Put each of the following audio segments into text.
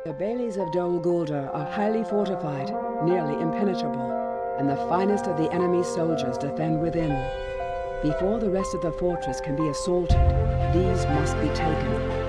The baileys of Dol Guldur are highly fortified, nearly impenetrable, and the finest of the enemy's soldiers defend within. Before the rest of the fortress can be assaulted, these must be taken.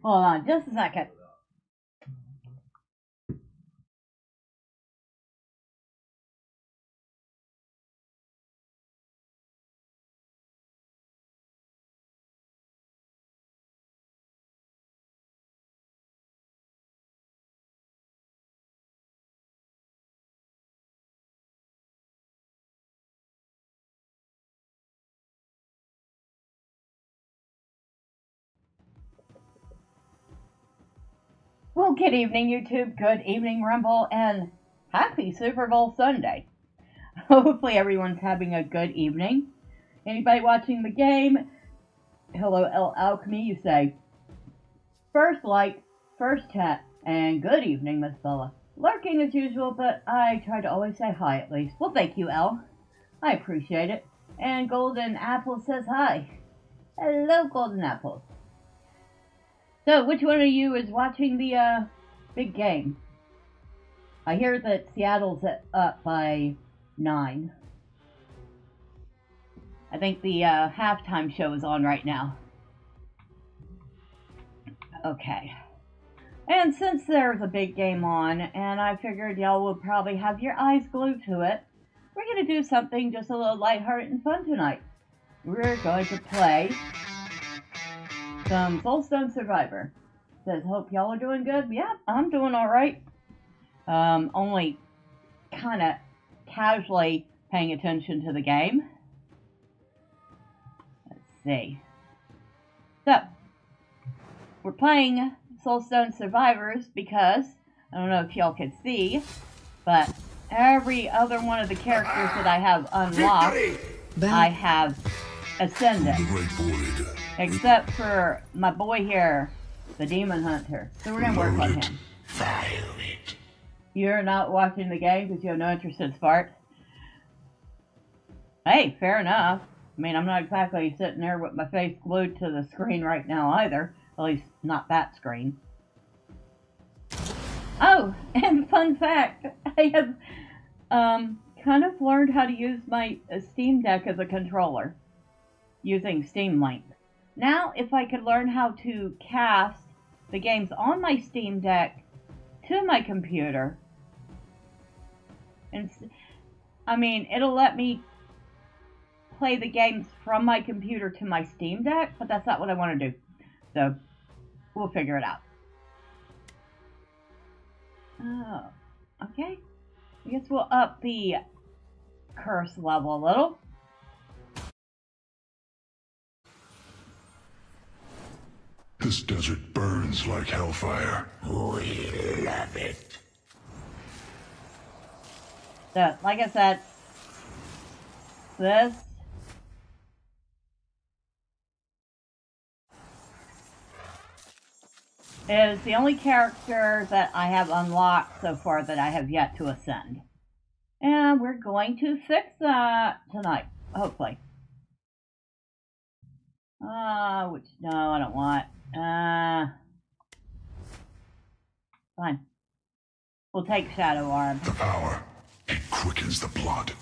Hold on just a second. Well, good evening, YouTube. Good evening, Rumble, and happy Superbowl Sunday. Hopefully, everyone's having a good evening. Anybody watching the game? Hello, El Alchemy. You say first like, first chat, and good evening, Miss Bella. Lurking as usual, but I try to always say hi at least. Well, thank you, El. I appreciate it. And Golden Apple says hi. Hello, Golden Apple. So, which one of you is watching the big game? I hear that Seattle's up by 9. I think the halftime show is on right now. Okay. And since there's a big game on, and I figured y'all would probably have your eyes glued to it, we're going to do something just a little lighthearted and fun tonight. We're going to play some Soulstone Survivor. Says, hope y'all are doing good. Yeah, I'm doing alright. Only kind of casually paying attention to the game. Let's see. So, we're playing Soulstone Survivors because, I don't know if y'all can see, but every other one of the characters that I have unlocked, I have ascended. Except for my boy here, the Demon Hunter. So we're going to work on him. You're not watching the game because you have no interest in Spark? Hey, fair enough. I mean, I'm not exactly sitting there with my face glued to the screen right now either. At least, not that screen. Oh, and fun fact, I have kind of learned how to use my Steam Deck as a controller using Steam Link. Now, if I could learn how to cast the games on my Steam Deck to my computer, and I mean, it'll let me play the games from my computer to my Steam Deck, but that's not what I want to do. So, we'll figure it out. Oh, okay. I guess we'll up the curse level a little. This desert burns like hellfire. We love it. So, like I said, this is the only character that I have unlocked so far that I have yet to ascend. And we're going to fix that tonight, hopefully. Which, no, I don't want. Fine. We'll take Shadow Arm. The power, it quickens the blood.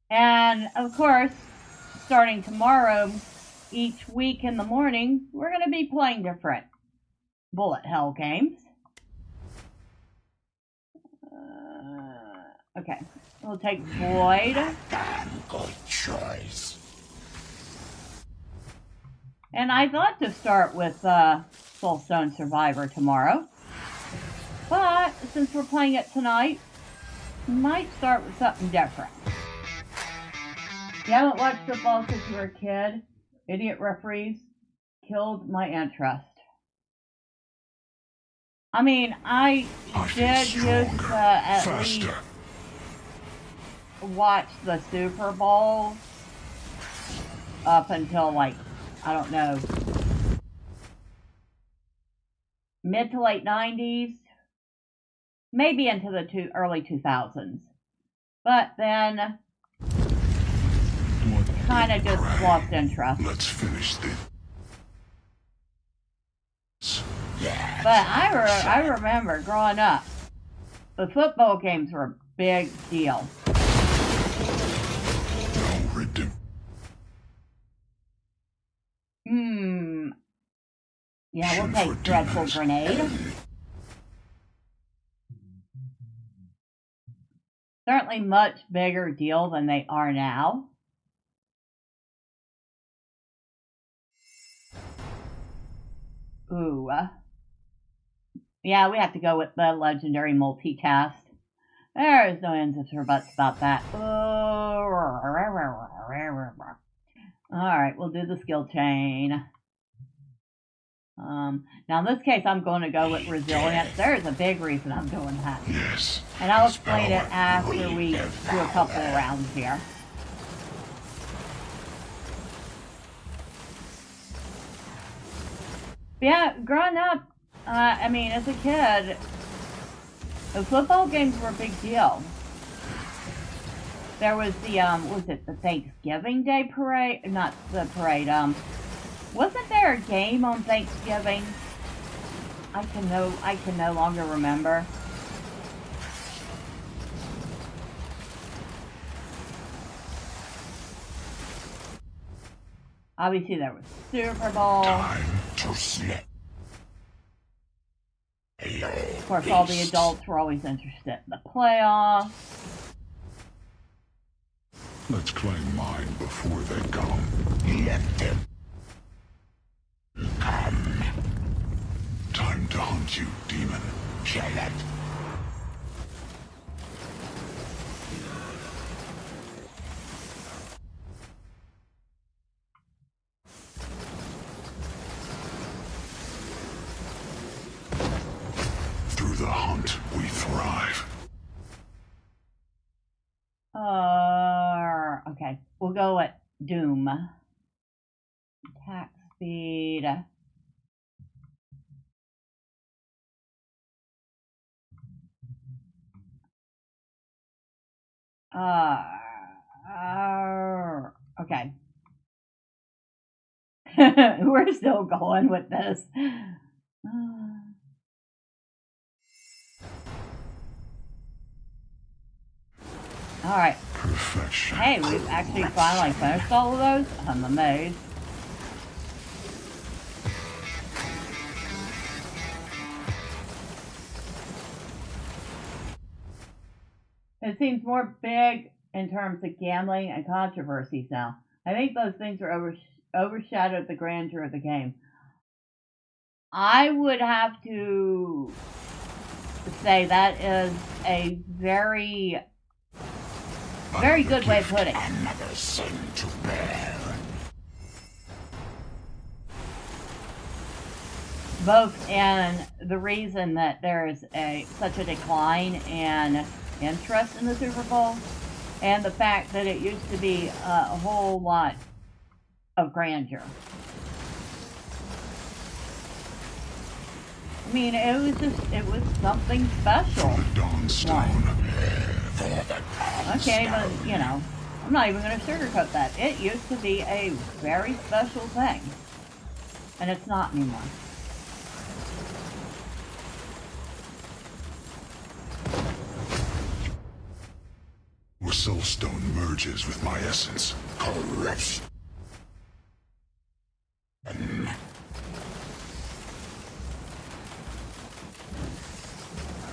And, of course, starting tomorrow, each week in the morning, we're going to be playing different Bullethell games. Okay, we'll take Void. Damn good choice. And I thought to start with Soulstone Survivor tomorrow. But, since we're playing it tonight, we might start with something different. If you haven't watched football since you were a kid, idiot referees killed my interest. I mean, I did use to at least watch the Super Bowl up until, like, I don't know, mid to late 90s, maybe into the early 2000s. But then kind of just lost interest. Let's finish this. But I remember growing up, The football games were a big deal. No redemption. Yeah, we'll take Dreadful Grenade. Certainly much bigger deal than they are now. Ooh. Yeah, we have to go with the legendary multicast. There's no ends ifs or buts about that. Alright, we'll do the skill chain. Now in this case, I'm going to go with resilience. There's a big reason I'm doing that. Yes. And I'll explain it after we do a couple of rounds here. Yeah, growing up, I mean, as a kid, the football games were a big deal. There was the, was it the Thanksgiving Day parade? Not the parade, wasn't there a game on Thanksgiving? I can no longer remember. Obviously there was Super Bowl. Time to slip. Of course, all the adults were always interested in the playoffs. Let's claim mine before they come. Let them come. Time to hunt you, demon. Kill it. Through the hunt, we thrive. Okay, we'll go at Doom. Attack speed. Okay. We're still going with this. Alright. Perfection. Hey, we've actually finally finished all of those? I'm amazed. It seems more big in terms of gambling and controversies now. I think those things are overshadowed the grandeur of the game. I would have to say that is a very good way of putting it. Another sin to bear. Both in the reason that there is such a decline in interest in the Super Bowl, and the fact that it used to be a whole lot of grandeur. I mean, it was something special. The Dawnstone. I can't even, I'm not even going to sugarcoat that. It used to be a very special thing, and it's not anymore. Where Soulstone merges with my essence. Corruption.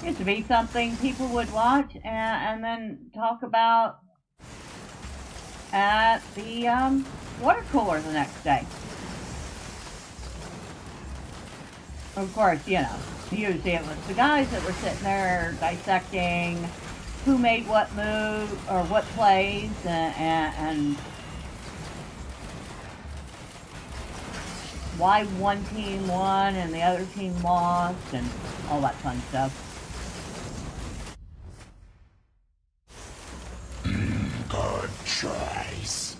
Used to be something people would watch and then talk about at the water cooler the next day. Of course, usually it was the guys that were sitting there dissecting who made what move or what plays and why one team won and the other team lost and all that fun stuff. Good choice.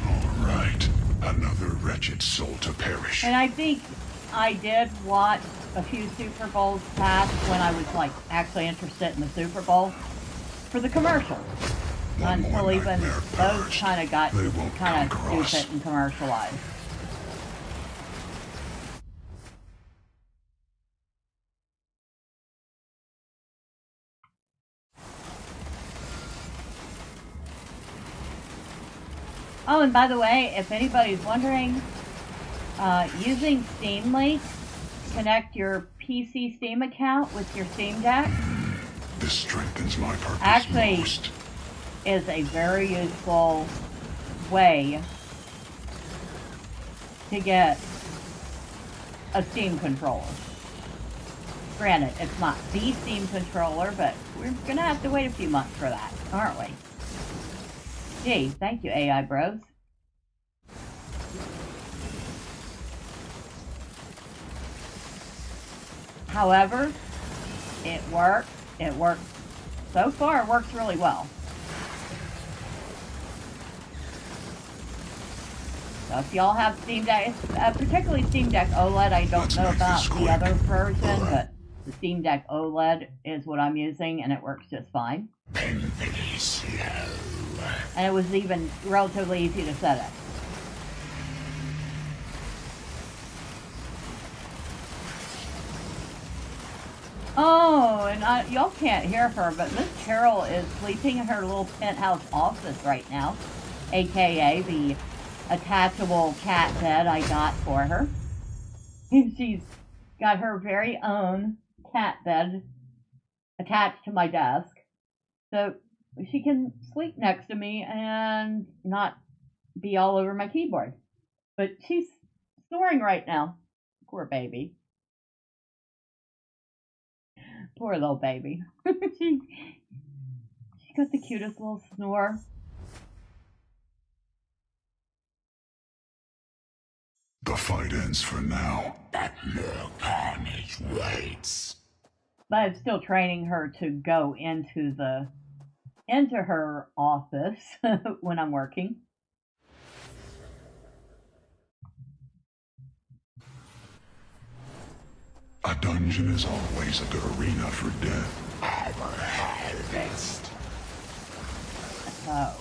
All right, another wretched soul to perish. And I think I did watch a few Super Bowls past when I was actually interested in the Super Bowl for the commercials. until even nightmare those purged, kind of got they won't kind of conquer us. stupid and commercialized. Oh, and by the way, if anybody's wondering, using Steam Link, connect your PC Steam account with your Steam Deck. This strengthens my purpose Actually, most. is a very useful way to get a Steam controller. Granted, it's not the Steam controller, but we're gonna have to wait a few months for that, aren't we? Gee, thank you, AI Bros. However, it works. It works. So far, it works really well. So if y'all have Steam Deck, particularly Steam Deck OLED, I don't know about the other version, but the Steam Deck OLED is what I'm using, and it works just fine. Painfully slow. And it was even relatively easy to set up. Oh, and y'all can't hear her, but Miss Carol is sleeping in her little penthouse office right now, aka the attachable cat bed I got for her. She's got her very own cat bed attached to my desk, so she can sleep next to me and not be all over my keyboard. But she's snoring right now. Poor baby. Poor little baby. she got the cutest little snore. The fight ends for now, but more carnage waits. But I'm still training her to go into her office when I'm working. A dungeon is always a good arena for death. Our harvest. So,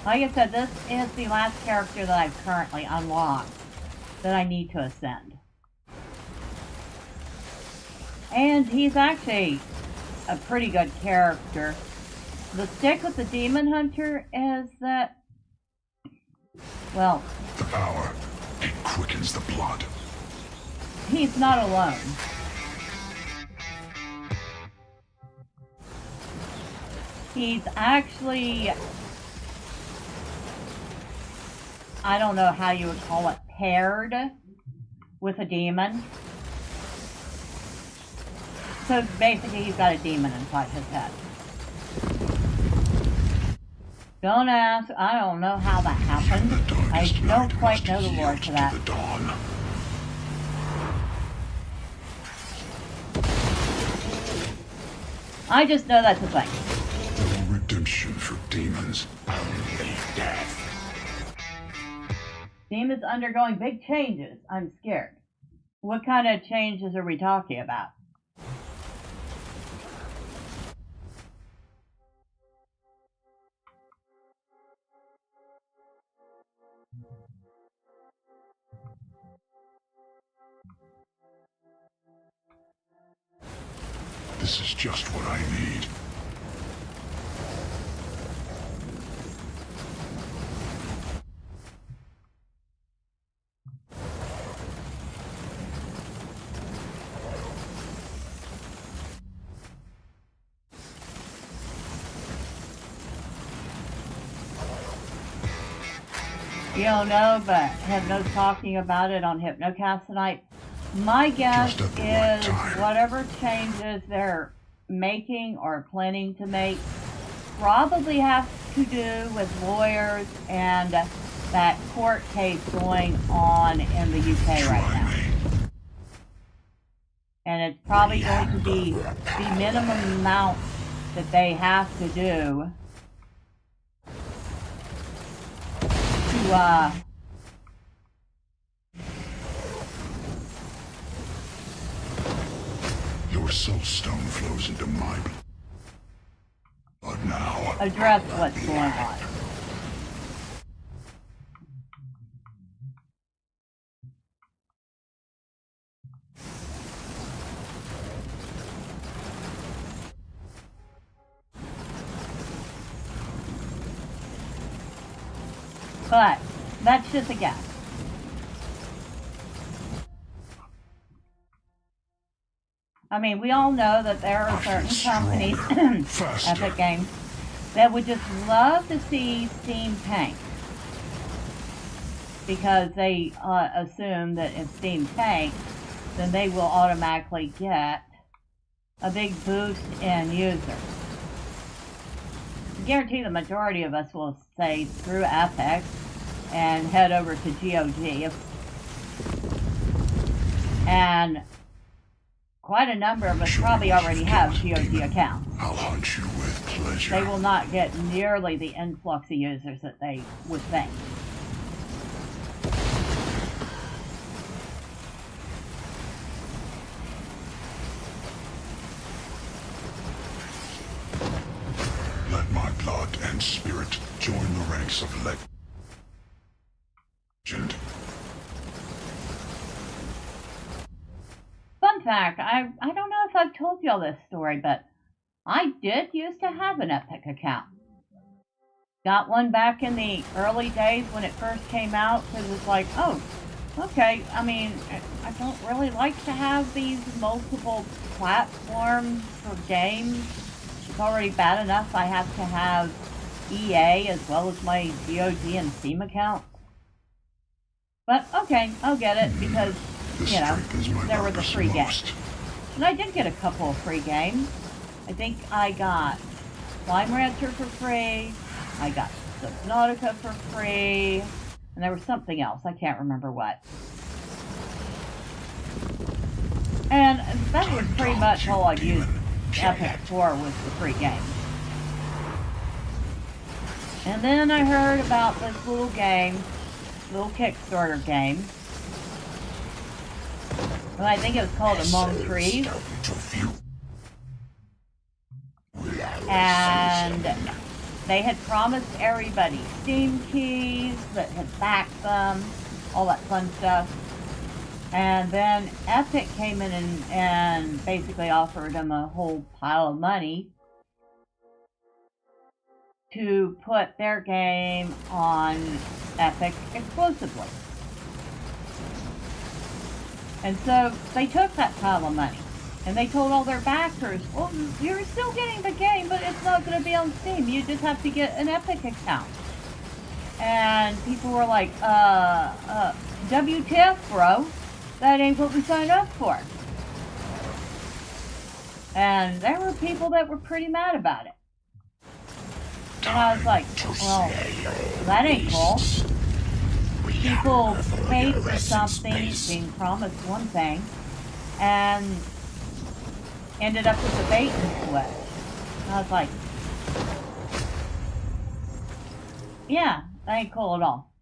like I said, this is the last character that I've currently unlocked that I need to ascend. And he's actually a pretty good character. The stick with the Demon Hunter is that, well, The power, it quickens the blood. he's not alone. He's actually, I don't know how you would call it, paired with a demon. So basically he's got a demon inside his head. Don't ask, I don't know how that happened. I don't quite know the lore to that. The dawn. I just know that's a thing. No redemption for demons. Only death. Demons undergoing big changes. I'm scared. What kind of changes are we talking about? This is just what I need. You don't know, but Hypno's talking about it on Hypnocast tonight. My guess Just at the right is time. whatever changes they're making or planning to make probably have to do with lawyers and that court case going on in the UK right Try now. me. And it's probably going to be the minimum amount that they have to do to, Your soulstone flows into my blood. Now, address what's going on. But that's just a guess. I mean, we all know that there are certain companies, Epic Games, that would just love to see Steam tank. Because they assume that if Steam tanks, then they will automatically get a big boost in users. I guarantee the majority of us will say through Epic and head over to GOG. And quite a number of us probably already have GOG accounts. I'll hunt you with pleasure. They will not get nearly the influx of users that they would think. Let my blood and spirit join the ranks of legend. Fun fact, I don't know if I've told y'all this story, but I did used to have an Epic account. Got one back in the early days when it first came out, because it's like, oh, okay, I mean, I don't really like to have these multiple platforms for games. It's already bad enough I have to have EA as well as my GOG and Steam accounts. But okay, I'll get it because, you know, there were the free games. And I did get a couple of free games. I think I got Slime Rancher for free, I got Subnautica for free, and there was something else, I can't remember what. And that was pretty much all I used Epic for, was the free games. And then I heard about this little game, little Kickstarter game. Well, I think it was called Among Trees. And they had promised everybody Steam keys that had backed them, all that fun stuff. And then Epic came in and basically offered them a whole pile of money to put their game on Epic exclusively. And so they took that pile of money and they told all their backers, well, you're still getting the game, but it's not going to be on Steam. You just have to get an Epic account. And people were like, WTF, bro? That ain't what we signed up for. And there were people that were pretty mad about it. And I was like, well, that ain't cool. People paid for something, being promised one thing, and ended up with a bait and switch. And I was like, yeah, that ain't cool at all.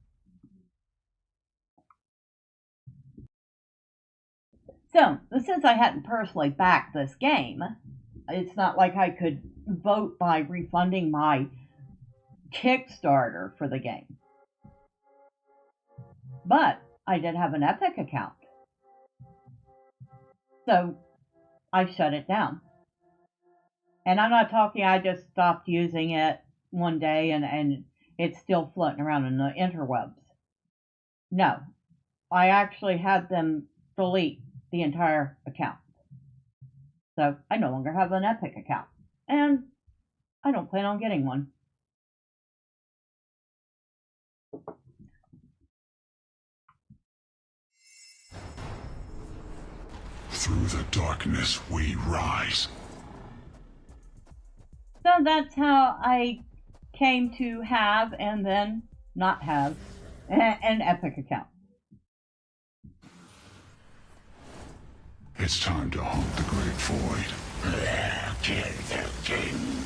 So, since I hadn't personally backed this game, it's not like I could vote by refunding my Kickstarter for the game. But I did have an Epic account. So I shut it down. And I'm not talking, I just stopped using it one day and it's still floating around in the interwebs. No, I actually had them delete the entire account. So I no longer have an Epic account. And I don't plan on getting one. Through the darkness we rise. So that's how I came to have and then not have an Epic account. It's time to hunt the great void. Kill the king.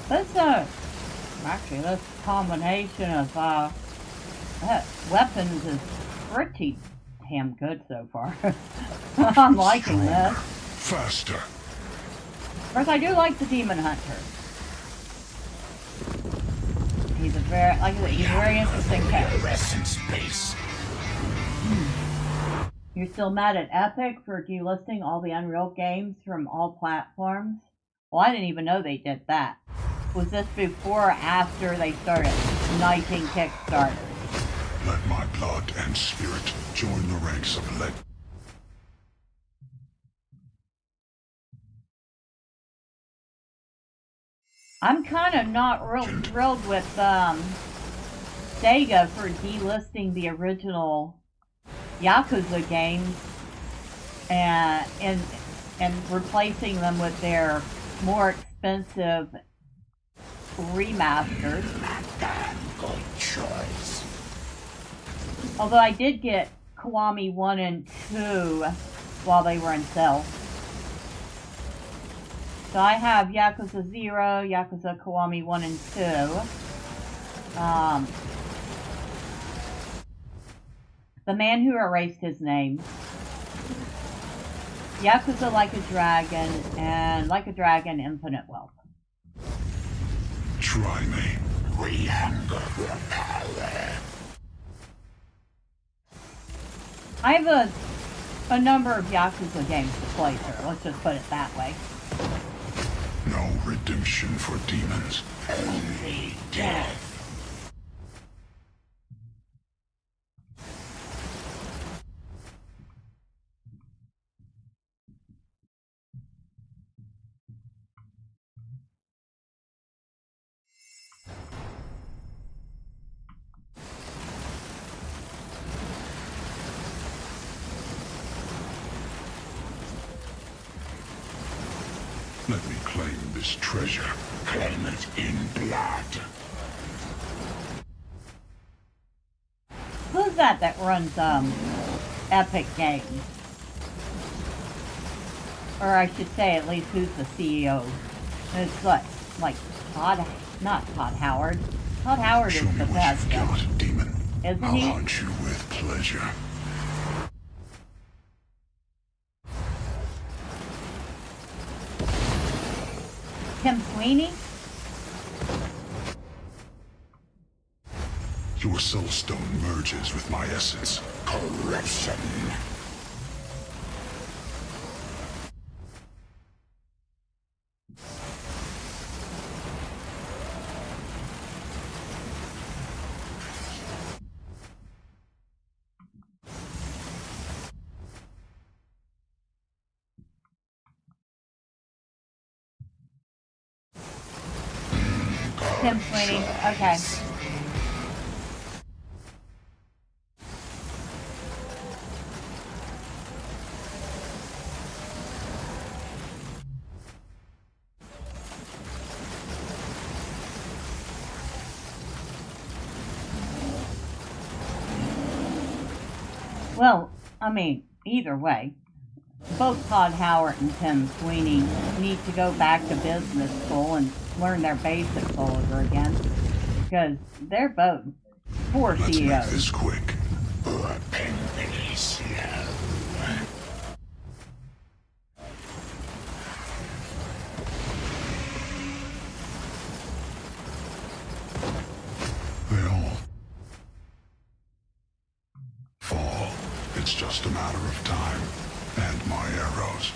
This, actually, this combination of, weapons is pretty damn good so far. I'm liking this. Faster. Of course, I do like the Demon Hunter. He's a very, like I said, he's a very interesting character. You're still mad at Epic for delisting all the Unreal games from all platforms? Well, I didn't even know they did that. Was this before or after they started sniping Kickstarters? Let my blood and spirit join the ranks of legend. I'm kind of not real thrilled with Sega for delisting the original Yakuza games and replacing them with their more expensive remasters. Good choice. Although I did get Kiwami 1 and 2 while they were in sale. So I have Yakuza 0, Yakuza Kiwami 1 and 2. The Man Who Erased His Name. Yakuza Like a Dragon, and Like a Dragon Infinite Wealth. Try me. We hunger for power. I have a number of Yakuza games to play through, let's just put it that way. No redemption for demons. Only death. Let me claim this treasure. Claim it in blood. Who's that runs Epic Games? Or I should say, at least, who's the CEO? It's like Todd, not Todd Howard. Todd Howard Show is me the what best, you've got, demon. isn't I'll he? hunt you with pleasure. Tim Sweeney? Your soulstone merges with my essence. Corruption. Tim Sweeney, okay. Well, I mean, either way, both Todd Howard and Tim Sweeney need to go back to business school and learn their basics all over again, because they're both poor Let's CEOs. make this quick. Or painfully slow. They all fall. It's just a matter of time. And my arrows.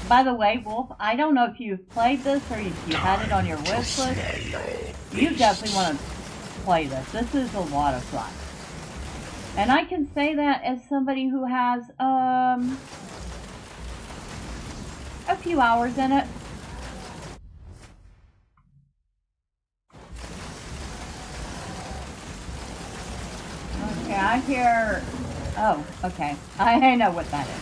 By the way, Wolf, I don't know if you've played this or if you had it on your wish list. You definitely want to play this. This is a lot of fun. And I can say that as somebody who has a few hours in it. Okay, I hear... Oh, okay. I know what that is.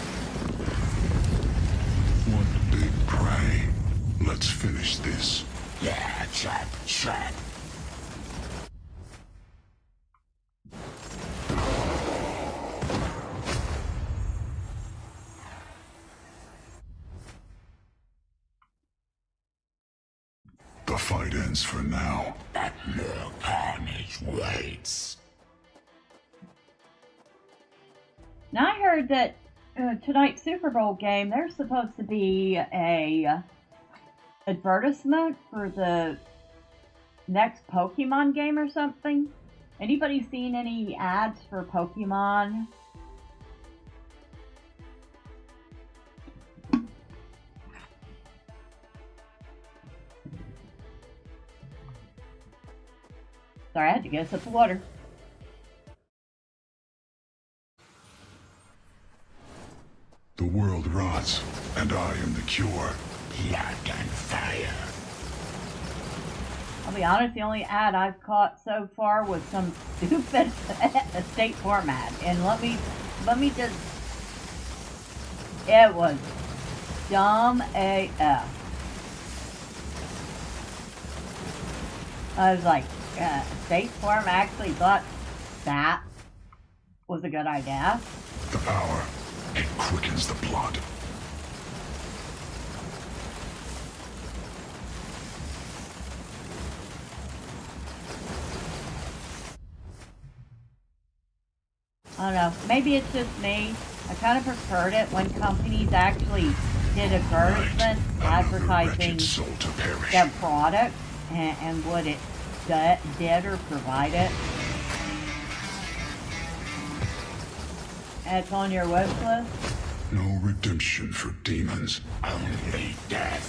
Let's finish this. Yeah, chop, chop. The fight ends for now. But more carnage waits. Now I heard that tonight's Super Bowl game, there's supposed to be a advertisement for the next Pokemon game or something. Anybody seen any ads for Pokemon? Sorry, I had to get a sip of water. The world rots, and I am the cure. Blood and fire. I'll be honest, the only ad I've caught so far was some stupid State Farm ad. And let me just, it was dumb AF. I was like, State Farm actually thought that was a good idea. The power, it quickens the blood. I don't know, maybe it's just me. I kind of preferred it when companies actually did advertisements advertising their product and what it did or provided. And it's on your wish list. No redemption for demons. Only death.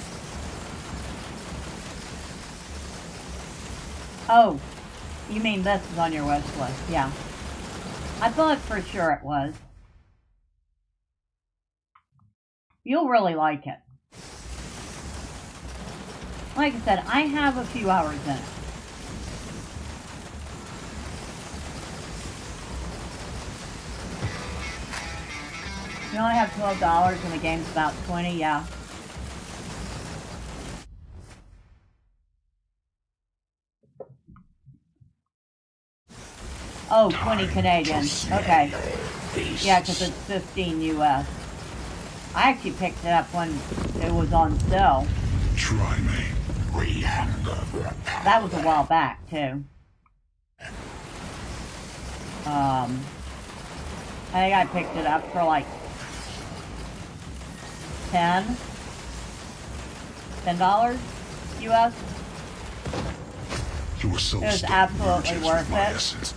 Oh, you mean this is on your wish list? Yeah. I thought for sure it was. You'll really like it. Like I said, I have a few hours in it. You only have $12 and the game's about $20, yeah. Oh, 20 Canadian. Okay. Yeah, because it's 15 US. I actually picked it up when it was on sale. Try me. We hunger for power. That was a while back, too. I think I picked it up for like $10 US. Your soul It was stone absolutely merges worth with my it. essence.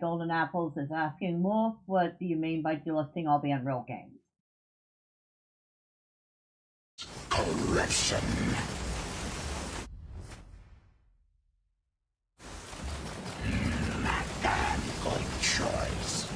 Golden Apples is asking, Wolf, what do you mean by delisting all the Unreal games? Corruption. Not damn good choice.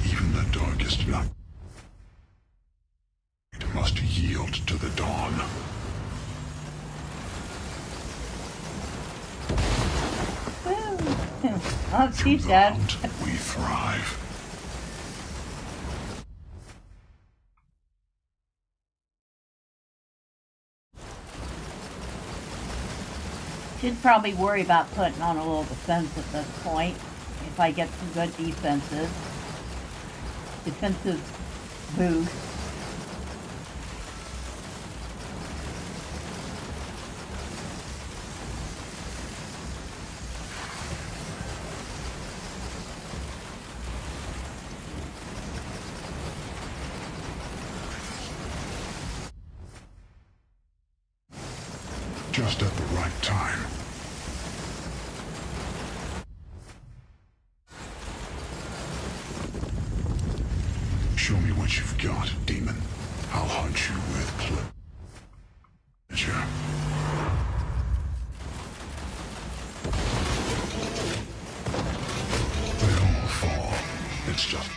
Even the darkest night must yield to the dawn. Woo! Oh, Through she's the dead. hunt, we thrive. Should probably worry about putting on a little defense at this point. If I get some good defensive boost. just at the right time. Show me what you've got, demon. I'll hunt you with pleasure. They all fall. It's just...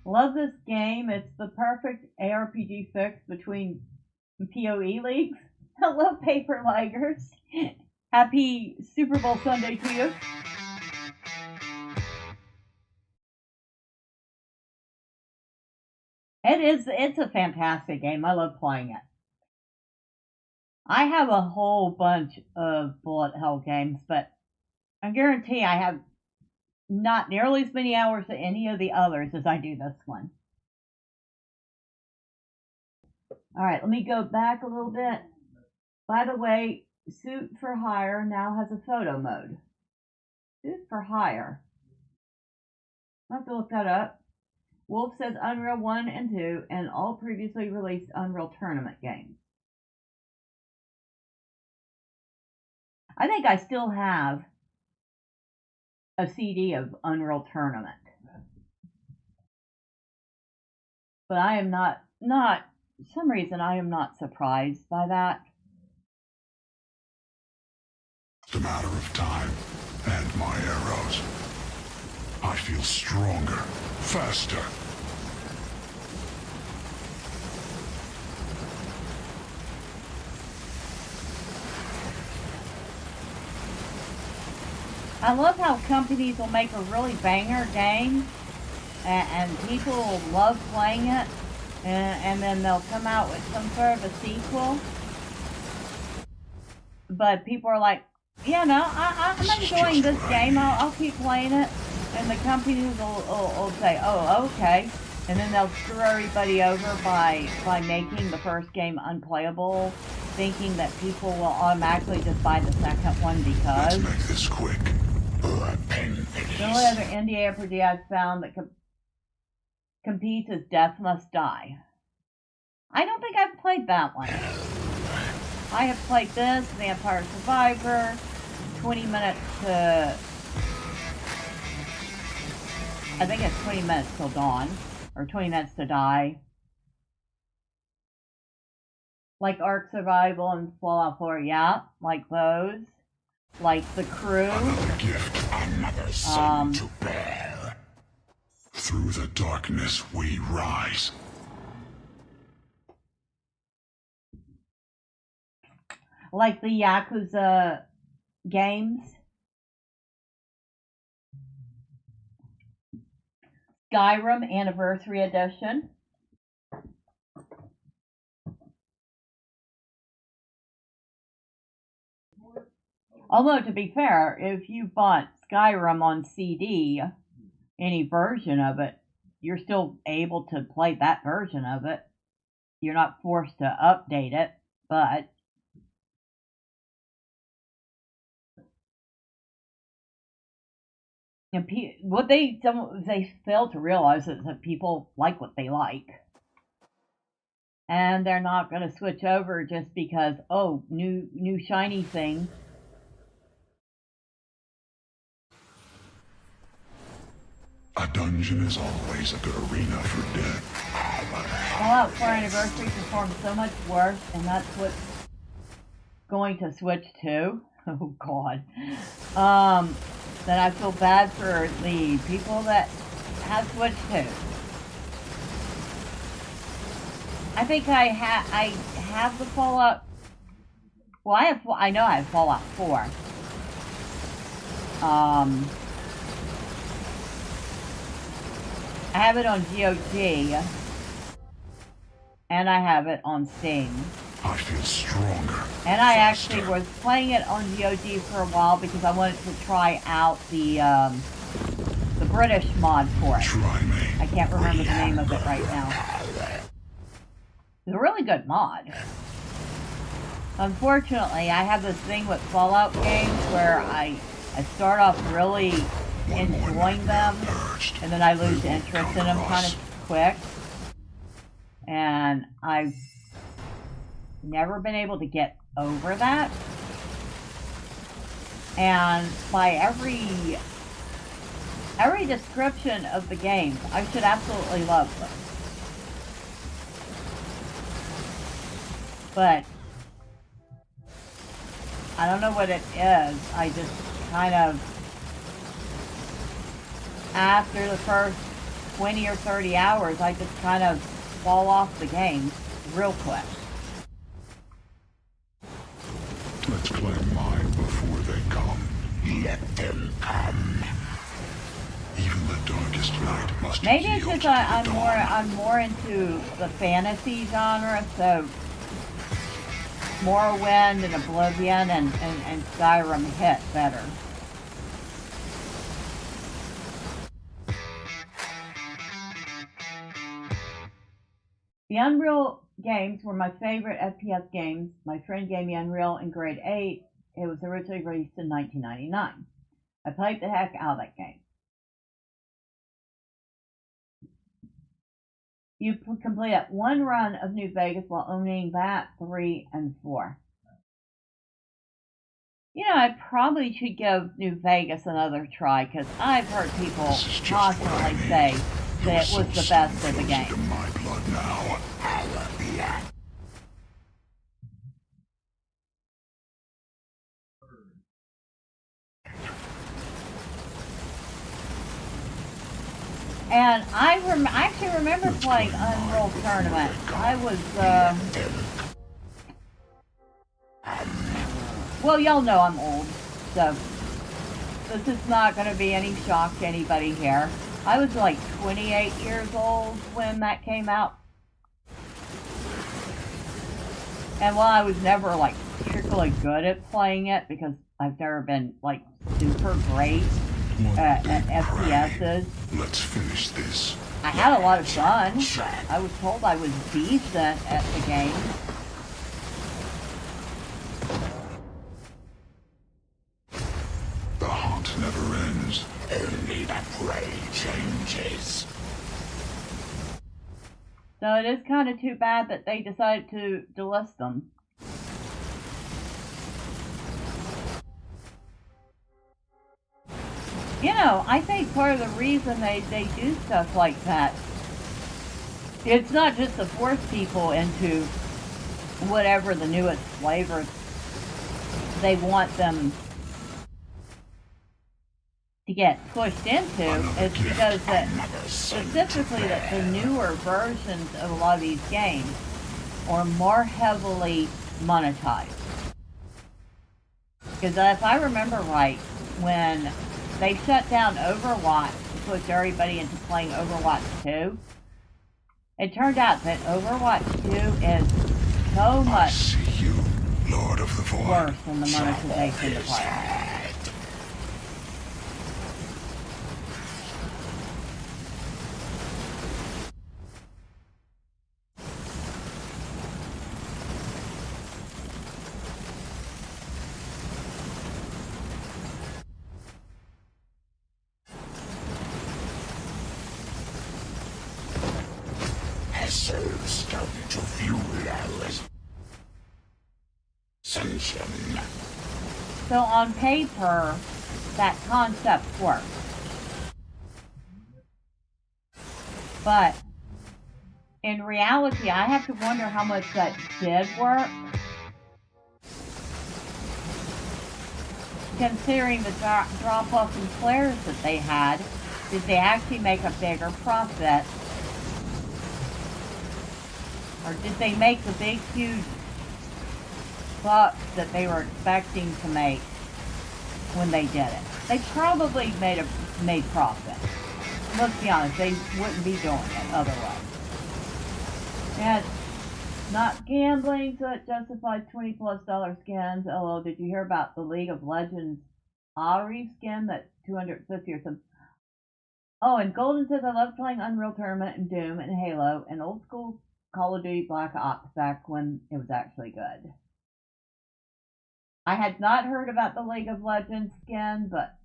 Love this game. It's the perfect ARPG fix between PoE leagues. I love Paper Ligers. Happy Superbowl Sunday to you. It's a fantastic game. I love playing it. I have a whole bunch of Bullethell games, but I guarantee I have not nearly as many hours of any of the others as I do this one. Alright, let me go back a little bit. By the way, Suit for Hire now has a photo mode. Suit for Hire. I'll have to look that up. Wolf says Unreal 1 and 2 and all previously released Unreal Tournament games. I think I still have a CD of Unreal Tournament. But I am not, for some reason I am not surprised by that. It's a matter of time and my arrows. I feel stronger, faster. I love how companies will make a really banger game and people will love playing it and then they'll come out with some sort of a sequel. But people are like, yeah, no, I'm enjoying this game. I'll keep playing it. And the companies will say, oh, okay. And then they'll screw everybody over by making the first game unplayable, thinking that people will automatically just buy the second one because. Let's make this quick. The only other indie RPG I've found that competes is Death Must Die. I don't think I've played that one. I have played this, Vampire Survivor, 20 minutes to... I think it's 20 minutes till dawn, or 20 minutes to die. Like Ark Survival and Fallout 4, yeah, like those. Like The Crew. Another gift, Another sin to bear. through the darkness we rise. Like the Yakuza games. Skyrim Anniversary Edition. Although, to be fair, if you bought Skyrim on CD, any version of it, you're still able to play that version of it. You're not forced to update it, but... And what they fail to realize is that people like what they like. And they're not going to switch over just because, oh, new shiny thing. A dungeon is always a good arena for death. Fallout 4 Anniversary performed so much worse, and that's what's going to switch to. Oh, God. That I feel bad for the people that have switched to. I think I have the Fallout. Well, I know I have Fallout 4. I have it on GOG, and I have it on Steam. I feel stronger. And I actually was playing it on GOG for a while because I wanted to try out the British mod for it. Try me. I can't remember the name of it right now. It's a really good mod. Unfortunately, I have this thing with Fallout games where I start off really enjoying them, and then I lose interest in them kind of quick. And I've never been able to get over that. And by every description of the games, I should absolutely love them. But I don't know what it is. I just kind of, after the first 20 or 30 hours, I just kind of fall off the game real quick. Let's claim mine before they come. Let them come. Even the darkest night must Maybe it's yield just to the dawn. I'm more into the fantasy genre, so Morrowind and Oblivion and Skyrim hit better. The Unreal games were my favorite FPS games. My friend gave me Unreal in grade 8. It was originally released in 1999. I played the heck out of that game. You completed one run of New Vegas while owning that 3 and 4. You know, I probably should give New Vegas another try because I've heard people This is just constantly what I need. say Your that it was the soul best of the flows game. into my blood now. Our blood. And I actually remember playing Unreal Tournament. I was, well, y'all know I'm old, so this is not going to be any shock to anybody here. I was like 28 years old when that came out. And while I was never like particularly good at playing it because I've never been like super great at FPSs, Let's finish this. I had a lot of fun. I was told I was decent at the game. The hunt never ends. Only the prey changes. So it is kind of too bad that they decided to delist them. You know, I think part of the reason they do stuff like that, it's not just to force people into whatever the newest flavor they want them to get pushed into. It's because that specifically that the newer versions of a lot of these games are more heavily monetized. Because if I remember right, when they shut down Overwatch to push everybody into playing Overwatch 2, it turned out that Overwatch 2 is so I much see you, Lord of the Void. worse in the monetization department. Soulstone to fuel our ascension. So on paper, that concept works. But in reality, I have to wonder how much that did work. Considering the drop-off in players that they had, did they actually make a bigger profit? Or did they make the big, huge bucks that they were expecting to make when they did it? They probably made profit. Let's be honest, they wouldn't be doing it otherwise. And not gambling, so it justifies $20+ skins. Although, did you hear about the League of Legends Ari skin that's $250 or something? Oh, and Golden says, I love playing Unreal Tournament and Doom and Halo and old school Call of Duty Black Ops back when it was actually good. I had not heard about the League of Legends skin, but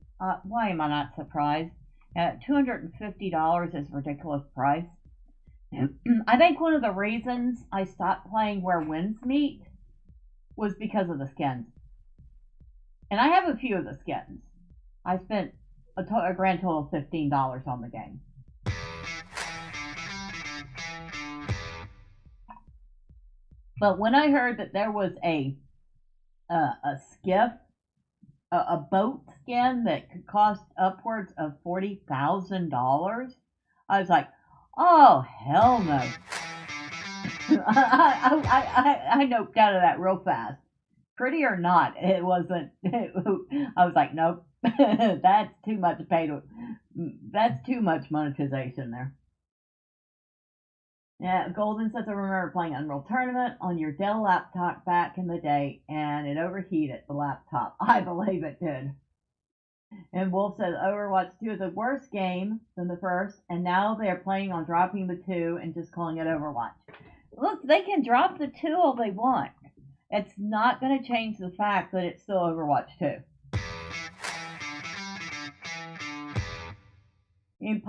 why am I not surprised? $250 is a ridiculous price. I think one of the reasons I stopped playing Where Winds Meet was because of the skins. And I have a few of the skins. I spent a grand total of $15 on the game. But when I heard that there was a skiff, a boat skin that could cost upwards of $40,000, I was like, oh, hell no. I noped out of that real fast. Pretty or not, it wasn't. I was like, nope, that's too much that's too much monetization there. Yeah, Golden says, I remember playing Unreal Tournament on your Dell laptop back in the day, and it overheated the laptop. I believe it did. And Wolf says, Overwatch 2 is a worse game than the first, and now they're planning on dropping the 2 and just calling it Overwatch. Look, they can drop the 2 all they want. It's not going to change the fact that it's still Overwatch 2. In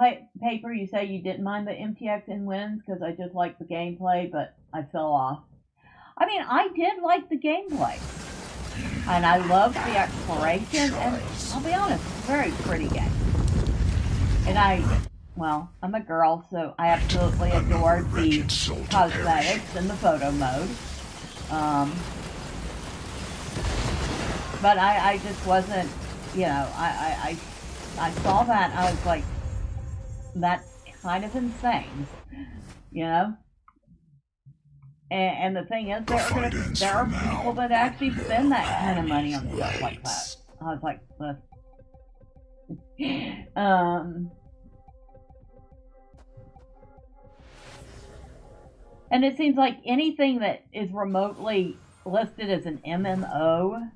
paper, you say you didn't mind the MTX and wins because I just liked the gameplay, but I fell off. I mean, I did like the gameplay. And I loved the exploration, and I'll be honest, it's a very pretty game. And I'm a girl, so I absolutely adored the cosmetics and the photo mode. But I just wasn't, I saw that, I was like, that's kind of insane, And the thing is, there are people that actually spend that kind of money on stuff like that. I was like, and it seems like anything that is remotely listed as an MMO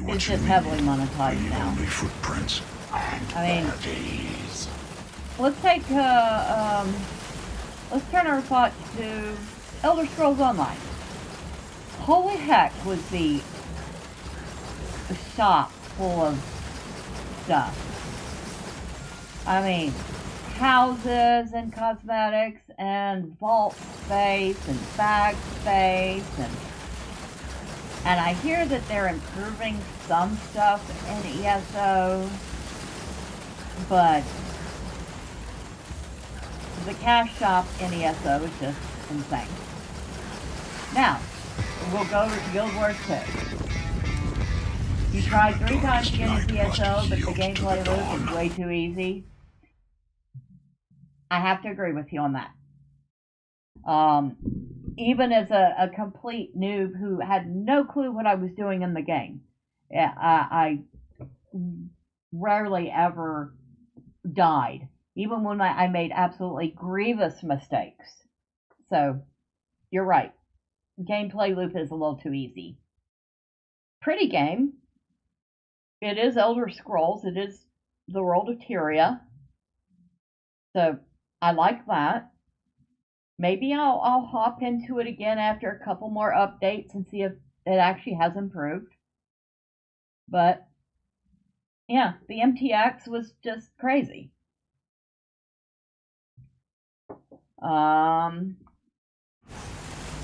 is just heavily monetized now. Footprints. I mean, let's turn our thoughts to Elder Scrolls Online. Holy heck, was the shop full of stuff. I mean, houses and cosmetics and vault space and bag space and I hear that they're improving some stuff in ESO, but the cash shop in ESO is just insane. Now, we'll go to Guild Wars 2. You tried 3 times to get into ESO, but the gameplay loop is way too easy. I have to agree with you on that. Even as a complete noob who had no clue what I was doing in the game, I rarely ever died, even when I made absolutely grievous mistakes. So, you're right. Gameplay loop is a little too easy. Pretty game. It is Elder Scrolls. It is the world of Tyria. So, I like that. Maybe I'll hop into it again after a couple more updates and see if it actually has improved. But, yeah, the MTX was just crazy.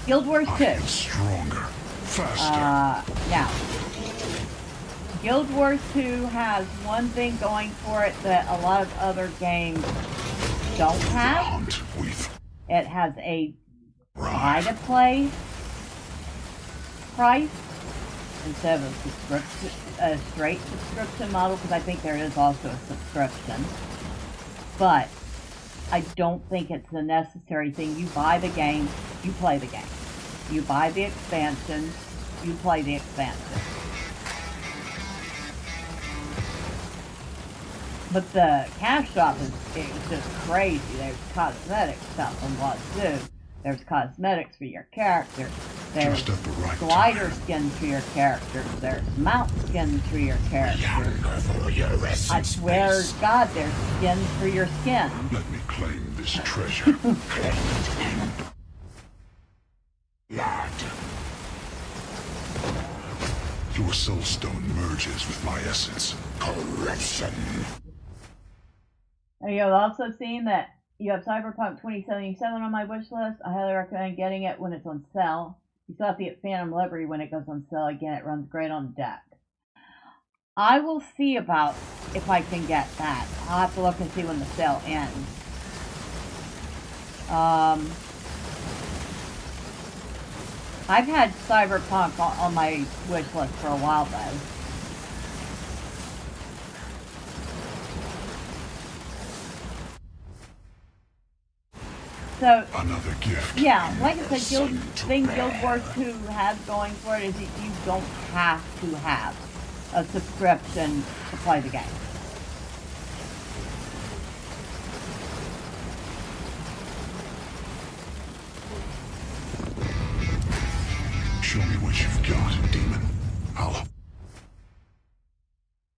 Guild Wars 2. Stronger, faster. Now, Guild Wars 2 has one thing going for it that a lot of other games don't have. It has a buy-to-play price instead of a straight subscription model, because I think there is also a subscription. But I don't think it's a necessary thing. You buy the game, you play the game. You buy the expansion, you play the expansion. But the cash shop is just crazy. There's cosmetic stuff on Wazoo. There's cosmetics for your character. There's glider skins for your characters. There's mount skins for your character. I swear to God, there's skins for your skin. Let me claim this treasure. Your soulstone merges with my essence. Corruption. And you have also seen that you have Cyberpunk 2077 on my wish list. I highly recommend getting it when it's on sale. You still have to get Phantom Liberty when it goes on sale again. It runs great on deck. I will see about if I can get that. I'll have to look and see when the sale ends. I've had Cyberpunk on my wish list for a while though. So, Another gift. yeah, like I said, Guild Wars 2 has going for it is that you don't have to have a subscription to play the game. Show me what you've got, demon.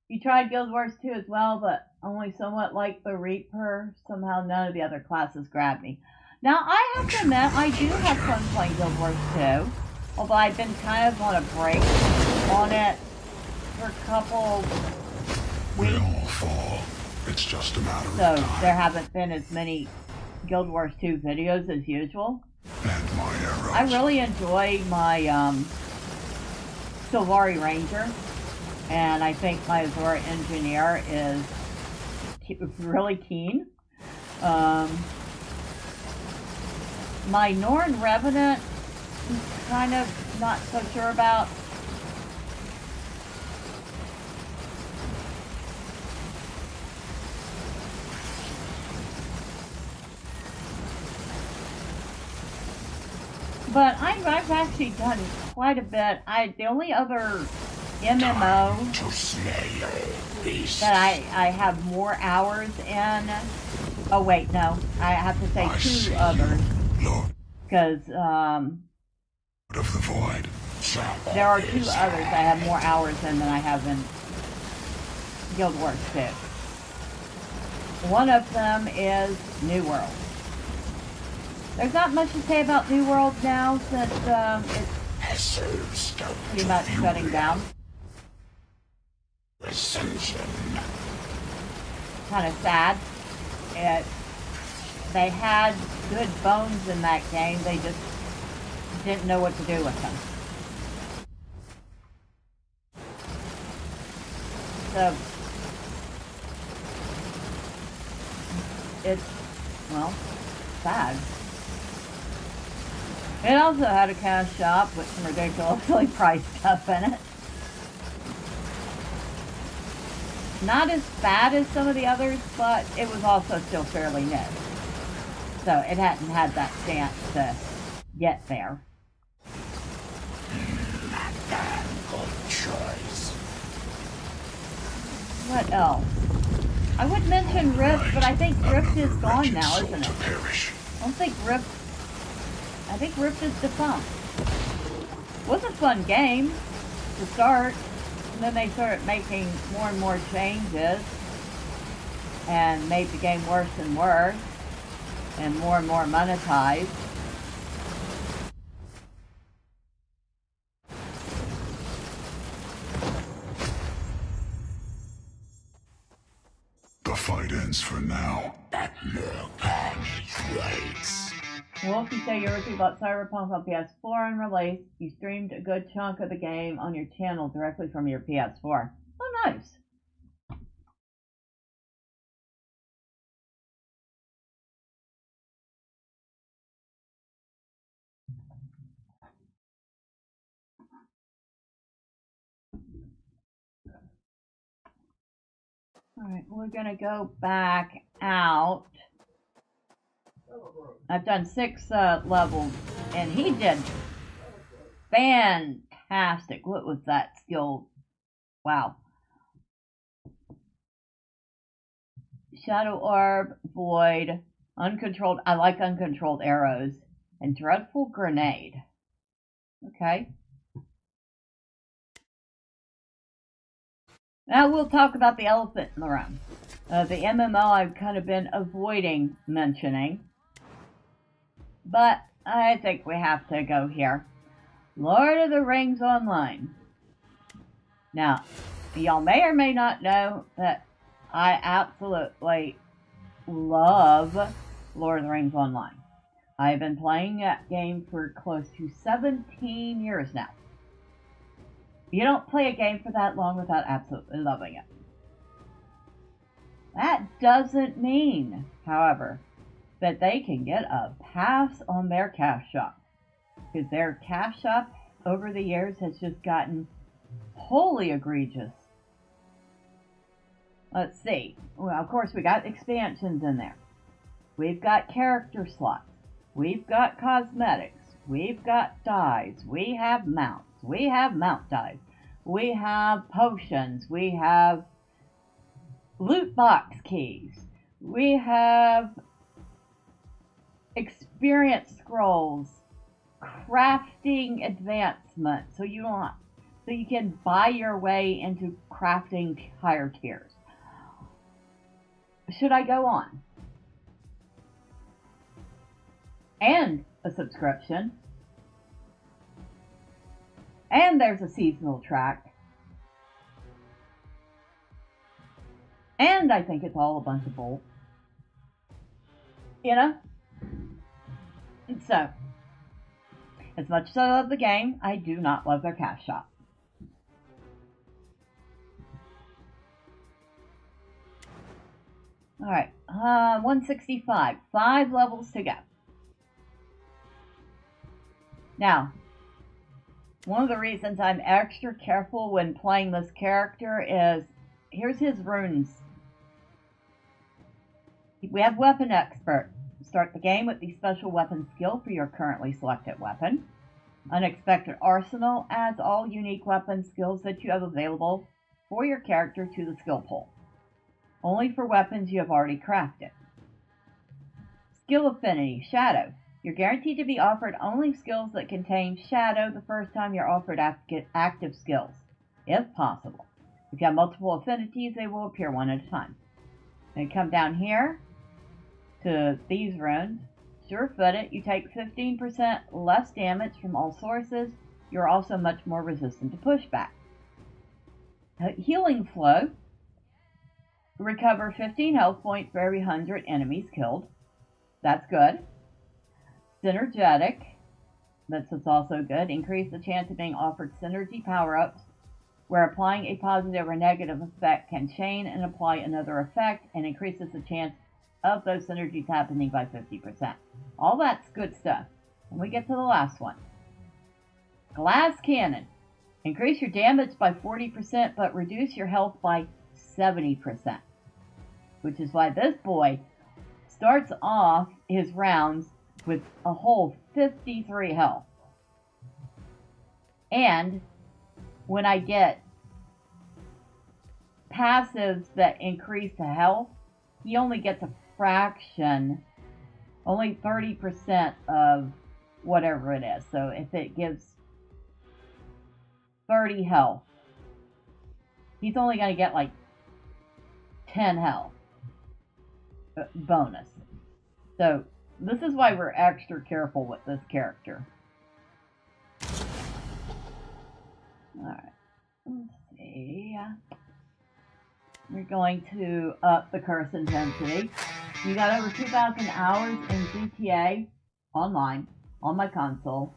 You tried Guild Wars 2 as well, but only somewhat like the Reaper. Somehow none of the other classes grabbed me. Now, I have to admit, I do have fun playing Guild Wars 2. Although I've been kind of on a break on it for a couple weeks. They all fall. It's just a matter of So time. there haven't been as many Guild Wars 2 videos as usual. And my arrows. I really enjoy my Sylvari Ranger, and I think my Azora Engineer is really keen. My Norn Revenant, I'm kind of not so sure about. But I've actually done quite a bit. The only other MMO To slay your beast. that I have more hours in. Oh wait, no, I have to say I see two others you, Lord because of the Void. there are two others I have more hours in than I have in Guild Wars 2. One of them is New World. There's not much to say about New World now since it's Soulstone pretty much shutting down. Ascension. Kind of sad. They had good bones in that game. They just didn't know what to do with them. So it's, well, sad. It also had a cash shop with some ridiculously priced stuff in it. Not as bad as some of the others, but it was also still fairly new. So it hadn't had that chance to get there. Good choice. What else? I would mention Rift, but I think Rift is gone now, isn't To it? perish. I think Rift is defunct. It was a fun game to start, and then they started making more and more changes and made the game worse and worse and more monetized. The fight ends for now. But more carnage waits. Well, if you say you received about Cyberpunk on PS4 on release, you streamed a good chunk of the game on your channel directly from your PS4. Oh, nice. Alright, we're gonna go back out. I've done 6 levels, and he did fantastic. What was that skill? Wow. Shadow Orb, Void, Uncontrolled, I like Uncontrolled Arrows, and Dreadful Grenade. Okay. Now we'll talk about the elephant in the room. The MMO I've kind of been avoiding mentioning, but I think we have to go here. Lord of the Rings Online. Now, y'all may or may not know that I absolutely love Lord of the Rings Online. I've been playing that game for close to 17 years now. You don't play a game for that long without absolutely loving it. That doesn't mean, however, that they can get a pass on their cash shop. Because their cash shop over the years has just gotten wholly egregious. Let's see. Well, of course, we got expansions in there. We've got character slots. We've got cosmetics. We've got dyes. We have mounts. We have mount dyes. We have potions. We have loot box keys. We have experience scrolls, crafting advancement, so you can buy your way into crafting higher tiers. Should I go on? And a subscription. And there's a seasonal track. And I think it's all a bunch of bull. You know? So, as much as I love the game, I do not love their cash shop. Alright, 165. 5 levels to go. Now, one of the reasons I'm extra careful when playing this character is, here's his runes. We have Weapon Expert. Start the game with the special weapon skill for your currently selected weapon. Unexpected Arsenal adds all unique weapon skills that you have available for your character to the skill pool. Only for weapons you have already crafted. Skill Affinity, Shadow. You're guaranteed to be offered only skills that contain Shadow the first time you're offered active skills, if possible. If you have multiple affinities, they will appear one at a time. Then come down here to these runes. Sure-footed, you take 15% less damage from all sources. You're also much more resistant to pushback. Healing Flow. Recover 15 health points for every 100 enemies killed. That's good. Synergetic. This is also good. Increase the chance of being offered synergy power-ups, where applying a positive or negative effect can chain and apply another effect, and increases the chance of those synergies happening by 50%. All that's good stuff. And we get to the last one. Glass Cannon. Increase your damage by 40%, but reduce your health by 70%. Which is why this boy starts off his rounds with a whole 53 health. And when I get passives that increase the health, he only gets a fraction, only 30% of whatever it is. So if it gives 30 health, he's only going to get like 10 health bonus. So this is why we're extra careful with this character. Alright, let's see. We're going to up the curse intensity. You got over 2,000 hours in GTA online on my console,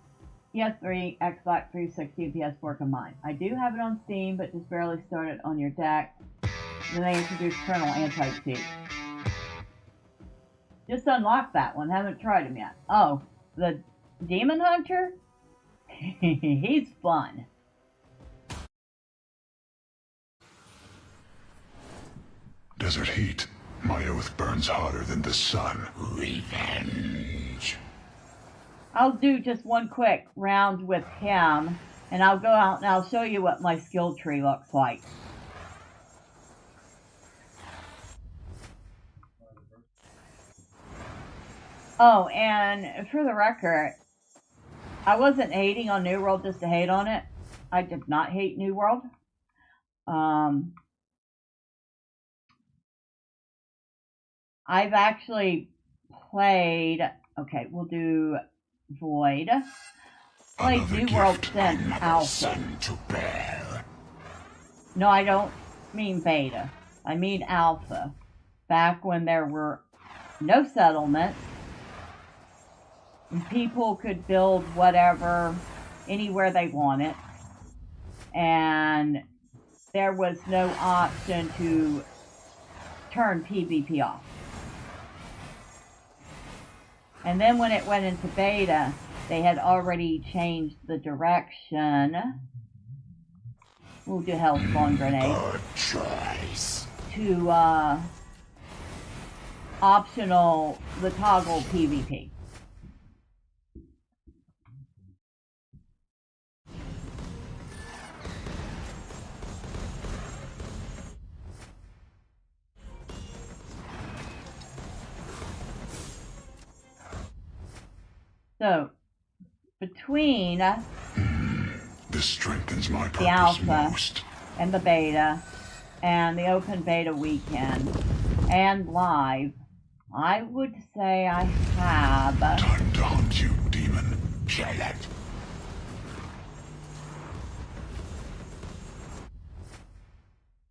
PS3, Xbox 360, and PS4 combined. I do have it on Steam, but just barely started on your deck. Then they introduced Kernel Anti-Cheat. Just unlocked that one, haven't tried him yet. Oh, the Demon Hunter? He's fun. Desert heat. My oath burns hotter than the sun. Revenge. I'll do just one quick round with him, and I'll go out and I'll show you what my skill tree looks like. Oh, and for the record, I wasn't hating on New World just to hate on it. I did not hate New World. I've actually played, okay, we'll do Void. Played New World since Alpha. No, I don't mean Beta. I mean Alpha. Back when there were no settlements. And people could build whatever, anywhere they wanted. And there was no option to turn PvP off. And then when it went into beta, they had already changed the direction. We'll do Hellspawn Grenade. Good choice. To optional, the toggle PvP. So, between This strengthens my purpose the alpha most. and the beta and the open beta weekend and live, I would say I have Time to hunt you, demon. Kill it.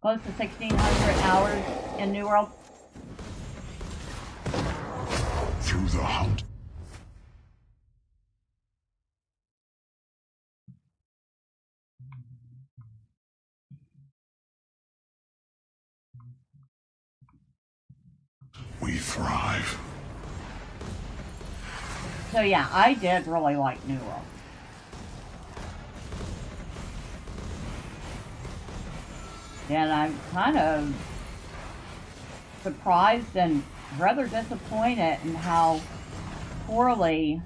close to 1,600 hours in New World. Through the hunt. We thrive. So yeah, I did really like New World. And I'm kind of surprised and rather disappointed in how poorly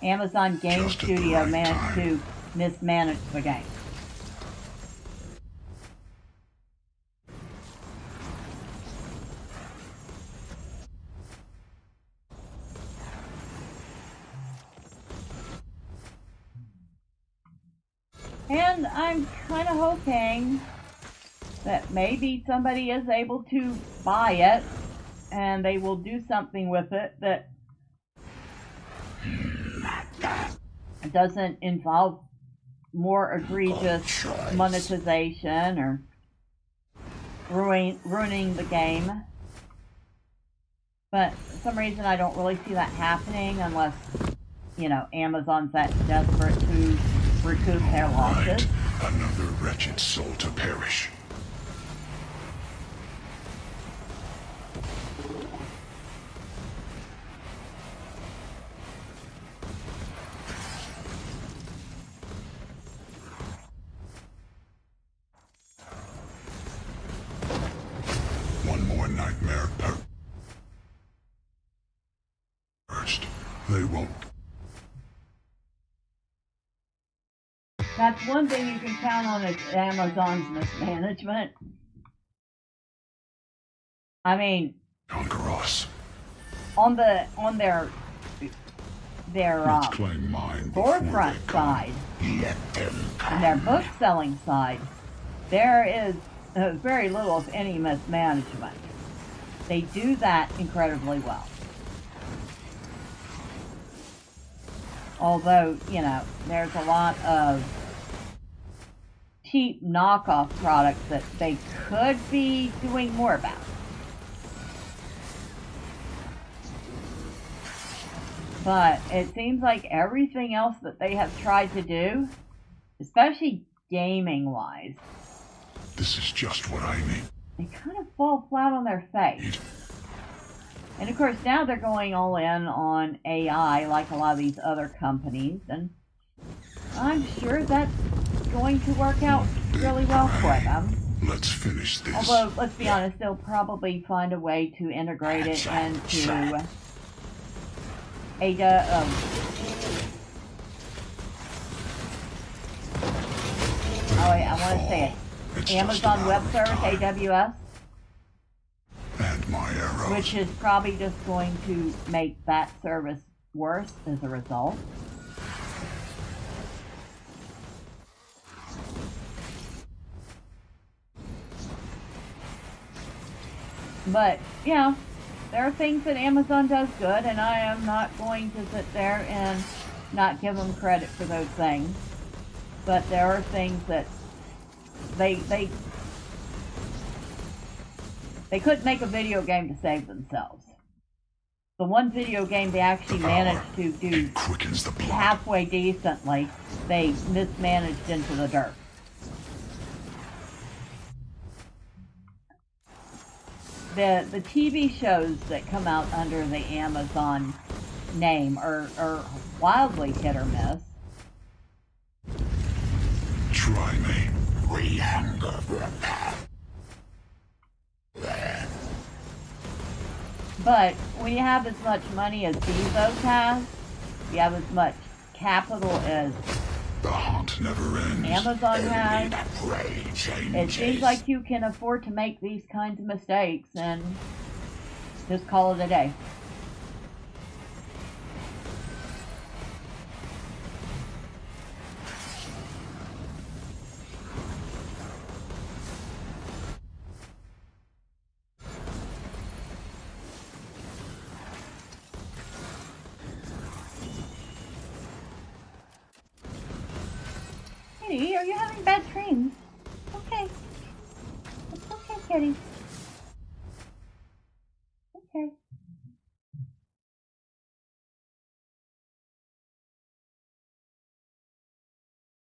Amazon Game Just at the Studio right managed time. to mismanage the game. And I'm kind of hoping that maybe somebody is able to buy it and they will do something with it that doesn't involve more egregious monetization or ruining the game. But for some reason I don't really see that happening unless, you know, Amazon's that desperate to recoup their losses. Right. Another wretched soul to perish. One more nightmare first. They won't. That's one thing you can count on is Amazon's mismanagement. I mean, Conquer us. on their Let's claim mine before forefront they come. side Let them come. and their book selling side, there is very little, if any, mismanagement. They do that incredibly well. Although, you know, there's a lot of cheap knockoff products that they could be doing more about. But it seems like everything else that they have tried to do, especially gaming-wise, This is just what I need. they kind of fall flat on their face. And of course now they're going all in on AI like a lot of these other companies, and I'm sure that's going to work out really well for them. Let's finish this. Although, let's be honest, they'll probably find a way to integrate it into Ada. I want to say it. It's just Amazon a Web matter of Service, time. AWS, And my arrows. which is probably just going to make that service worse as a result. But, you know, there are things that Amazon does good, and I am not going to sit there and not give them credit for those things. But there are things that they couldn't make a video game to save themselves. the one video game they actually managed to do It quickens the blood. halfway decently, they mismanaged into the dirt. The TV shows that come out under the Amazon name are wildly hit or miss. Try me. We hunger for power. But when you have as much money as Bezos has, you have as much capital as The hunt never ends. Amazon has, The prey it changes. seems like you can afford to make these kinds of mistakes and just call it a day. Kitty, are you having bad dreams? Okay. It's okay, Kitty. Okay.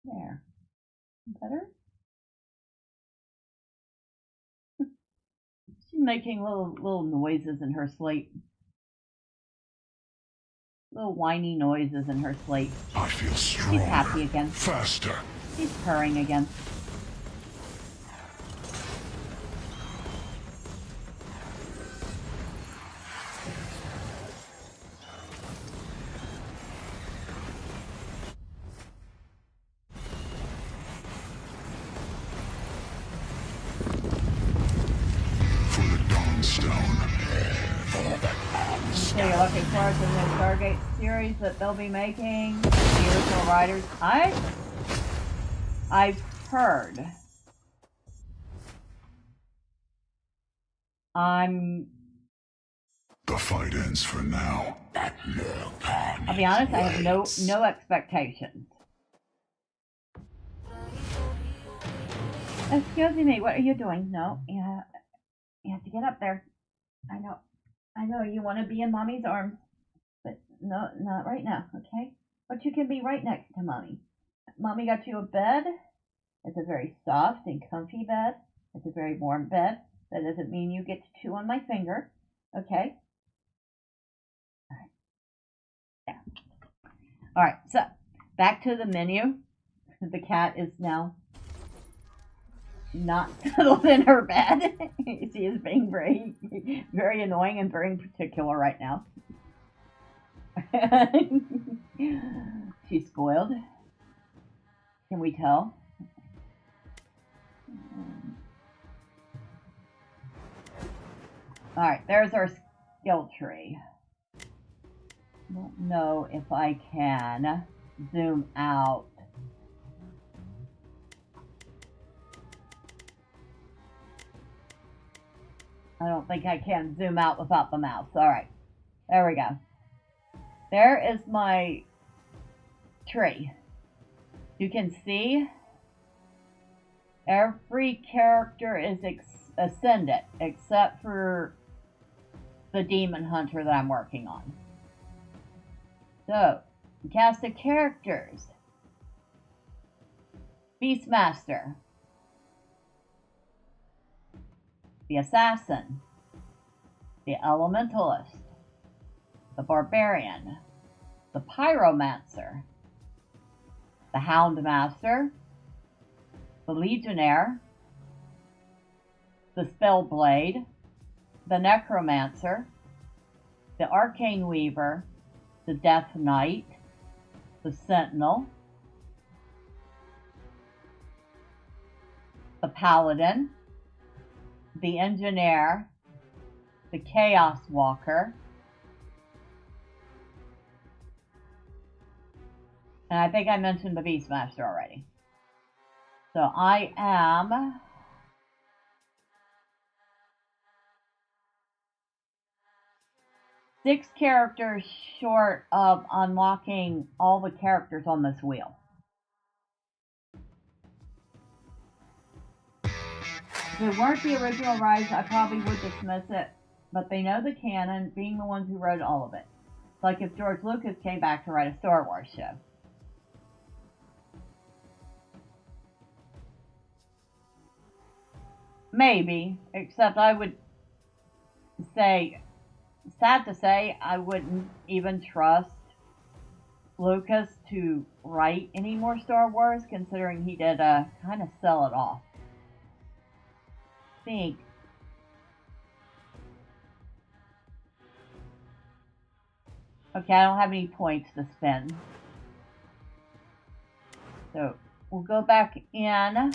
There. Better? She's making little noises in her sleep. Little whiny noises in her sleep. I feel She's stronger. happy again. Faster. She's purring again. For the Dawnstone. So you're looking forward to the new Stargate series that they'll be making? The original writers. I've heard. The fight ends for now. I'll be honest, I have no expectations. Excuse me, what are you doing? No, you have to get up there. I know you want to be in Mommy's arms, but no, not right now, okay? But you can be right next to Mommy. Mommy got you a bed. It's a very soft and comfy bed. It's a very warm bed. That doesn't mean you get to chew on my finger, okay? All right. Yeah. All right, so back to the menu. The cat is now not settled in her bed. She is being very annoying and very particular right now. She's spoiled. Can we tell? Alright, there's our skill tree. I don't know if I can zoom out. I don't think I can zoom out without the mouse. Alright, there we go. There is my tree. You can see every character is ascended except for the demon hunter that I'm working on. So, cast of characters. Beastmaster. The Assassin. The Elementalist. The Barbarian. The Pyromancer. The Houndmaster. The Legionnaire. The Spellblade. The Necromancer. The Arcane Weaver. The Death Knight. The Sentinel. The Paladin. The Engineer. The Chaos Walker. And I think I mentioned the Beastmaster already. So I am 6 characters short of unlocking all the characters on this wheel. If it weren't the original Rise, I probably would dismiss it but they know the canon, being the ones who wrote all of it. It's like if George Lucas came back to write a Star Wars show. Maybe, except I would say, sad to say, I wouldn't even trust Lucas to write any more Star Wars, considering he did kind of sell it off. Think. Okay, I don't have any points to spend. So, we'll go back in.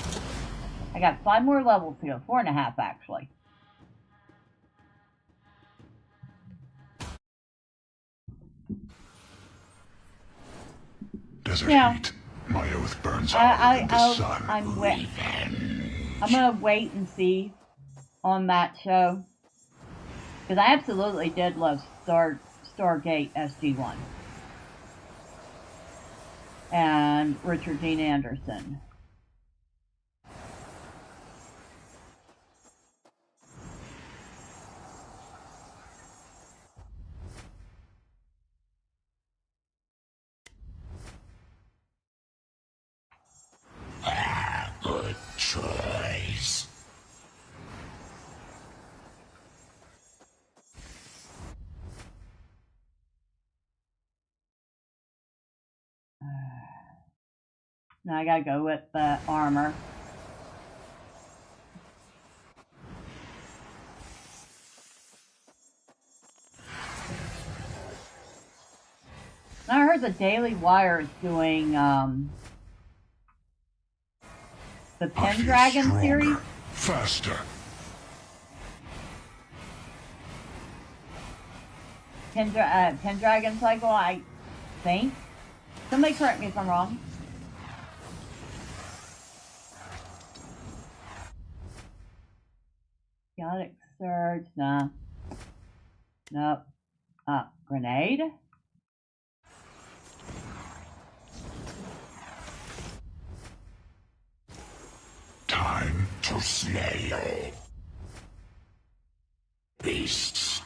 I got 5 more levels to go. 4.5, actually. Desert heat. My oath burns hotter than the sun. I'm gonna wait and see on that show. Because I absolutely did love Stargate SG-1. And Richard Dean Anderson. Good choice. Now I gotta go with the armor. I heard the Daily Wire is doing the Pendragon series. Faster. Pendragon cycle, I think. Somebody correct me if I'm wrong. Chaotic Surge, nah. Nope. Grenade? Time To slay beasts.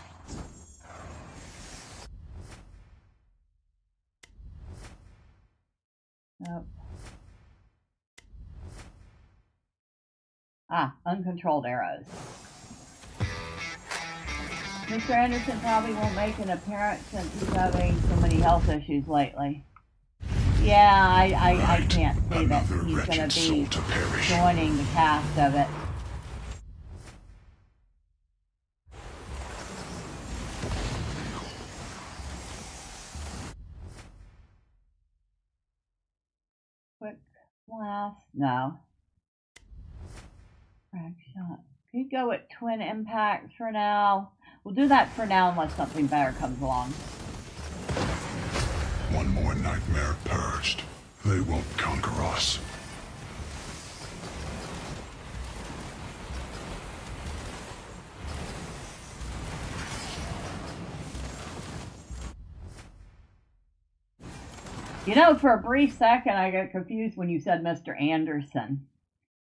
Nope. Uncontrolled arrows. Mr. Anderson probably won't make an appearance since he's having so many health issues lately. Yeah, I can't see that he's going to be joining the cast of it. Quick blast. No. Frag shot. Could go with twin impacts for now. We'll do that for now unless something better comes along. One more nightmare purged. They won't conquer us. You know, for a brief second, I got confused when you said Mr. Anderson.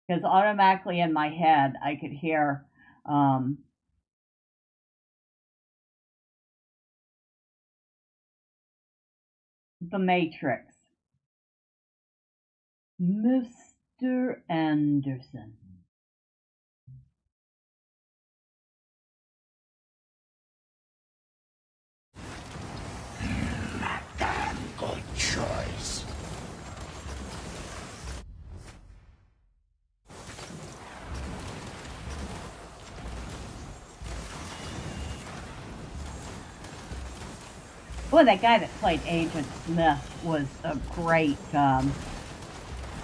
Because automatically in my head, I could hear The Matrix. Mr. Anderson. Damn good choice. Boy, that guy that played Agent Smith was a great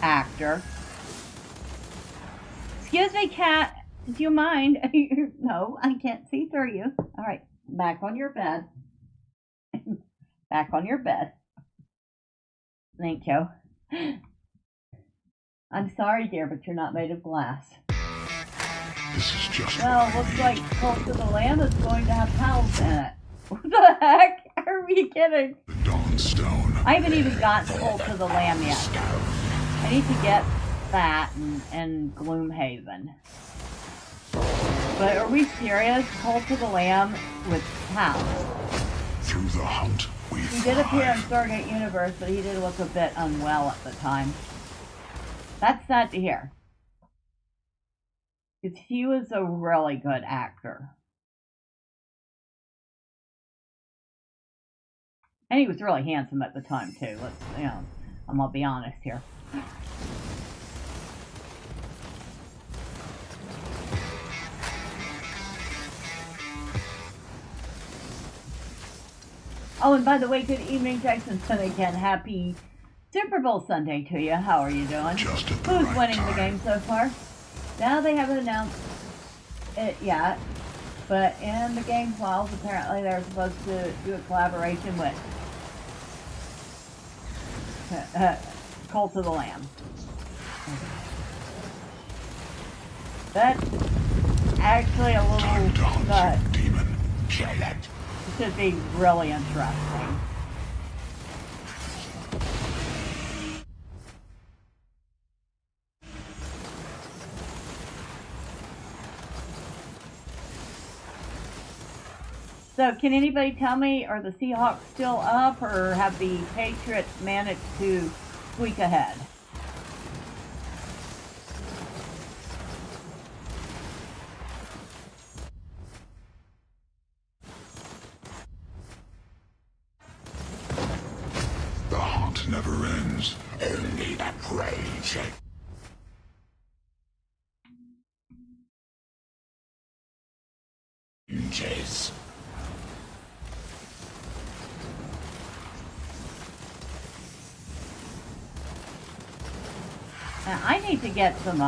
actor. Excuse me, cat. Do you mind? No, I can't see through you. All right, back on your bed. Back on your bed. Thank you. I'm sorry, dear, but you're not made of glass. This is just Well, looks like Cult of the Lamb is going to have pals in it. What the heck? Are we kidding? the Dawnstone. I haven't even gotten Cult of the Lamb yet. I need to get that and Gloomhaven. But are we serious? Cult of the Lamb with how? Through the hunt, we He did appear in thrive. Stargate Universe, but he did look a bit unwell at the time. That's sad to hear. Because he was a really good actor. And he was really handsome at the time, too. I'm gonna be honest here. Oh, and by the way, good evening, Jackson. And again, happy Superbowl Sunday to you. How are you doing? Just at the Who's right winning time. the game so far? Now they haven't announced it yet, but in the game files, apparently they're supposed to do a collaboration with Cult of the Lamb. That's actually a Time to little hunt nut. your demon. Kill it. It should be really interesting. So, can anybody tell me, are the Seahawks still up, or have the Patriots managed to squeak ahead? The hunt never ends. Only the prey changes. Now, I need to get some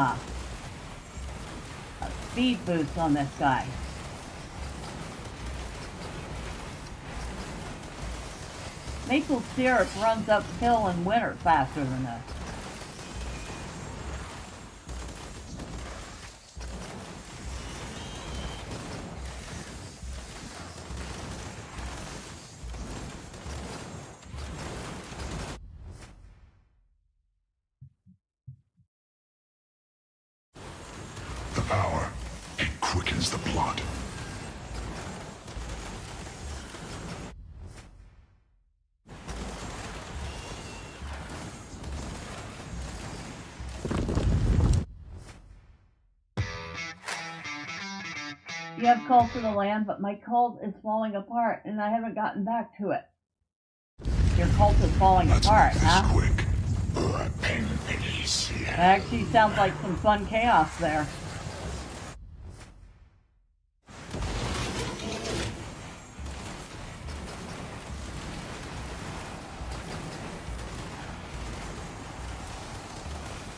speed boost on this guy. Maple syrup runs uphill in winter faster than this. The power, it quickens the blood. You have Cult of the Land, but my cult is falling apart, and I haven't gotten back to it. Your cult is falling Let's apart, make this huh? quick. Or painfully slow. That actually sounds like some fun chaos there.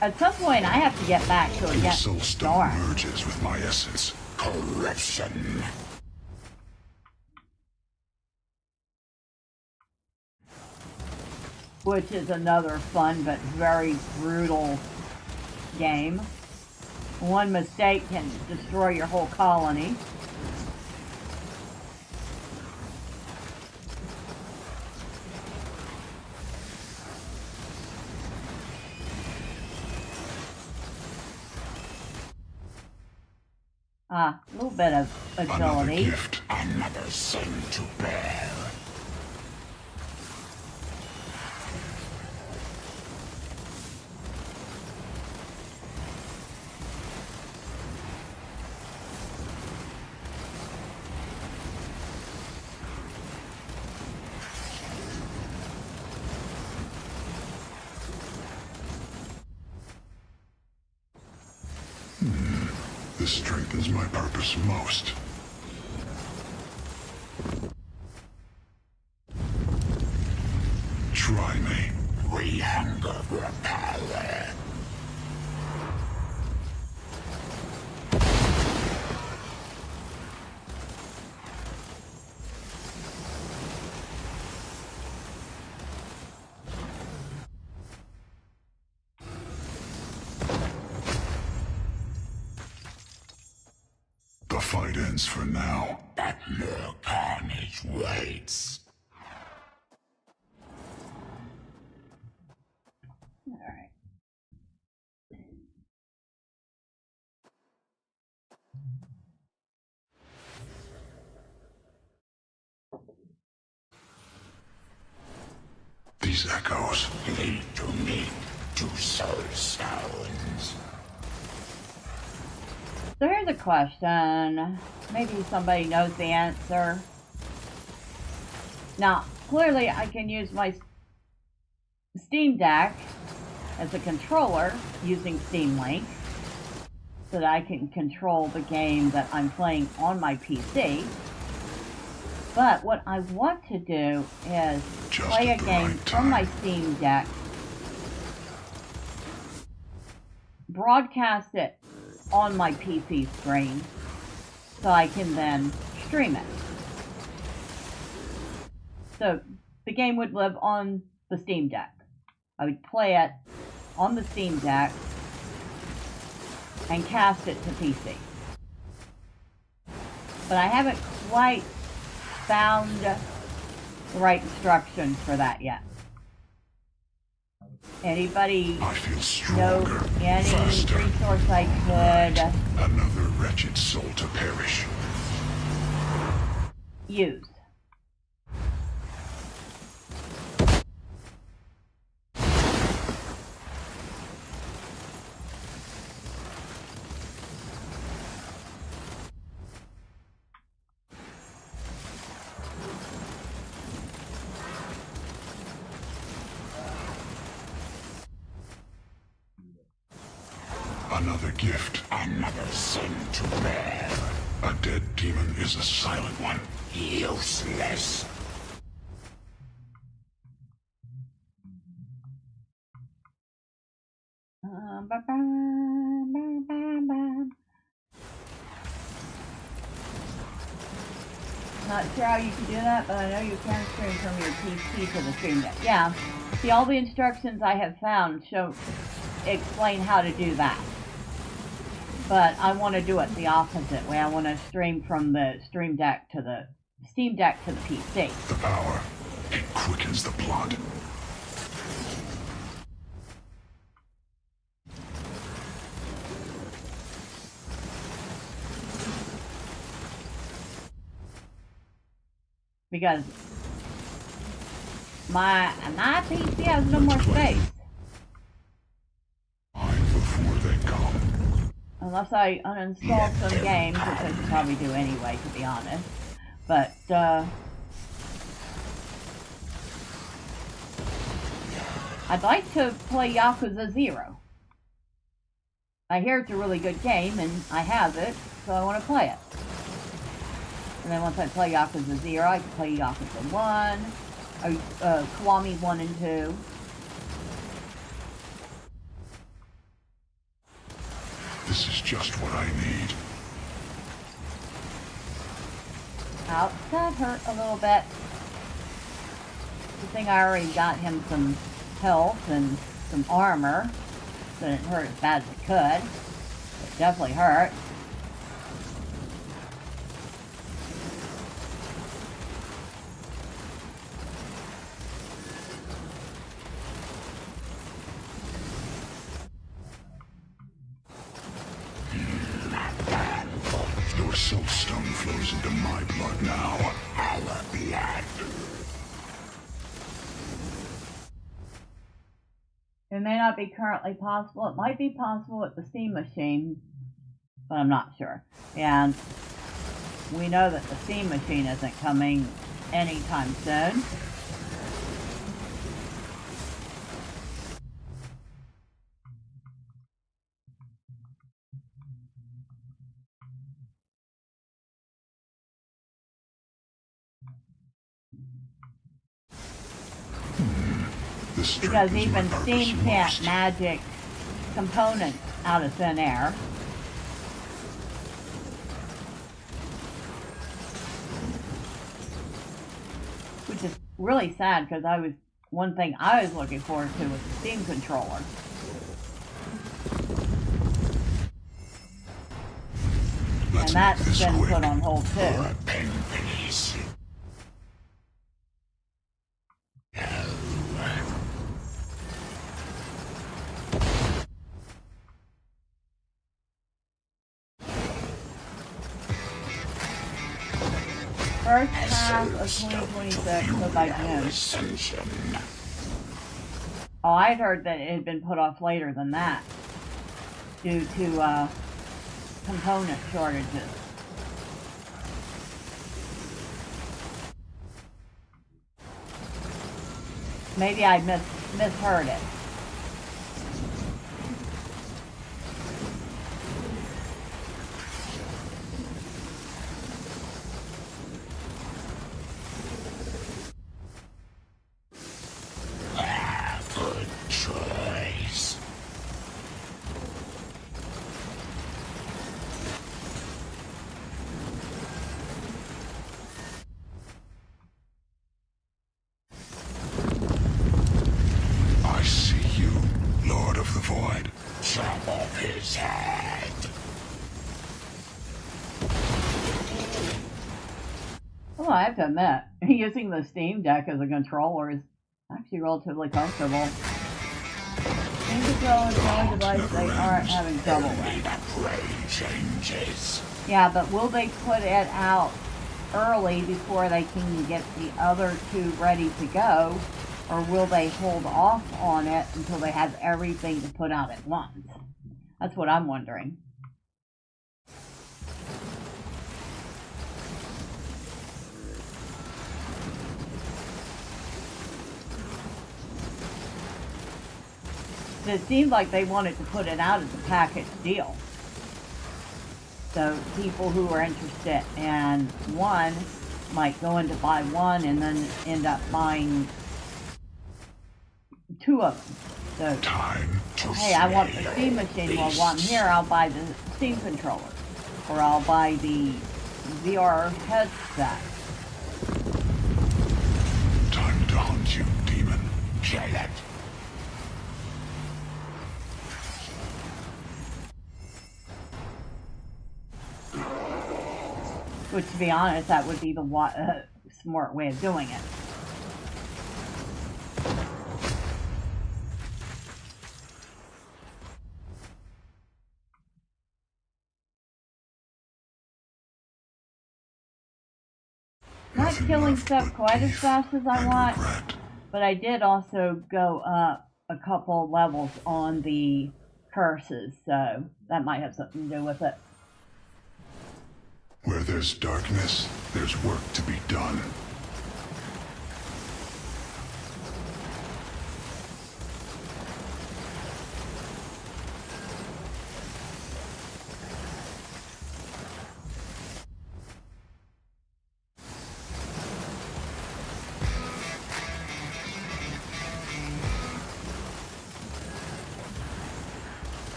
At some point, I have to get back to Your against soulstone Storm. merges with my essence. Corruption. Which is another fun but very brutal game. One mistake can destroy your whole colony. A little bit of Another agility. gift. Another sin to bear. This strengthens my purpose most. Try me. We hunger for power. The fight ends for now. But more carnage waits. Alright. these echoes? Lead to me to Soulstones. So here's a question. Maybe somebody knows the answer. Now, clearly I can use my Steam Deck as a controller using Steam Link so that I can control the game that I'm playing on my PC. But what I want to do is play a game from my Steam Deck, broadcast it on my PC screen so I can then stream it. So the game would live on the Steam Deck. I would play it on the Steam Deck and cast it to PC. But I haven't quite found the right instructions for that yet. Anybody know any resource I could Another wretched soul to perish. use? Another gift. Another sin to bear. A dead demon is a silent one. Useless. Not sure how you can do that, but I know you can stream from your PC to the Stream Deck. Yeah. See, all the instructions I have found explain how to do that. But I want to do it the opposite way. I want to stream from the Stream Deck to the Steam Deck to the PC. The power, it quickens the blood. Because my PC has no more space. Before they come. Unless I uninstall some games, which I should probably do anyway, to be honest. But, I'd like to play Yakuza 0. I hear it's a really good game, and I have it, so I want to play it. And then once I play Yakuza 0, I can play Yakuza 1, or Kiwami 1 and 2. This is just what I need. Ouch, that hurt a little bit. Good thing I already got him some health and some armor, so it didn't hurt as bad as it could. It definitely hurt. Your soulstone flows into my blood now. Our blood. It may not be currently possible. It might be possible with the Steam machine, but I'm not sure. And we know that the Steam machine isn't coming anytime soon. Because even Steam can't magic components out of thin air. Which is really sad, because one thing I was looking forward to was the Steam controller. And that's been put on hold too. First half of 2026, so by June. Oh, I'd heard that it had been put off later than that due to component shortages. Maybe I misheard it. Good choice. I see you, Lord of the Void. Chop off his head. Well, I have to admit, using the Steam Deck as a controller is actually relatively comfortable. Steam control and phone device they aren't having trouble with. Upgrade changes. Yeah, but will they put it out early before they can get the other two ready to go? Or will they hold off on it until they have everything to put out at once? That's what I'm wondering. It seems like they wanted to put it out as a package deal. So people who are interested in one might go in to buy one and then end up buying two of them. So, Time to hey, I want the Steam machine. Well, while I'm here, I'll buy the Steam controller. Or I'll buy the VR headset. Time to hunt you, demon. Kill it. Which, to be honest, that would be the smart way of doing it. Not Nothing killing left stuff but quite as beef fast as I and want, regret. but I did also go up a couple levels on the curses, so that might have something to do with it. Where there's darkness, there's work to be done.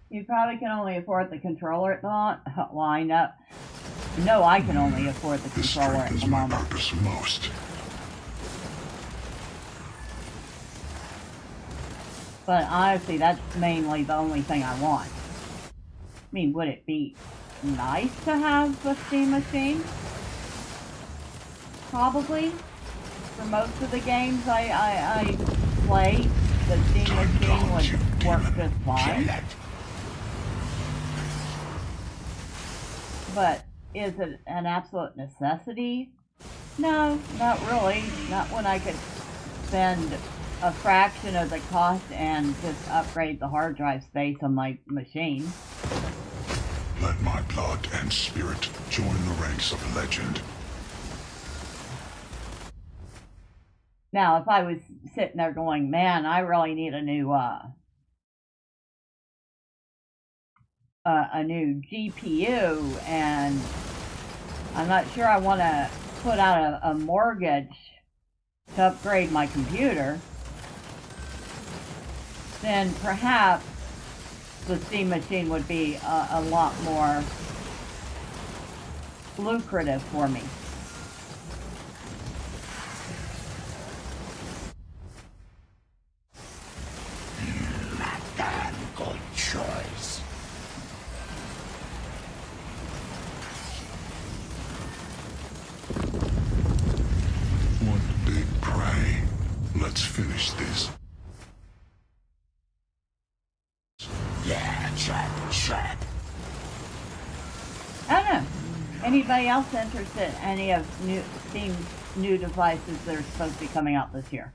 You probably can only afford the controller at the moment. Well, I know. No, I can only afford the This controller at strengthens the my moment. purpose most. But honestly, that's mainly the only thing I want. I mean, would it be nice to have a Steam machine? Probably. For most of the games I play, the Steam machine would work just fine. Kill it. But is it an absolute necessity? No, not really. Not when I could spend a fraction of the cost and just upgrade the hard drive space on my machine. Let my blood and spirit join the ranks of legend. Now, if I was sitting there going, man, I really need a new GPU, and I'm not sure I want to put out a mortgage to upgrade my computer, then perhaps the Steam machine would be a lot more lucrative for me. Damn good choice. One big prey. Let's finish this. Yeah, chop. I don't know. Anybody else interested in any of Steam's new devices that are supposed to be coming out this year?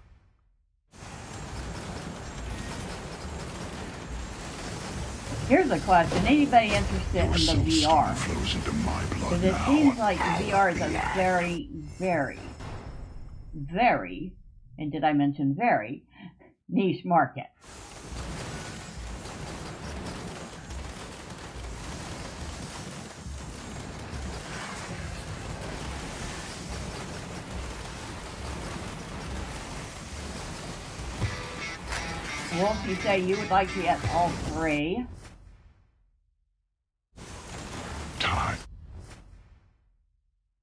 Here's a question. Anybody interested in the VR? Because it seems like VR is a very, very, very, and did I mention very, niche market. Wolf, you say you would like to get all three. Time.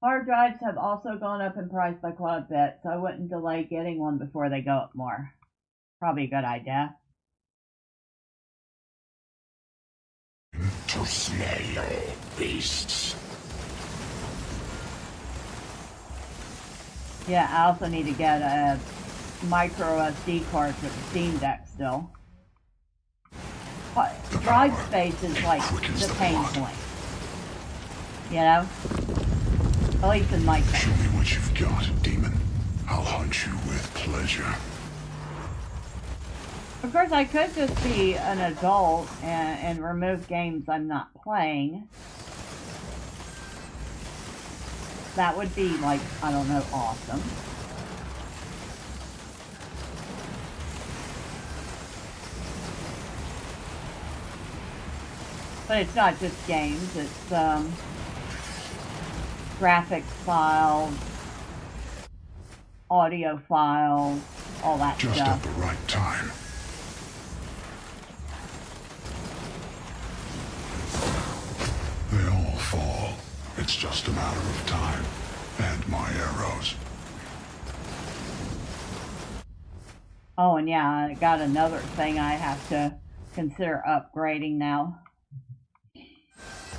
Hard drives have also gone up in price by quite a bit, so I wouldn't delay getting one before they go up more. Probably a good idea. To slay all beasts. Yeah, I also need to get a micro SD card for the Steam Deck still. Drive space is like the pain point. You know? At least in my case. Show me what you've got, demon. I'll hunt you with pleasure. Of course, I could just be an adult and remove games I'm not playing. That would be, like, I don't know, awesome. But it's not just games, it's graphics files, audio files, all that Just stuff. at the right time. They all fall. It's just a matter of time. And my arrows. Oh, and yeah, I got another thing I have to consider upgrading now.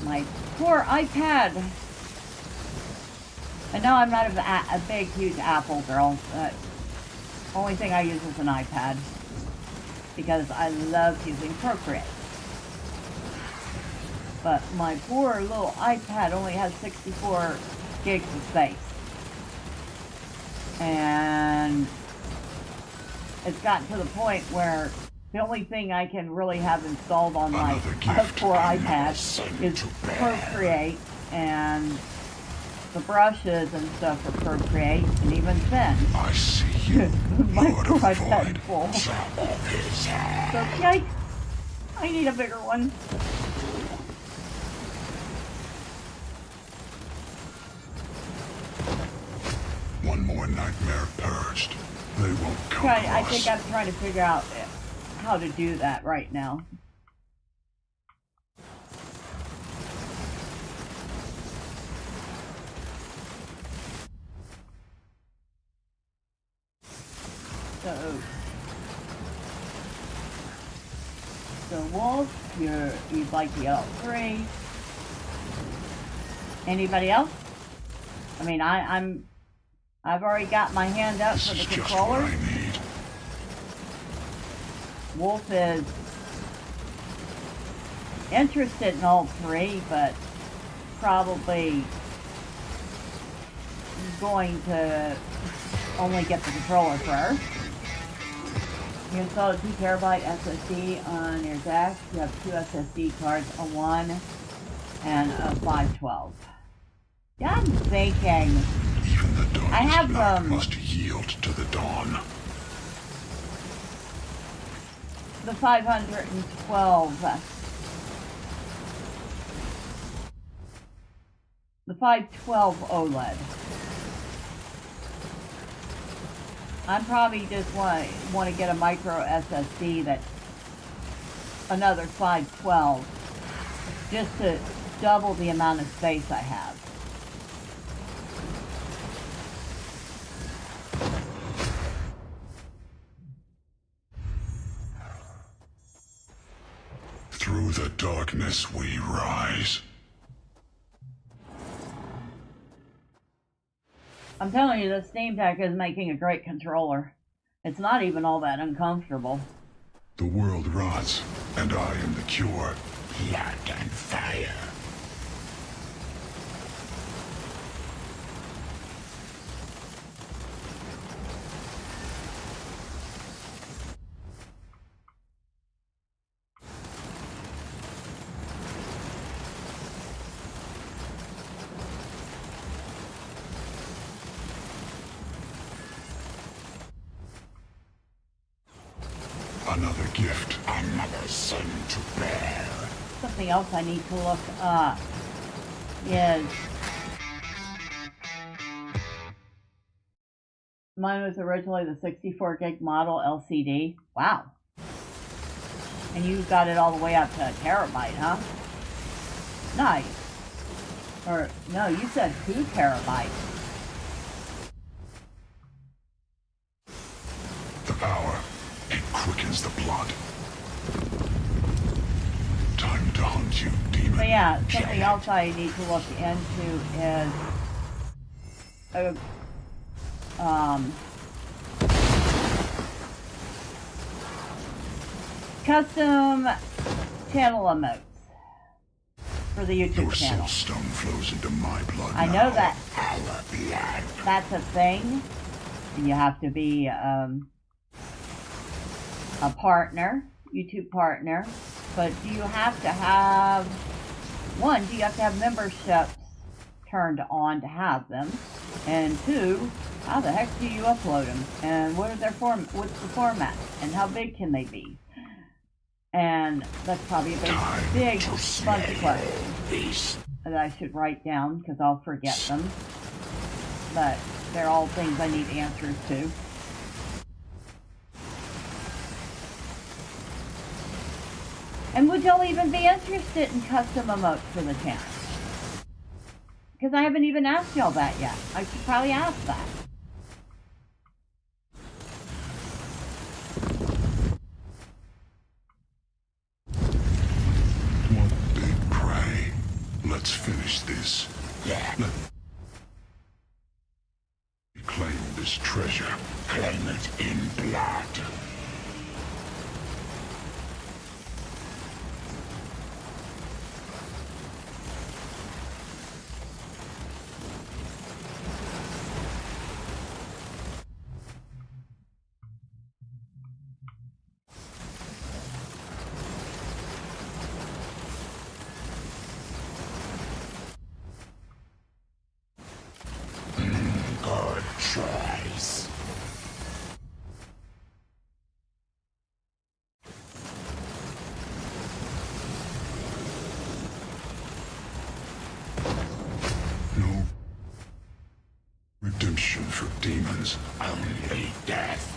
My poor iPad. I know I'm not a big, huge Apple girl, but only thing I use is an iPad. Because I love using Procreate. But my poor little iPad only has 64 gigs of space. And it's gotten to the point where the only thing I can really have installed on my poor iPad is Procreate and the brushes and stuff for Procreate, and even then, I see you, my Lord poor of iPad Void. full. Chop off his head. So, yikes, I need a bigger one. One more nightmare purged. They won't come I to think us. I'm trying to figure out how to do that right now. So Wolf, you'd like the L3. Anybody else? I mean, I've already got my hand up This for the is just what controller. I need. Wolf is interested in all three, but probably going to only get the controller first. You install a 2 terabyte SSD on your deck. You have 2 SSD cards, a 1 and a 512. Yeah, I'm thinking. Even the darkest I have, night must yield to the dawn. The 512. The 512 OLED. I probably just want to get a micro SSD that's another 512, just to double the amount of space I have. Through the darkness we rise. I'm telling you, the Steam Deck is making a great controller. It's not even all that uncomfortable. The world rots, and I am the cure. Blood and fire. Another gift. Another sin to bear. Something else I need to look up is mine was originally the 64 gig model LCD. Wow. And you got it all the way up to a terabyte, huh? Nice. Or, no, you said 2 terabytes. The power, it quickens the blood. Time to hunt you, demon. But yeah, something else I need to look into is custom channel emotes for the YouTube Your channel. soulstone flows into my blood I now. know that Our blood. that's a thing. You have to be a partner, YouTube partner. But do you have to have, one, do you have to have memberships turned on to have them? And two, how the heck do you upload them? And what are their what's the format? And how big can they be? And that's probably a big bunch of questions that I should write down because I'll forget them. But they're all things I need answers to. And would y'all even be interested in custom emotes for the channel? Because I haven't even asked y'all that yet. I should probably ask that. One big prey. Let's finish this. Yeah. Let me claim this treasure. Claim it in blood. Good choice. No redemption for demons. Only death.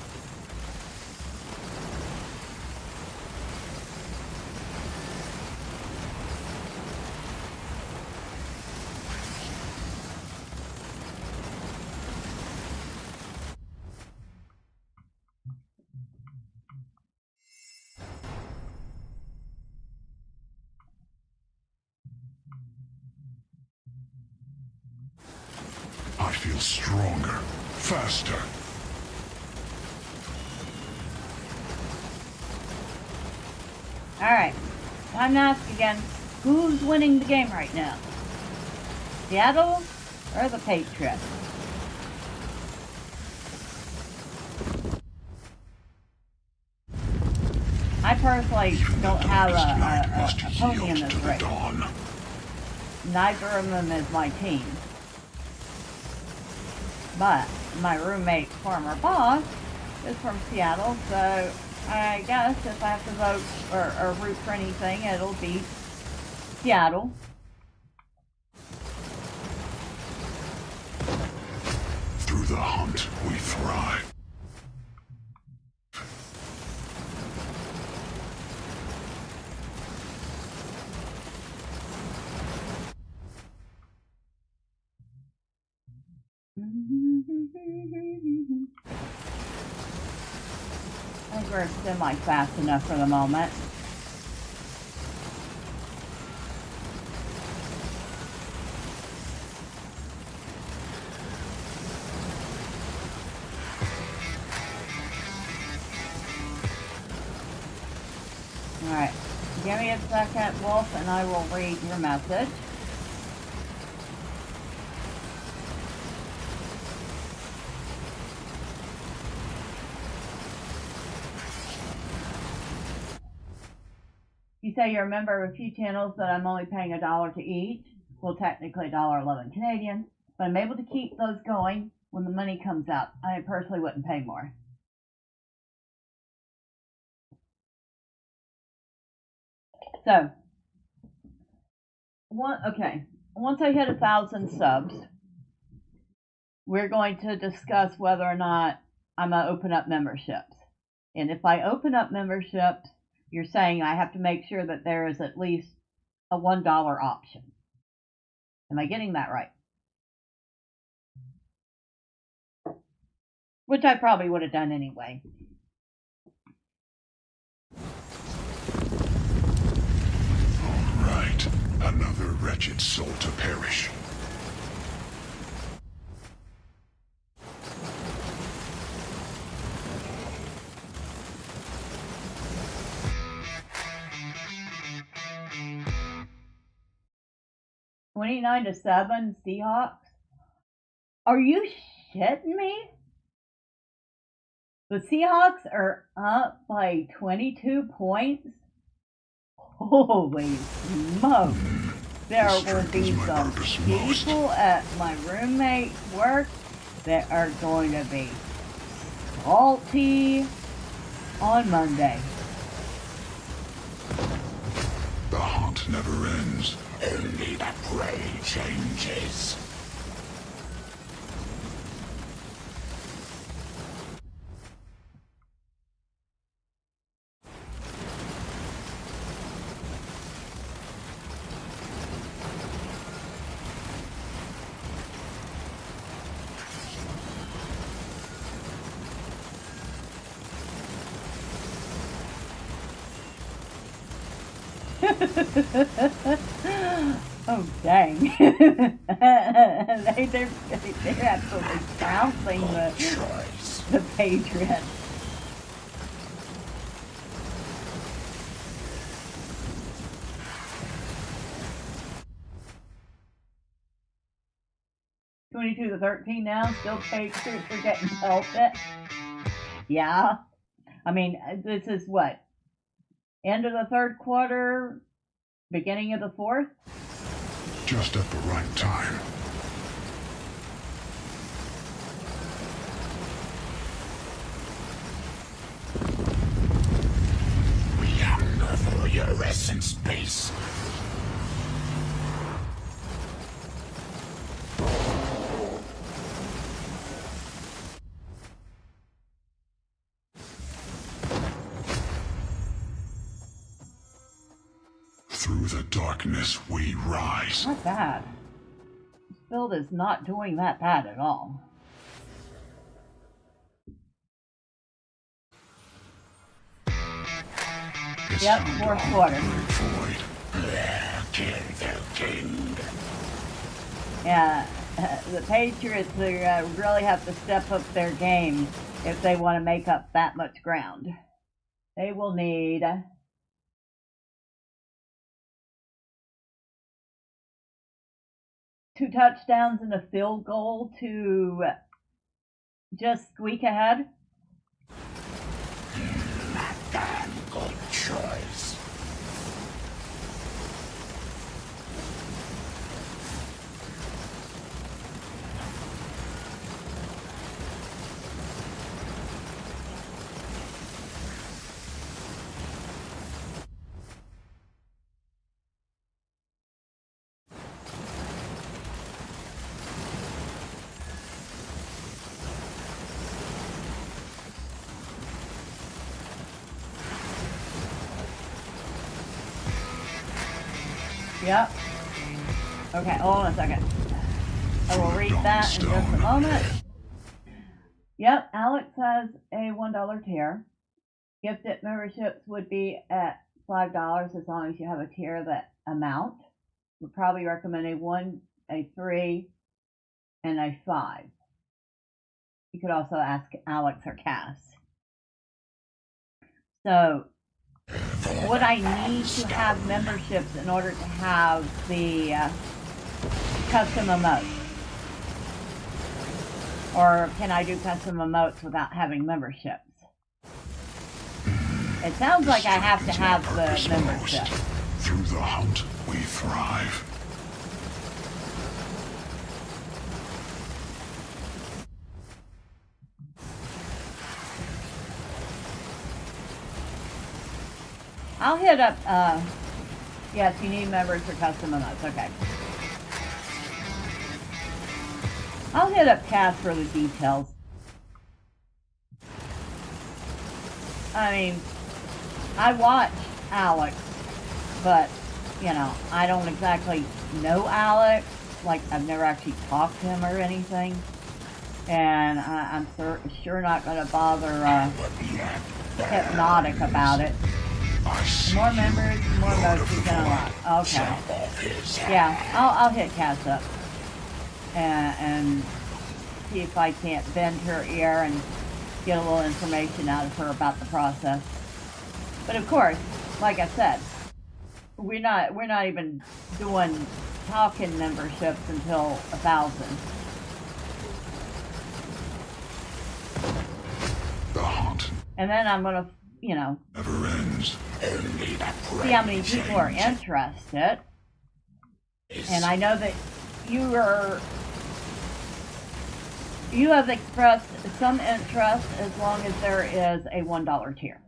I feel stronger, faster. Alright. Time to ask again. Who's winning the game right now? Seattle or the Patriots? I personally don't have a pony in this race. Dawn. Neither of them is my team. But my roommate, former boss, is from Seattle, so I guess if I have to vote or root for anything, it'll be Seattle. Through the hunt, we thrive. I think we're semi-fast enough for the moment. Alright, give me a second, Wolf, and I will read your message. You say you're a member of a few channels that I'm only paying $1 to each. Well, technically $1.11 Canadian, but I'm able to keep those going when the money comes up. I personally wouldn't pay more. So, once I hit 1,000 subs, we're going to discuss whether or not I'm going to open up memberships. And if I open up memberships, you're saying I have to make sure that there is at least a $1 option. Am I getting that right? Which I probably would have done anyway. All right, another wretched soul to perish. $29-7 Seahawks? Are you shitting me? The Seahawks are up by 22 points? Holy smokes. There will be some people at my roommate's work that are going to be salty on Monday. The hunt never ends. Only the prey changes. Oh dang! they're absolutely trouncing the Patriots. 22-13 now. Still Patriots are getting pelted. Yeah, I mean this is what, end of the third quarter, beginning of the fourth. Just at the right time. We hunger for your essence base. Through the darkness we rise. Not bad. This build is not doing that bad at all. It's Yep, time fourth to quarter. void. Kill the king. Yeah, the Patriots really have to step up their game if they want to make up that much ground. They will need 2 touchdowns and a field goal to just squeak ahead. Damn good choice. Yep. Okay, hold on a second. I will read that in just a moment. Yep, Alex has a $1 tier. Gifted memberships would be at $5 as long as you have a tier that amount. Would probably recommend a 1, a 3, and a 5. You could also ask Alex or Cass. So, would I need to have memberships in order to have the custom emotes? Or can I do custom emotes without having memberships? It sounds like I have to have the membership. Through the hunt we thrive. I'll hit up Yes, you need members for custom emotes. Okay. I'll hit up Cass for the details. I mean, I watch Alex, but, you know, I don't exactly know Alex. Like, I've never actually talked to him or anything. And I'm sure not going to bother Hypnotic about it. The more members, the more votes he's going to unlock. Okay. Yeah, I'll hit Cass up. And see if I can't bend her ear and get a little information out of her about the process. But of course, like I said, we're not even doing talking memberships until 1,000. The hunt And then I'm gonna, you know, never ends. see how many people are interested. And I know that you have expressed some interest as long as there is a $1 tier.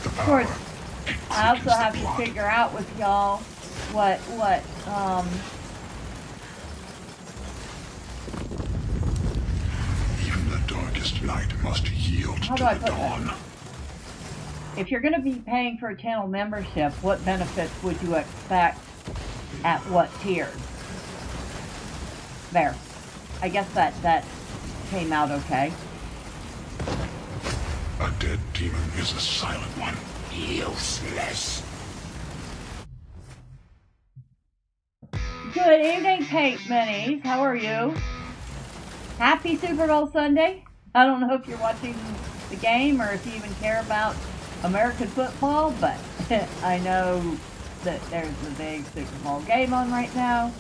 Of course, I also have to figure out with y'all what Even the darkest night must yield how to do I the put dawn. that? If you're going to be paying for a channel membership, what benefits would you expect at what tiers? There. I guess that came out okay. A dead demon is a silent one. Useless. Good evening, Paint Minis. How are you? Happy Super Bowl Sunday. I don't know if you're watching the game or if you even care about American football, but I know that there's a big Super Bowl game on right now.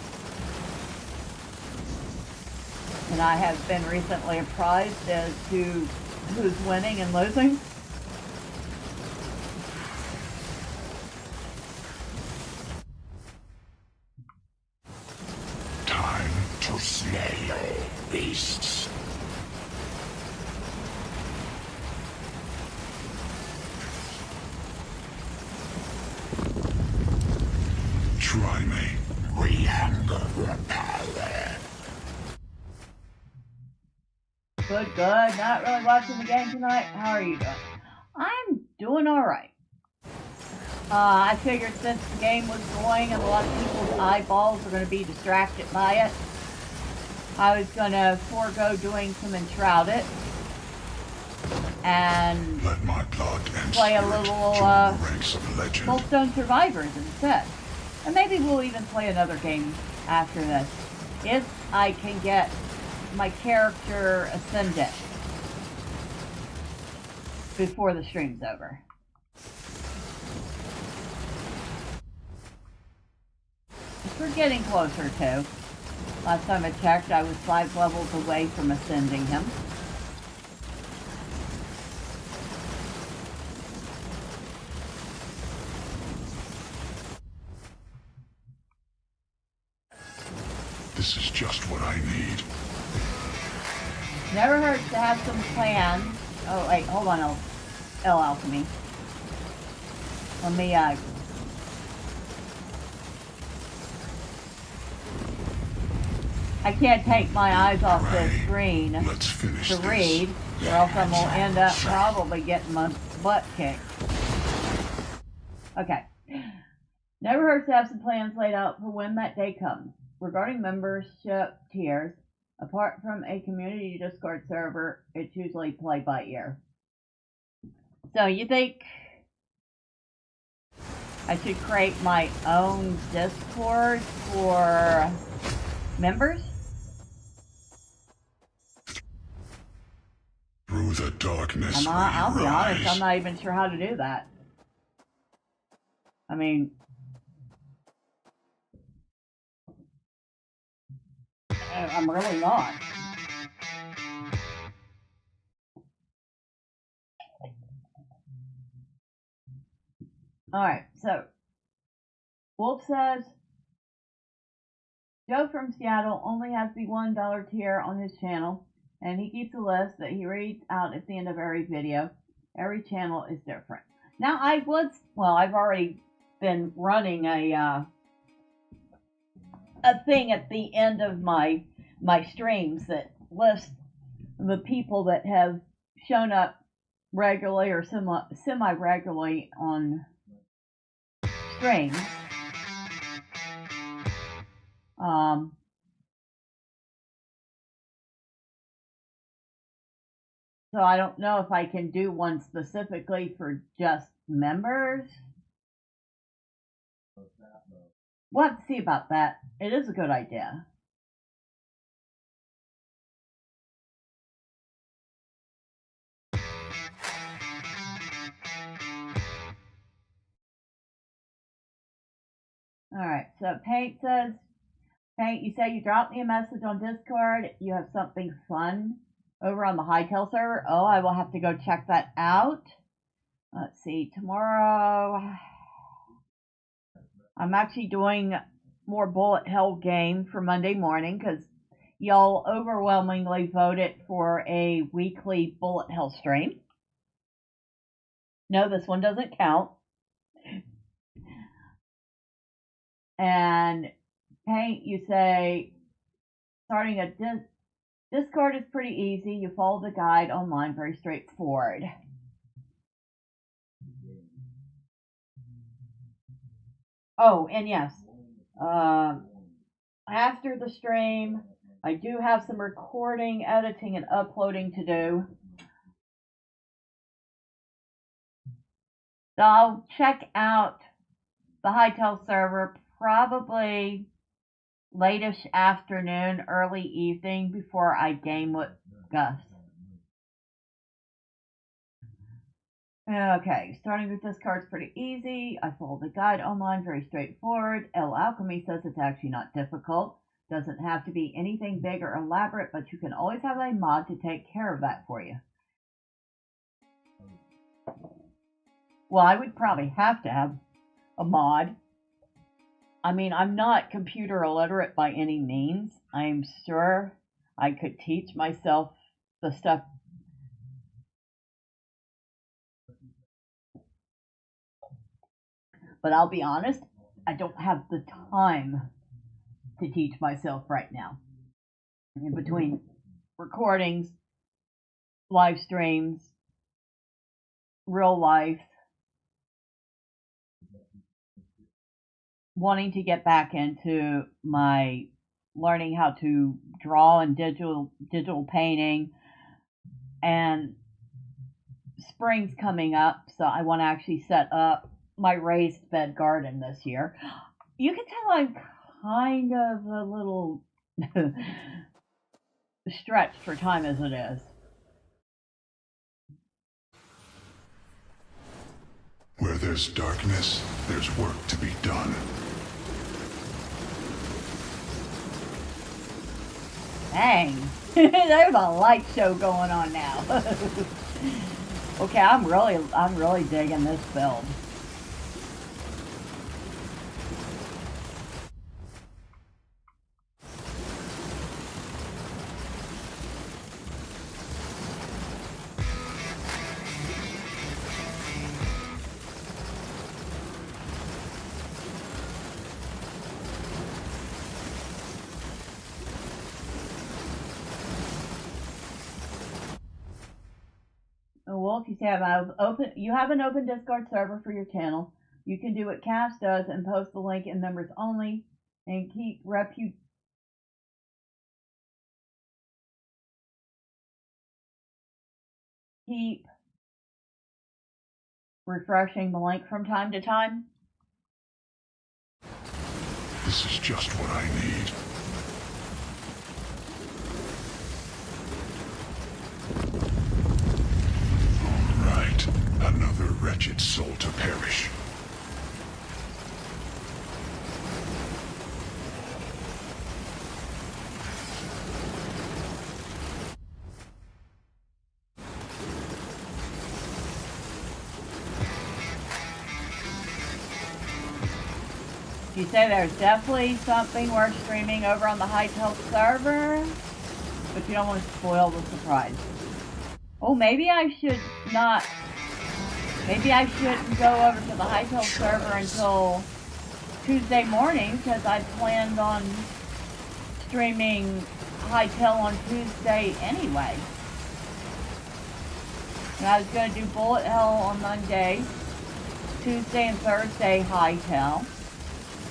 And I have been recently apprised as to who's winning and losing. Time To slay all beasts. try me. We hunger for power. Good. Not really watching the game tonight. How are you doing? I'm doing alright. I figured since the game was going and a lot of people's eyeballs are going to be distracted by it, I was going to forego doing some Enshrouded and Let my blood and play a spirit little join the ranks of legend. Soulstone Survivors instead. And maybe we'll even play another game after this, if I can get my character ascendant before the stream's over. Which we're getting closer to. Last time I checked, I was 5 levels away from ascending him. This is just what I need. Never hurts to have some plan. Oh, wait, hold on, L Alchemy. Let me, I can't take my eyes off this screen Let's finish to this. read, or else I'm going to end up probably getting my butt kicked. Okay. Never hurts to have some plans laid out for when that day comes. Regarding membership tiers, apart from a community Discord server, it's usually play by ear. So you think I should create my own Discord for members? Through the darkness I'll be honest, I'm rise. not even sure how to do that. I mean, I'm really not. Alright, so Wolf says Joe from Seattle only has the $1 tier on his channel, and he keeps a list that he reads out at the end of every video. Every channel is different. Now, I've already been running a thing at the end of my streams that lists the people that have shown up regularly or semi-regularly on streams. So I don't know if I can do one specifically for just members. We'll have to see about that. It is a good idea. Alright, so Paint says, Paint, you say you dropped me a message on Discord. You have something fun over on the Hightail server. Oh, I will have to go check that out. Let's see, tomorrow I'm actually doing more Bullethell game for Monday morning because y'all overwhelmingly voted for a weekly Bullethell stream. No, this one doesn't count. And Paint, you say starting a Discord is pretty easy. You follow the guide online, very straightforward. Oh, and yes, after the stream, I do have some recording, editing, and uploading to do. So I'll check out the Hightail server probably late-ish afternoon, early evening before I game with Gus. Okay, starting with this card's pretty easy. I follow the guide online, very straightforward. El Alchemy says it's actually not difficult. Doesn't have to be anything big or elaborate, but you can always have a mod to take care of that for you. Well, I would probably have to have a mod. I mean, I'm not computer illiterate by any means. I'm sure I could teach myself the stuff. But I'll be honest, I don't have the time to teach myself right now. In between recordings, live streams, real life, wanting to get back into my learning how to draw and digital painting, and spring's coming up, so I want to actually set up my raised bed garden this year. You can tell I'm kind of a little stretched for time as it is. Where there's darkness, there's work to be done. Dang, there's a light show going on now. Okay, I'm really digging this build. Wolf, you say you have an open Discord server for your channel. You can do what Cass does and post the link in members only and keep refreshing the link from time to time. This is just what I need. Another wretched soul to perish. You say there's definitely something worth streaming over on the Hightail server, but you don't want to spoil the surprise. Oh, maybe I should not. Maybe I shouldn't go over to the Hightail server until Tuesday morning, because I planned on streaming Hightail on Tuesday anyway. And I was going to do Bullethell on Monday, Tuesday and Thursday Hightail.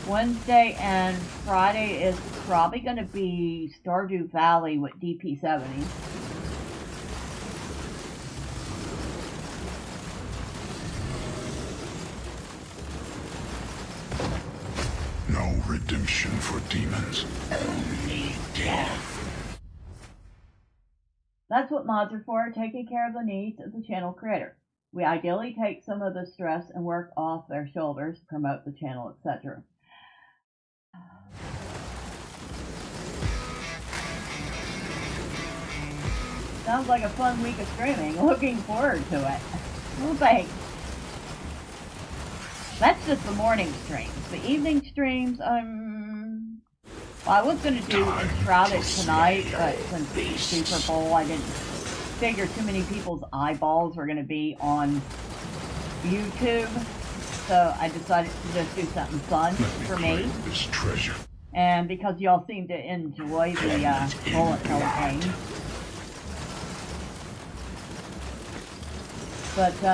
Wednesday and Friday is probably going to be Stardew Valley with DP70. No redemption for demons. Only death. That's what mods are for, taking care of the needs of the channel creator. We ideally take some of the stress and work off their shoulders, promote the channel, etc. Sounds like a fun week of streaming. Looking forward to it. Well, thanks. That's just the morning streams. The evening streams, well, I was going to do Enshrouded tonight, but since Super Bowl, I didn't figure too many people's eyeballs were going to be on YouTube. So I decided to just do something fun for me. This treasure. And because y'all seem to enjoy the Bullethell game. But,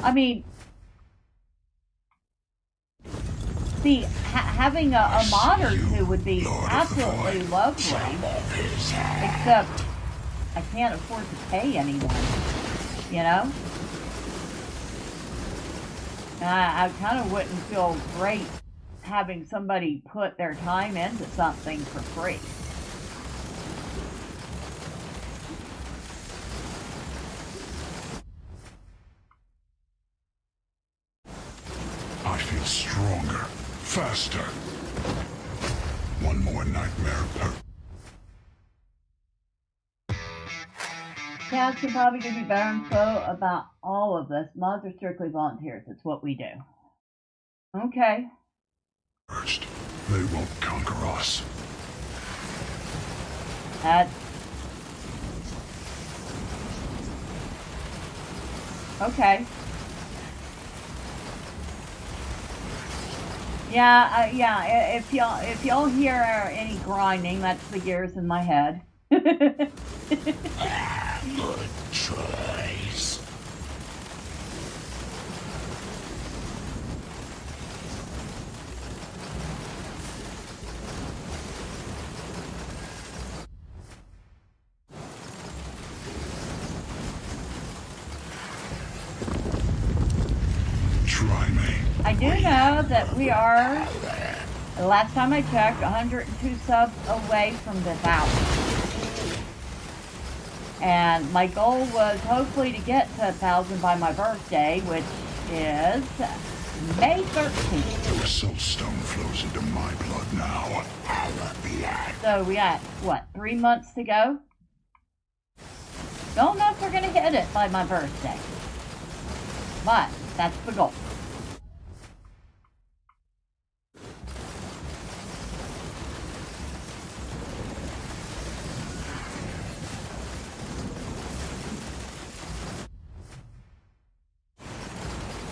I mean, see, having a mod or two would be absolutely lovely, except I can't afford to pay anyone, you know? And I kind of wouldn't feel great having somebody put their time into something for free. I feel stronger, faster. One more nightmare per... Cats can probably give you better info about all of this. Mods are strictly volunteers. It's what we do. Okay. First, they won't conquer us. That's... okay. Yeah, if y'all hear any grinding, that's the gears in my head. Good choice. Try me. I do know that we are, the last time I checked, 102 subs away from the 1,000. And my goal was hopefully to get to 1,000 by my birthday, which is May 13th. The Soulstone flows into my blood now. Our blood. So we got, what, 3 months to go? Don't know if we're going to hit it by my birthday. But that's the goal.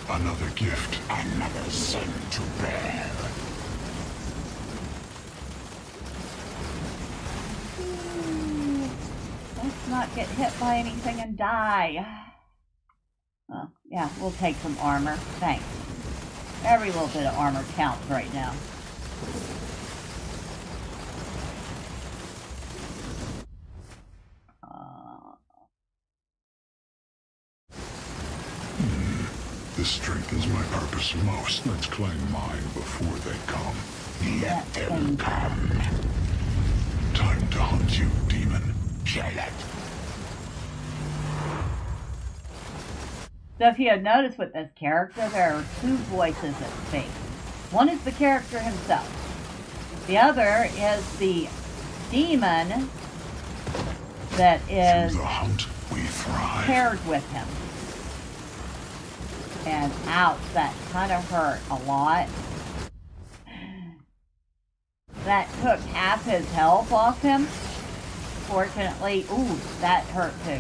Another gift. Another sin to bear. Let's not get hit by anything and die. Oh, yeah, we'll take some armor. Thanks. Every little bit of armor counts right now. This strengthens my purpose most. Let's claim mine before they come. Let them come. Time to hunt you, demon. Kill it. So if you had noticed with this character, there are two voices that speak. One is the character himself. The other is the demon that is Through the hunt, we thrive. paired with him. And ouch, that kind of hurt a lot. That took half his health off him. Fortunately, ooh, that hurt too.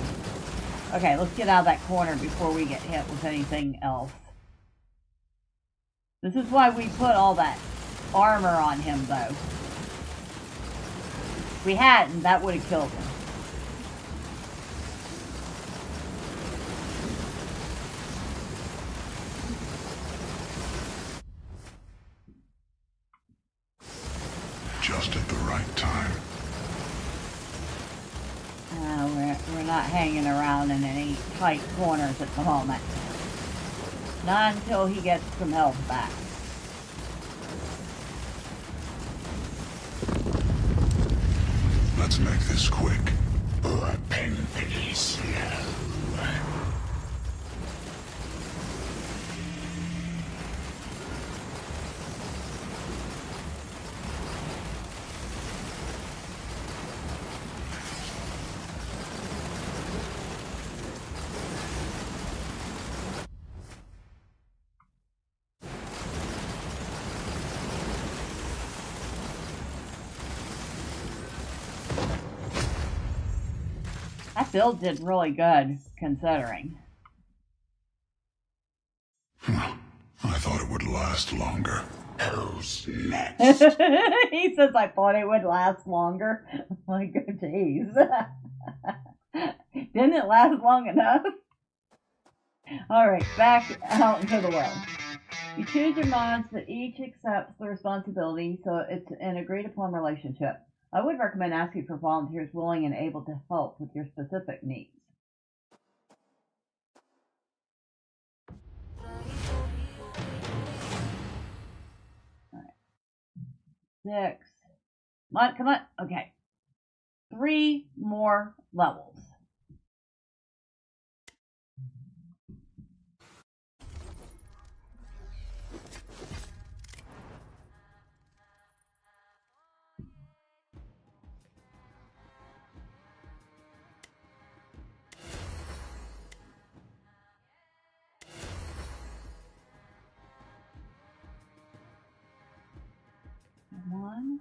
Okay, let's get out of that corner before we get hit with anything else. This is why we put all that armor on him, though. If we hadn't, that would have killed him. Just at the right time. We're not hanging around in any tight corners at the moment. Not until he gets some health back. Let's make this quick. Or painfully slow. That build did really good, considering. I thought it would last longer. Who's next? He says, I thought it would last longer. Like, jeez. Didn't it last long enough? Alright, back out into the world. You choose your mods, but each accepts the responsibility, so it's an agreed upon relationship. I would recommend asking for volunteers willing and able to help with your specific needs. Alright. 6. Come on. Okay. 3 more levels. One.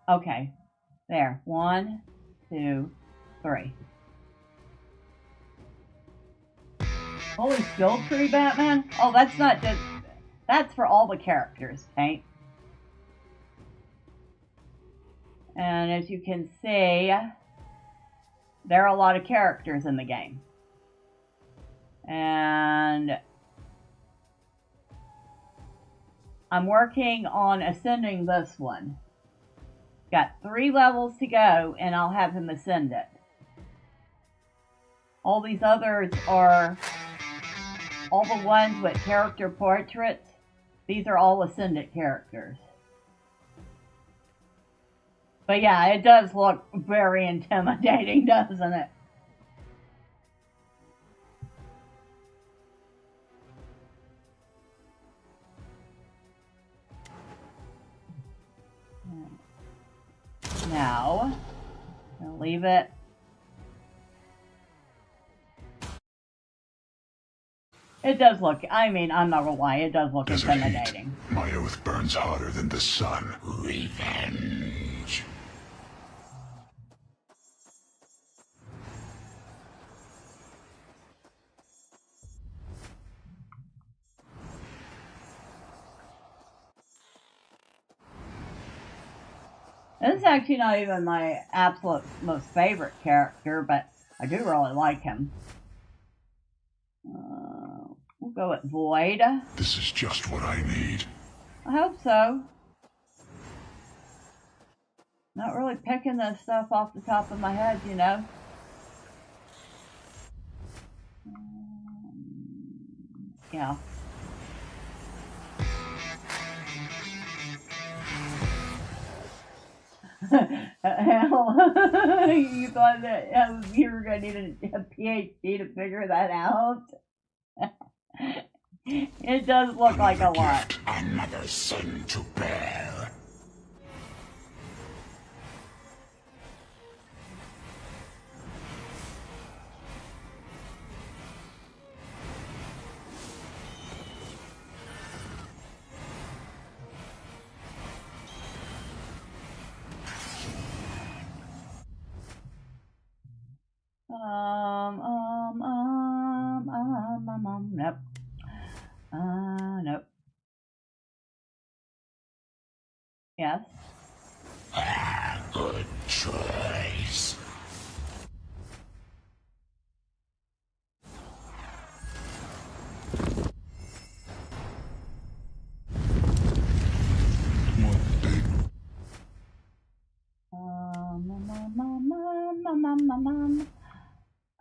Okay. There. 1, 2, 3. Holy skill tree, Batman? Oh, that's not just... That's for all the characters, Paint. And as you can see, there are a lot of characters in the game. And I'm working on ascending this one. Got 3 levels to go, and I'll have him ascend it. All these others are all the ones with character portraits. These are all ascended characters. But yeah, it does look very intimidating, doesn't it? Now, I'll leave it. It does look, I mean, I'm not gonna lie, it does look intimidating. My oath burns hotter than the sun. Revenge. This is actually not even my absolute most favorite character, but I do really like him. We'll go with Void. This is just what I need. I hope so. Not really picking this stuff off the top of my head, you know. Yeah. You thought that you were going to need a PhD to figure that out? It does look like a lot. Another sin to bear. Yes. Good choice.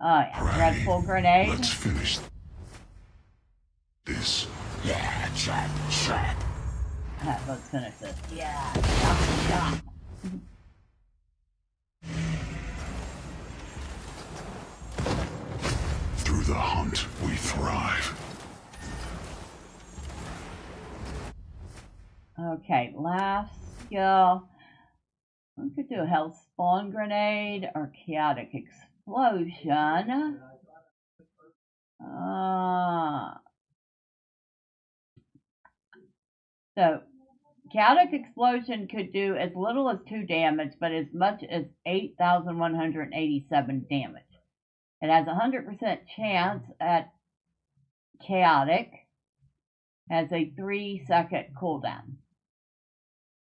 Oh yeah, red full grenade. Let's finish this. Yeah, chop, chop. Let's finish this. Yeah, chop, chop. Through the hunt, we thrive. Okay, last skill. We could do a health spawn grenade or chaotic explosion. So, chaotic explosion could do as little as 2 damage, but as much as 8,187 damage. It has a 100% chance at chaotic, has a 3-second cooldown.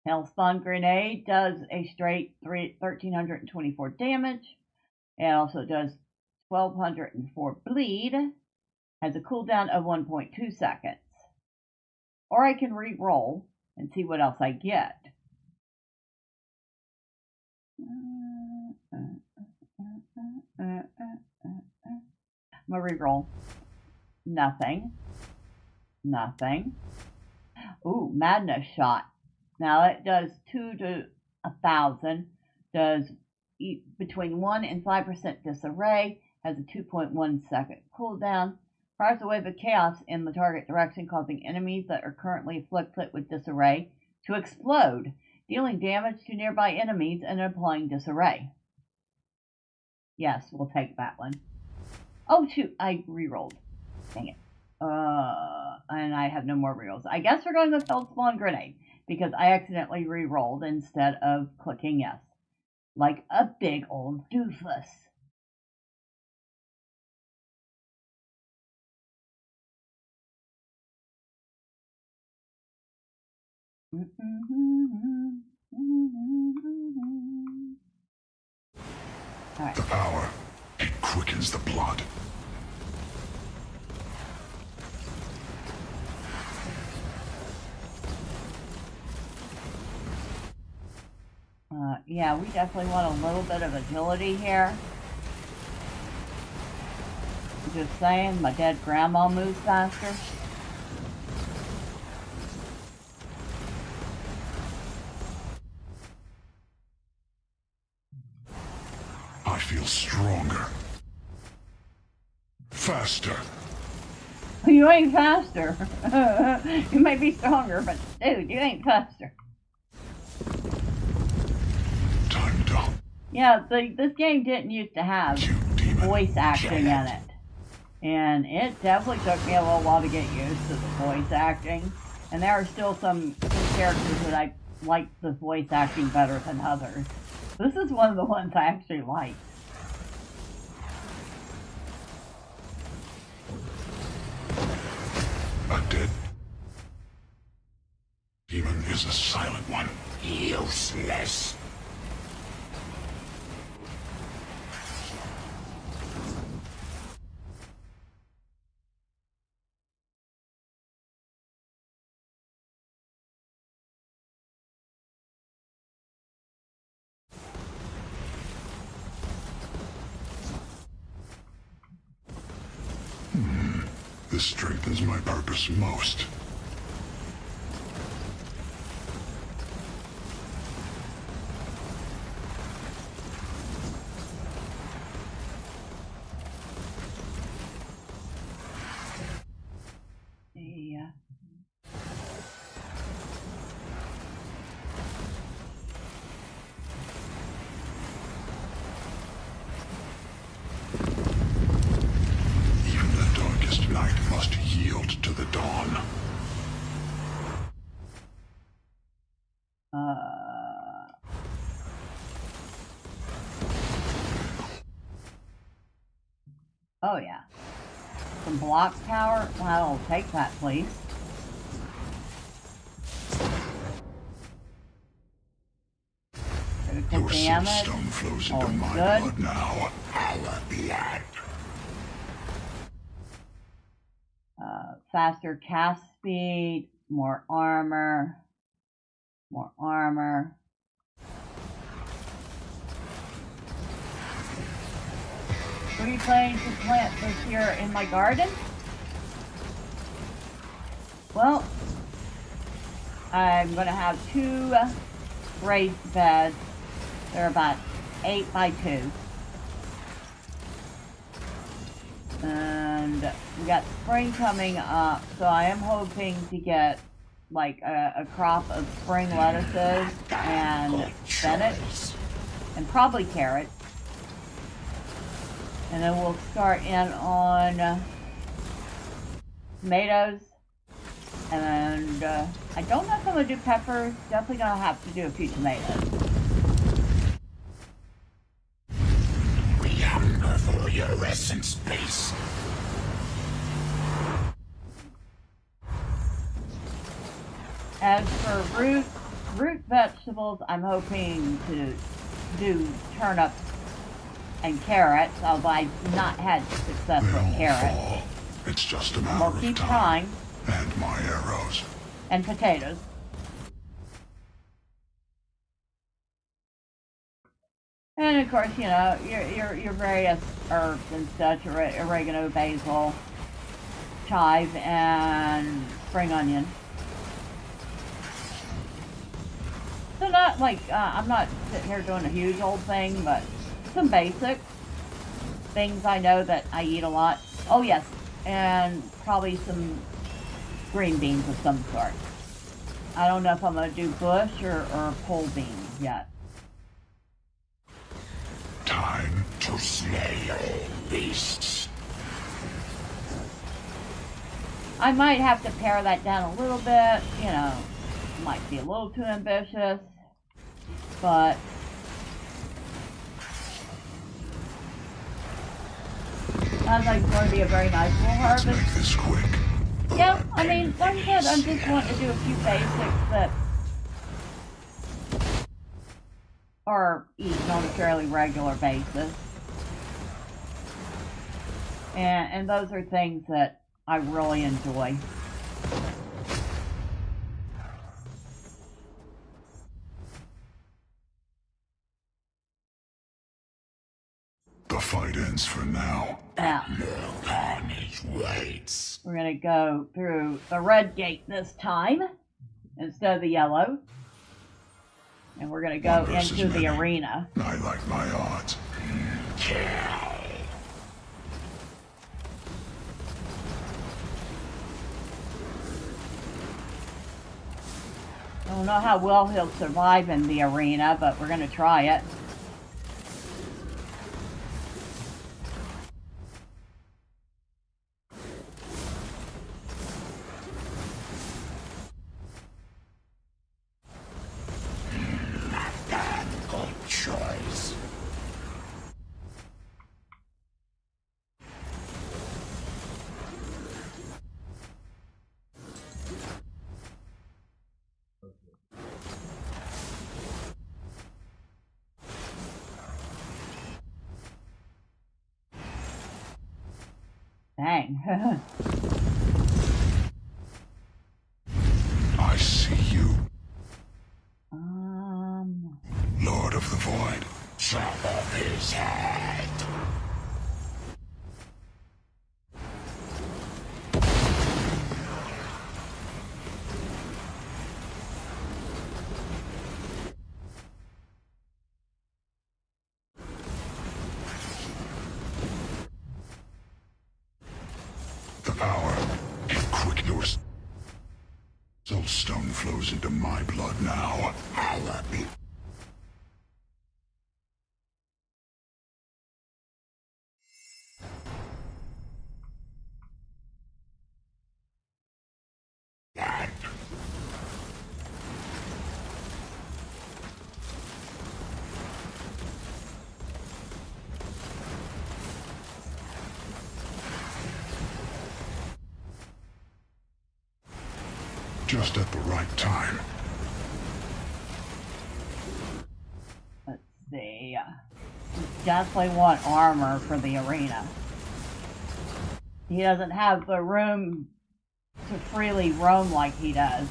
Hellspawn Grenade does a straight 1,324 damage. It also does 1,204 bleed. Has a cooldown of 1.2 seconds. Or I can re-roll and see what else I get. I'm gonna re-roll. Nothing. Nothing. Ooh, Madness Shot. Now it does 2 to 1,000, does between 1 and 5% disarray, has a 2.1 second cooldown, fires a wave of chaos in the target direction, causing enemies that are currently afflicted with disarray to explode, dealing damage to nearby enemies and applying disarray. Yes, we'll take that one. Oh shoot, I re-rolled. Dang it. And I have no more rerolls. I guess we're going with Soulstone Grenade, because I accidentally re-rolled instead of clicking yes. Like a big old doofus. Alright. The power, it quickens the blood. Yeah, we definitely want a little bit of agility here. Just saying, my dead grandma moves faster. I feel stronger. Faster. You ain't faster. You may be stronger, but dude, you ain't faster. Time to... Yeah, this game didn't used to have voice acting in it. And it definitely took me a little while to get used to the voice acting. And there are still some characters that I like the voice acting better than others. This is one of the ones I actually like. A dead demon is a silent one. Useless. This strengthens my purpose most. Yeah. Even the darkest night must yield to the dawn. Oh yeah. Some block power? I'll take that, please. critical Your damage. soulstone flows into Always my good. blood now. Our blood. Faster cast speed, more armor, more armor. What are you planning to plant this year in my garden? Well, I'm going to have 2 raised beds. They're about 8 by 2. And we got spring coming up, so I am hoping to get like a crop of spring lettuces and spinach and probably carrots. And then we'll start in on tomatoes. And I don't know if I'm going to do peppers. Definitely going to have to do a few tomatoes. We hunger for your essence, base. As for root vegetables, I'm hoping to do turnips and carrots, although I've not had success They with all carrots. fall. It's just a We'll matter keep of time. trying. And my arrows. And potatoes. And of course, you know, your various herbs and such, oregano, basil, chive, and spring onion. So not like, I'm not sitting here doing a huge old thing, but some basic things I know that I eat a lot. Oh yes, and probably some green beans of some sort. I don't know if I'm going to do bush or pole beans yet. Time To slay all beasts. I might have to pare that down a little bit, you know, might be a little too ambitious, but sounds like it's going to be a very nice little Let's make harvest. this quick. Yeah, I mean, like I said, I'm just wanting to do a few basics that are eaten on a fairly regular basis. And those are things that I really enjoy. The fight ends for now. Now, More carnage waits. we're going to go through the red gate this time instead of the yellow. And we're going to go One versus into the many. arena. I like my odds. Kill. I don't know how well he'll survive in the arena, but we're going to try it. Good choice. Dang. I see you, Lord of the Void. Chop off his head. The power. Quick, your soulstone flows into my blood now. Our be blood. Just at the right time. Let's definitely want armor for the arena. He doesn't have the room to freely roam like he does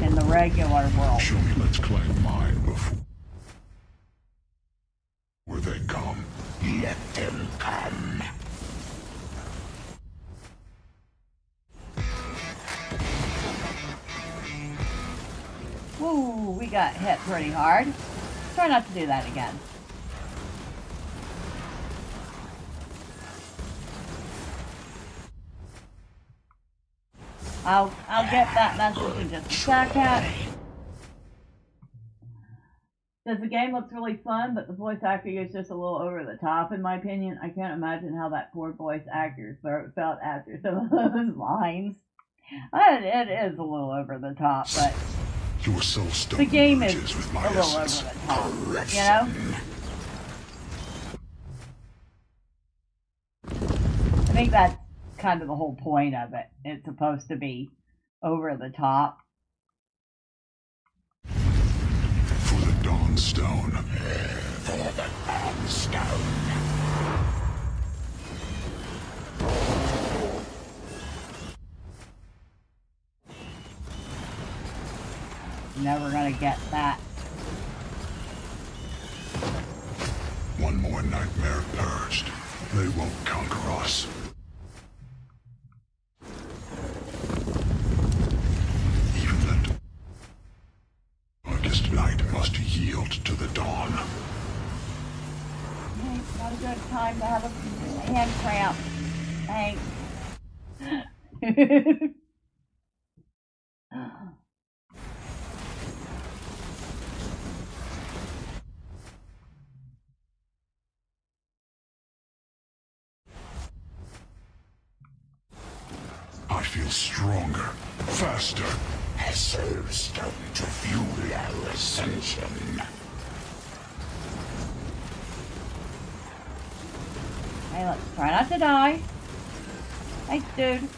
in the regular world. Surely let's claim mine before they come. Let them come. Woo, we got hit pretty hard. Try not to do that again. I'll get that message in just a second. Says the game looks really fun, but the voice acting is just a little over the top, in my opinion. I can't imagine how that poor voice actor's throat felt after some of those lines. It is a little over the top, but Your Soulstone the game is beverages with my a little essence. over the top, you know? I think that's kind of the whole point of it. It's supposed to be over the top. For the Dawnstone. For the Dawnstone. Never gonna get that. One more nightmare purged. They won't conquer us. Even that darkest night must yield to the dawn. Okay, it's not a good time to have a hand cramp. Thanks. I feel stronger, faster. A soulstone to fuel our ascension. Hey, let's try not to die. Thanks, dude.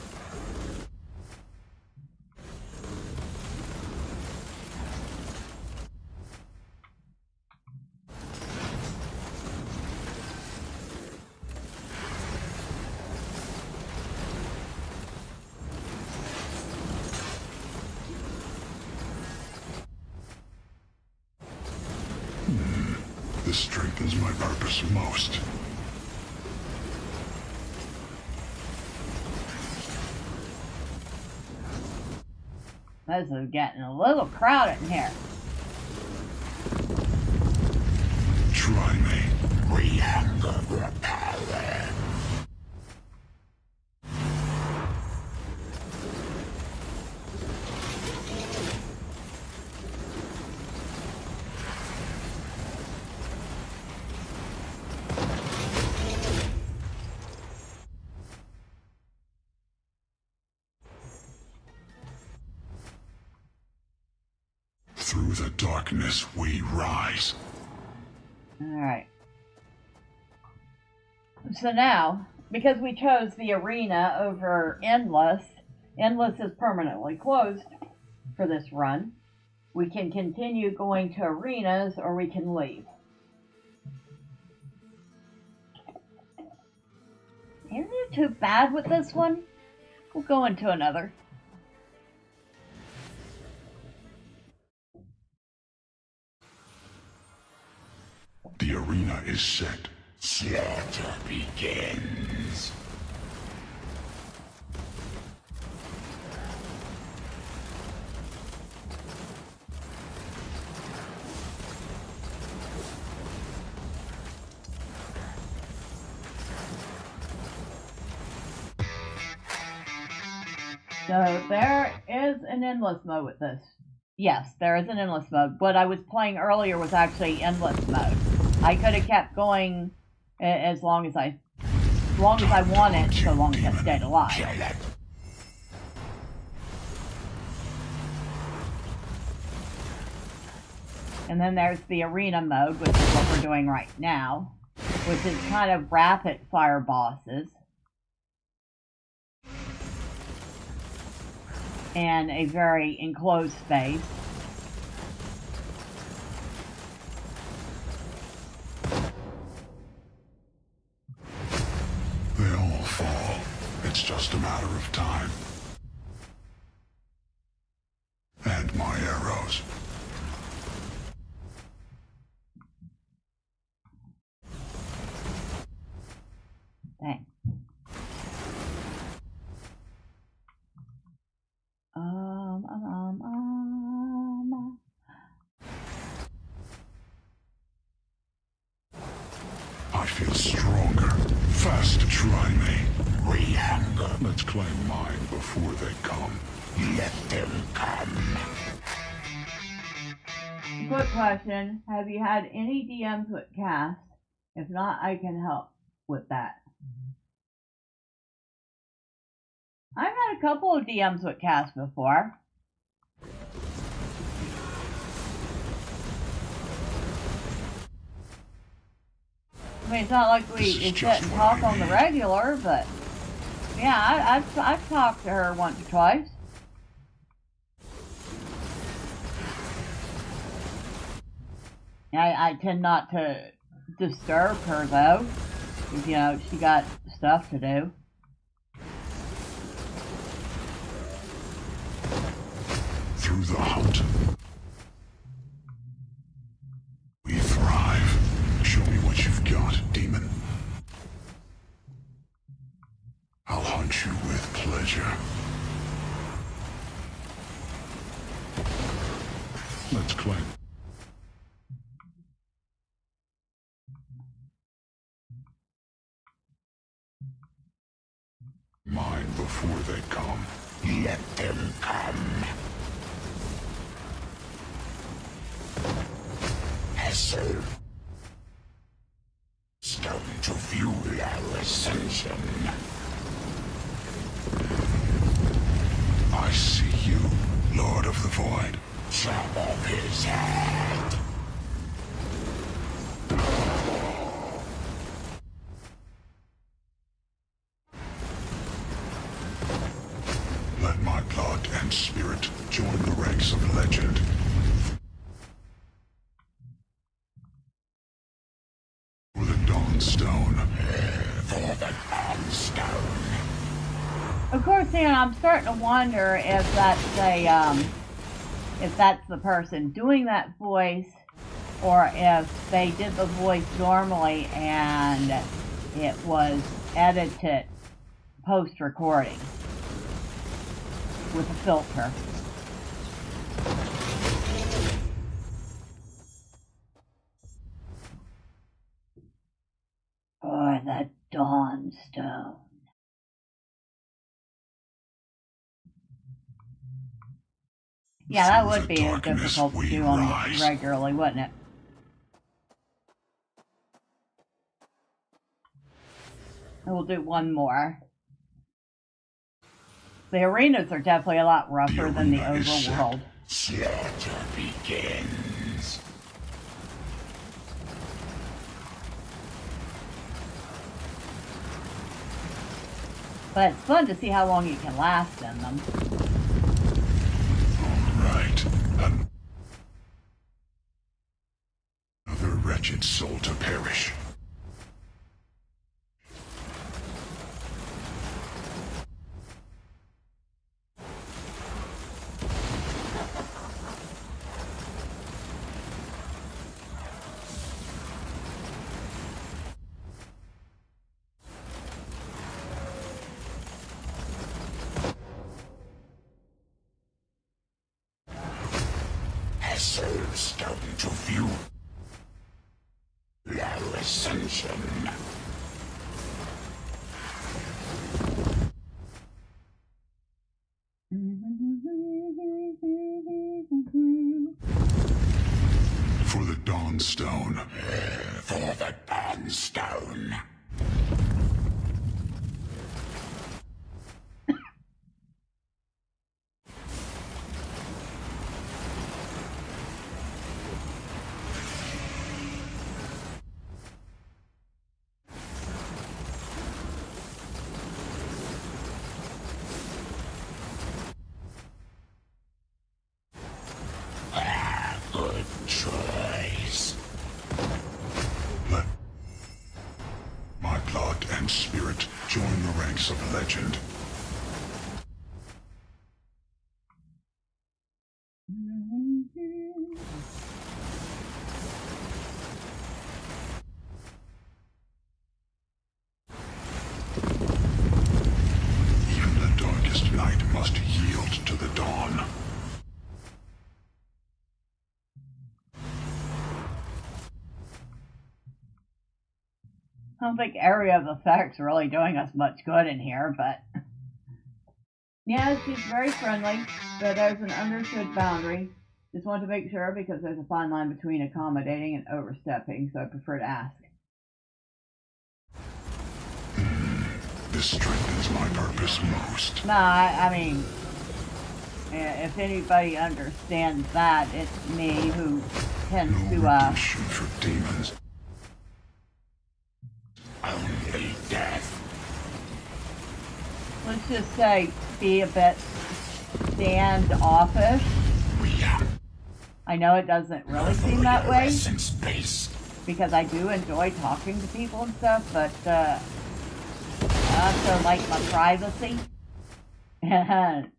This strengthens my purpose most. This is getting a little crowded in here. Try me. We hunger for power. Through the darkness we rise. Alright. So now, because we chose the arena over Endless, Endless is permanently closed for this run. We can continue going to arenas or we can leave. Isn't it too bad with this one? We'll go into another. The arena is set. Slaughter begins. So there is an endless mode with this. Yes, there is an endless mode. What I was playing earlier was actually endless mode. I could have kept going as long as I wanted, so long as I stayed alive. And then there's the arena mode, which is what we're doing right now, which is kind of rapid fire bosses. And a very enclosed space. of time. And my arrows. Thanks. I feel stronger. Fast to try me. We hunger. Let's claim mine before they come. Let them come. Quick question. Have you had any DMs with Cass? If not, I can help with that. I've had a couple of DMs with Cass before. I mean, it's not like we sit and talk on the regular, but yeah, I've talked to her once or twice. I tend not to disturb her though, because you know she got stuff to do. Through the hunt, we thrive. Show me what you've got, demon. I'll hunt you with pleasure. Let's claim. Mine before they come. Let them come. Hassel. Stone to fuel our ascension. I see you, Lord of the Void. Chop off his head. Let my blood and spirit join the ranks of legend. For the Dawnstone. For the Dawnstone. Of course, you know, I'm starting to wonder if that's a if that's the person doing that voice, or if they did the voice normally and it was edited post-recording with a filter. Or the Dawnstone. Yeah, that would be difficult to do on regularly, wouldn't it? And we'll do one more. The arenas are definitely a lot rougher than the overworld. Slaughter begins. But it's fun to see how long you can last in them. Right. Another wretched soul to perish. Soulstone to view. Our ascension. For the Dawnstone. For the Dawnstone. Good choice. Let my blood and spirit join the ranks of legend. Even the darkest night must yield to the dawn. I don't think area of effect's really doing us much good in here, but yeah, she's very friendly, but there's an understood boundary. Just want to make sure because there's a fine line between accommodating and overstepping, so I prefer to ask. This strengthens my purpose most. No, I mean, if anybody understands that, it's me who tends No to, redemption for demons. Only death. let's just say, be a bit standoffish. We are I know it doesn't really seem that way, in space. because I do enjoy talking to people and stuff, but I also like my privacy. And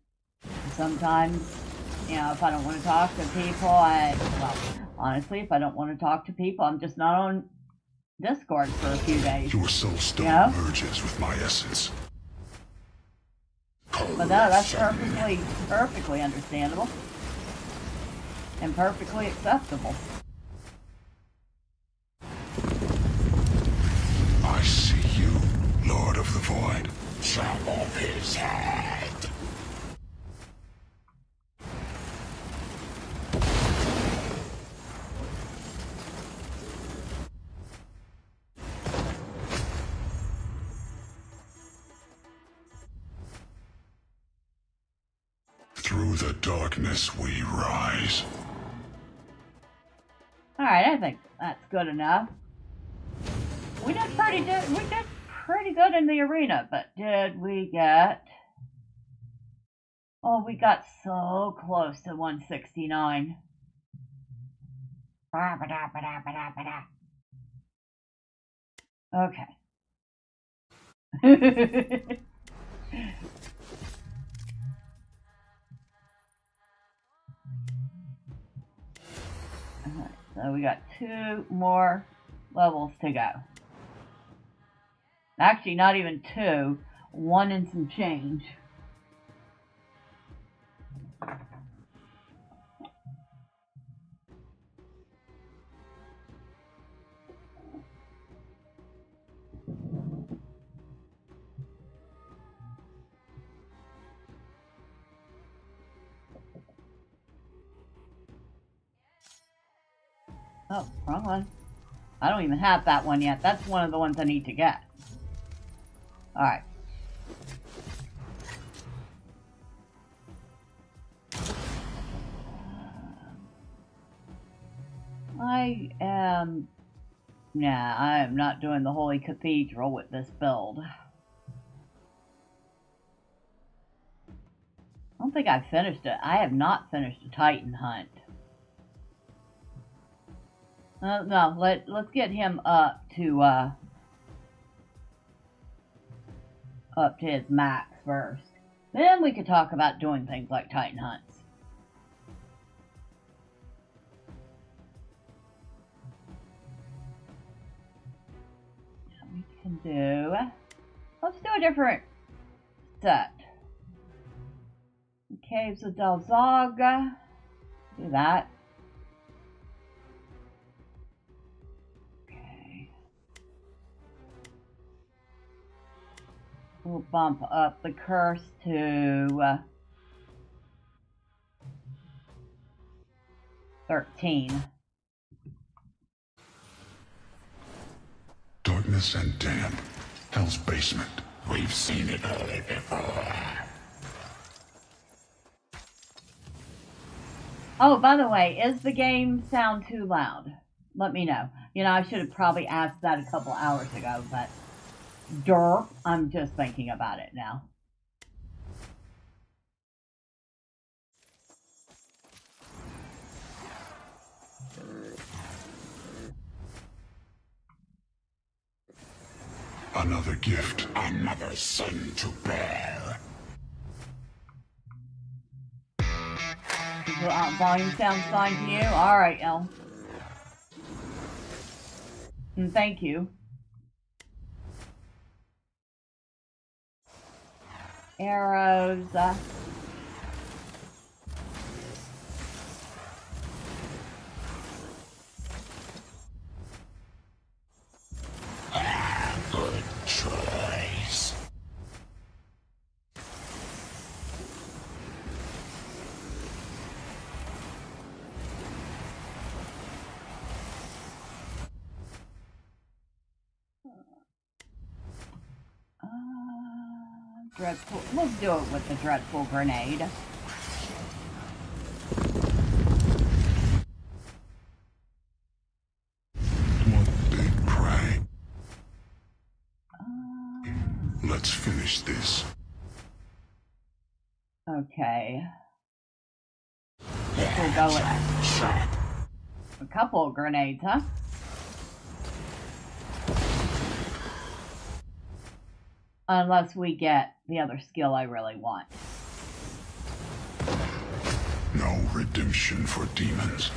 sometimes, you know, if I don't want to talk to people, well, honestly, if I don't want to talk to people, I'm just not on Discord for a few days. Your soulstone Yeah. merges with my essence. But no, that's perfectly understandable. And perfectly acceptable. I see you, Lord of the Void. Chop off his head. Through the darkness we rise. Alright, I think that's good enough. We did pretty good in the arena, but did we get... Oh, we got so close to 169. Okay. Alright, so we got 2 more levels to go. Actually, not even 2. 1 and some change. Oh, wrong one. I don't even have that one yet. That's one of the ones I need to get. Alright. I am not doing the Holy Cathedral with this build. I don't think I've finished it. I have not finished a Titan hunt. No, let's get him up to his max first. Then we could talk about doing things like Titan hunts. We can do... Let's do a different set. Caves of Delzaga. Do that. We'll bump up the curse to 13. Darkness and damp. Hell's basement. We've seen it all before. Oh, by the way, is the game sound too loud? Let me know. You know, I should have probably asked that a couple hours ago, but derp, I'm just thinking about it now. Another gift. Another sin to bear. volume sounds fine to you? Alright, Elle. And thank you. Arrows. Good choice. Dreadful. We'll do it with the dreadful grenade. One big prey. Let's finish this. Okay. We'll go with a couple of grenades, huh? Unless we get the other skill I really want. No redemption for demons.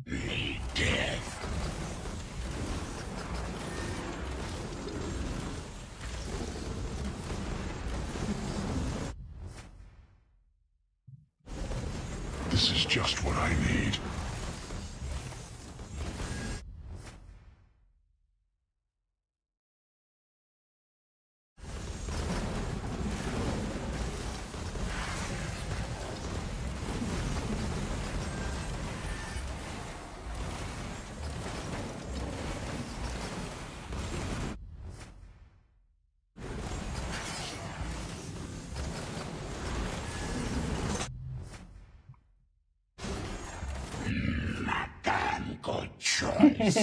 Need death. This is just what I need. Damn good choice.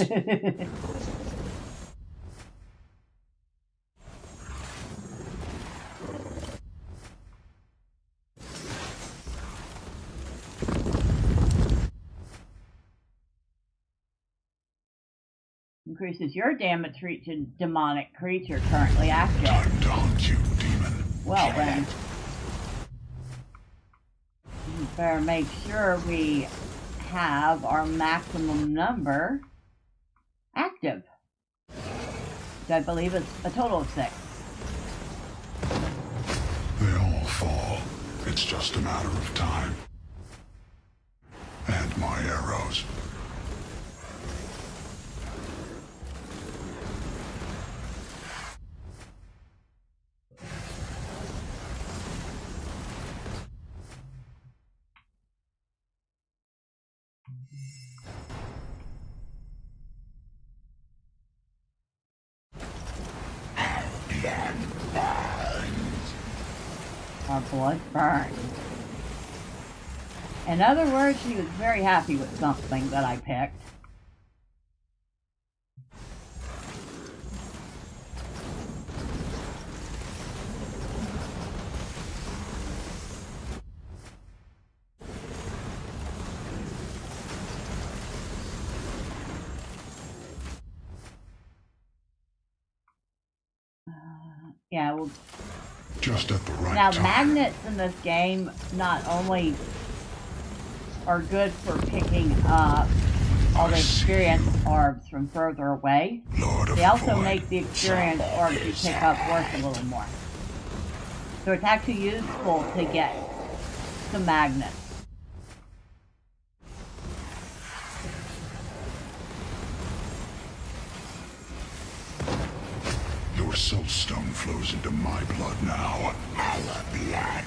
Increases your damage to each demonic creature currently active. Time to hunt you, demon. Well then. We better make sure we have our maximum number active. Which I believe is a total of 6. They all fall. It's just a matter of time. And my arrows. Our blood burns. In other words, he was very happy with something that I picked. Yeah, well, Just at the right now time. magnets in this game not only are good for picking up all the experience orbs from further away, Lord of they also Void. make the experience orbs you pick up worth a little more. So it's actually useful to get some magnets. Your soulstone flows into my blood now. Our blood.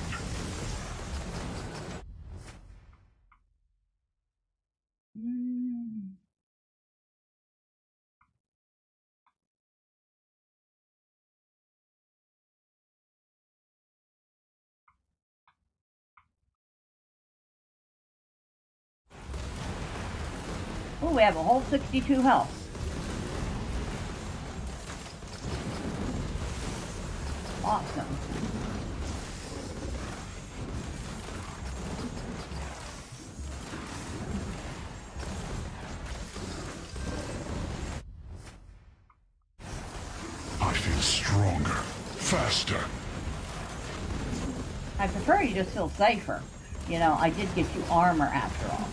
Oh, we have a whole 62 health. Awesome. faster. I prefer you just feel safer. You know, I did get you armor after all.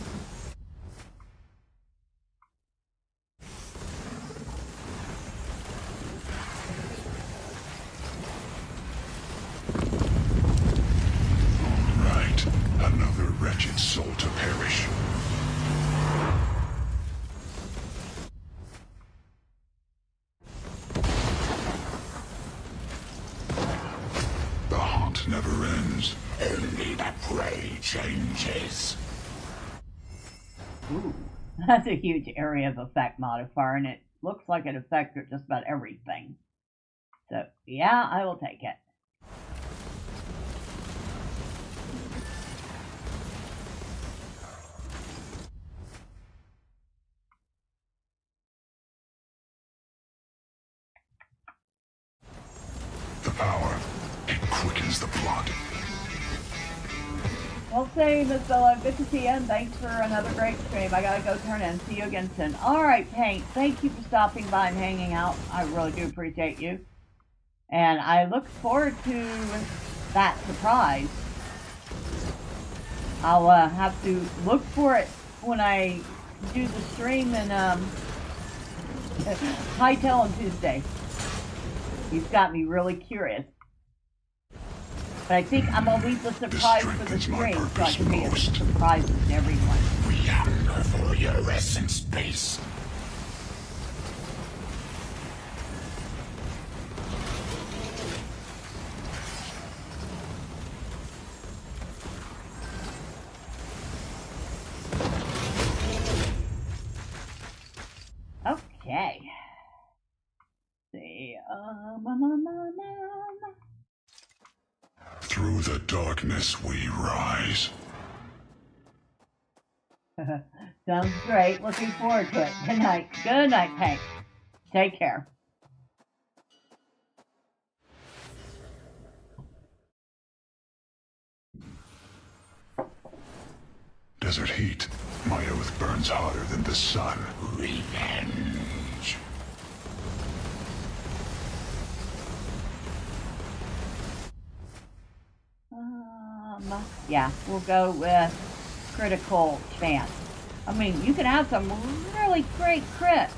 All right, another wretched soul to perish. The hunt never ends. Only the prey changes. Ooh, that's a huge area of effect modifier, and it looks like it affects just about everything. So, yeah, I will take it. The power, it quickens the blood. Well, say, Miss Bella, good to see you, and thanks for another great stream. I gotta go turn in. See you again soon. Alright, Paint, thank you for stopping by and hanging out. I really do appreciate you. And I look forward to that surprise. I'll have to look for it when I do the stream in Hightail on Tuesday. You've got me really curious. But I think I'm gonna leave the surprise for the stream so I can be a surprise to everyone. We hunger for your essence base. Okay. Let's see, Through the darkness we rise. Sounds great. Looking forward to it. Good night. Good night, Hank. Take care. Desert heat. My oath burns hotter than the sun. Revenge. Yeah, we'll go with critical chance. I mean, you can have some really great crits,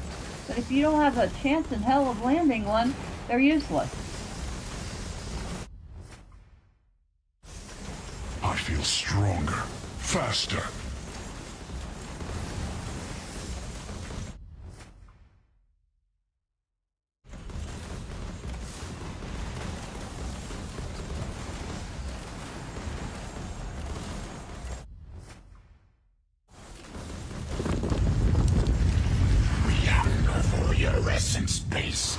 but if you don't have a chance in hell of landing one, they're useless. I feel stronger, faster. We hunger for your essence base.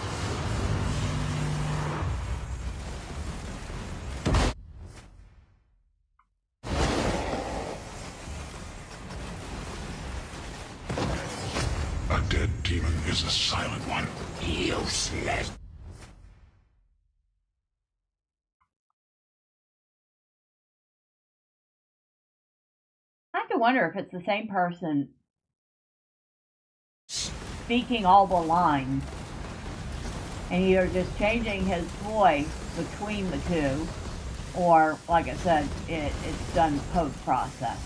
A dead demon is a silent one. Useless. I have to wonder if it's the same person speaking all the lines and either just changing his voice between the two, or, like I said, it's done post-process.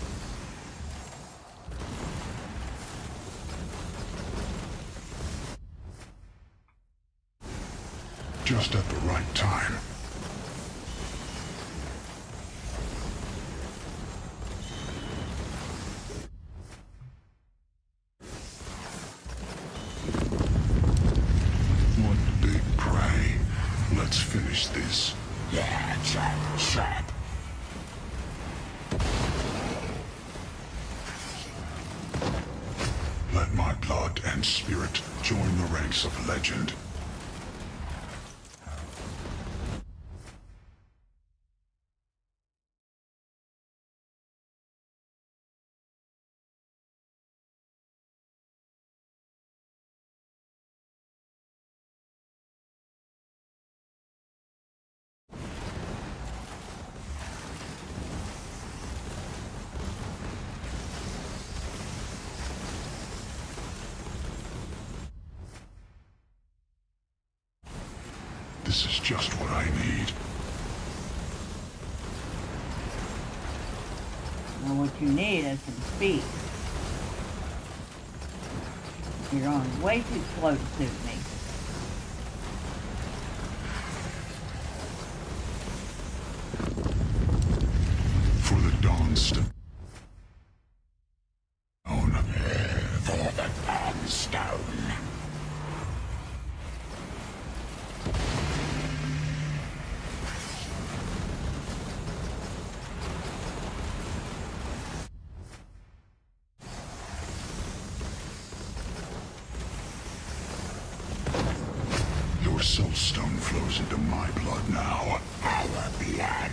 Just at the right time. One big prey. Let's finish this. Yeah, trap. Let my blood and spirit join the ranks of legend. This is just what I need. Now what you need is some speed. You're going way too slow to suit me. For the Dawnstone. For the Dawnstone. Your Soulstone flows into my blood now. Our blood.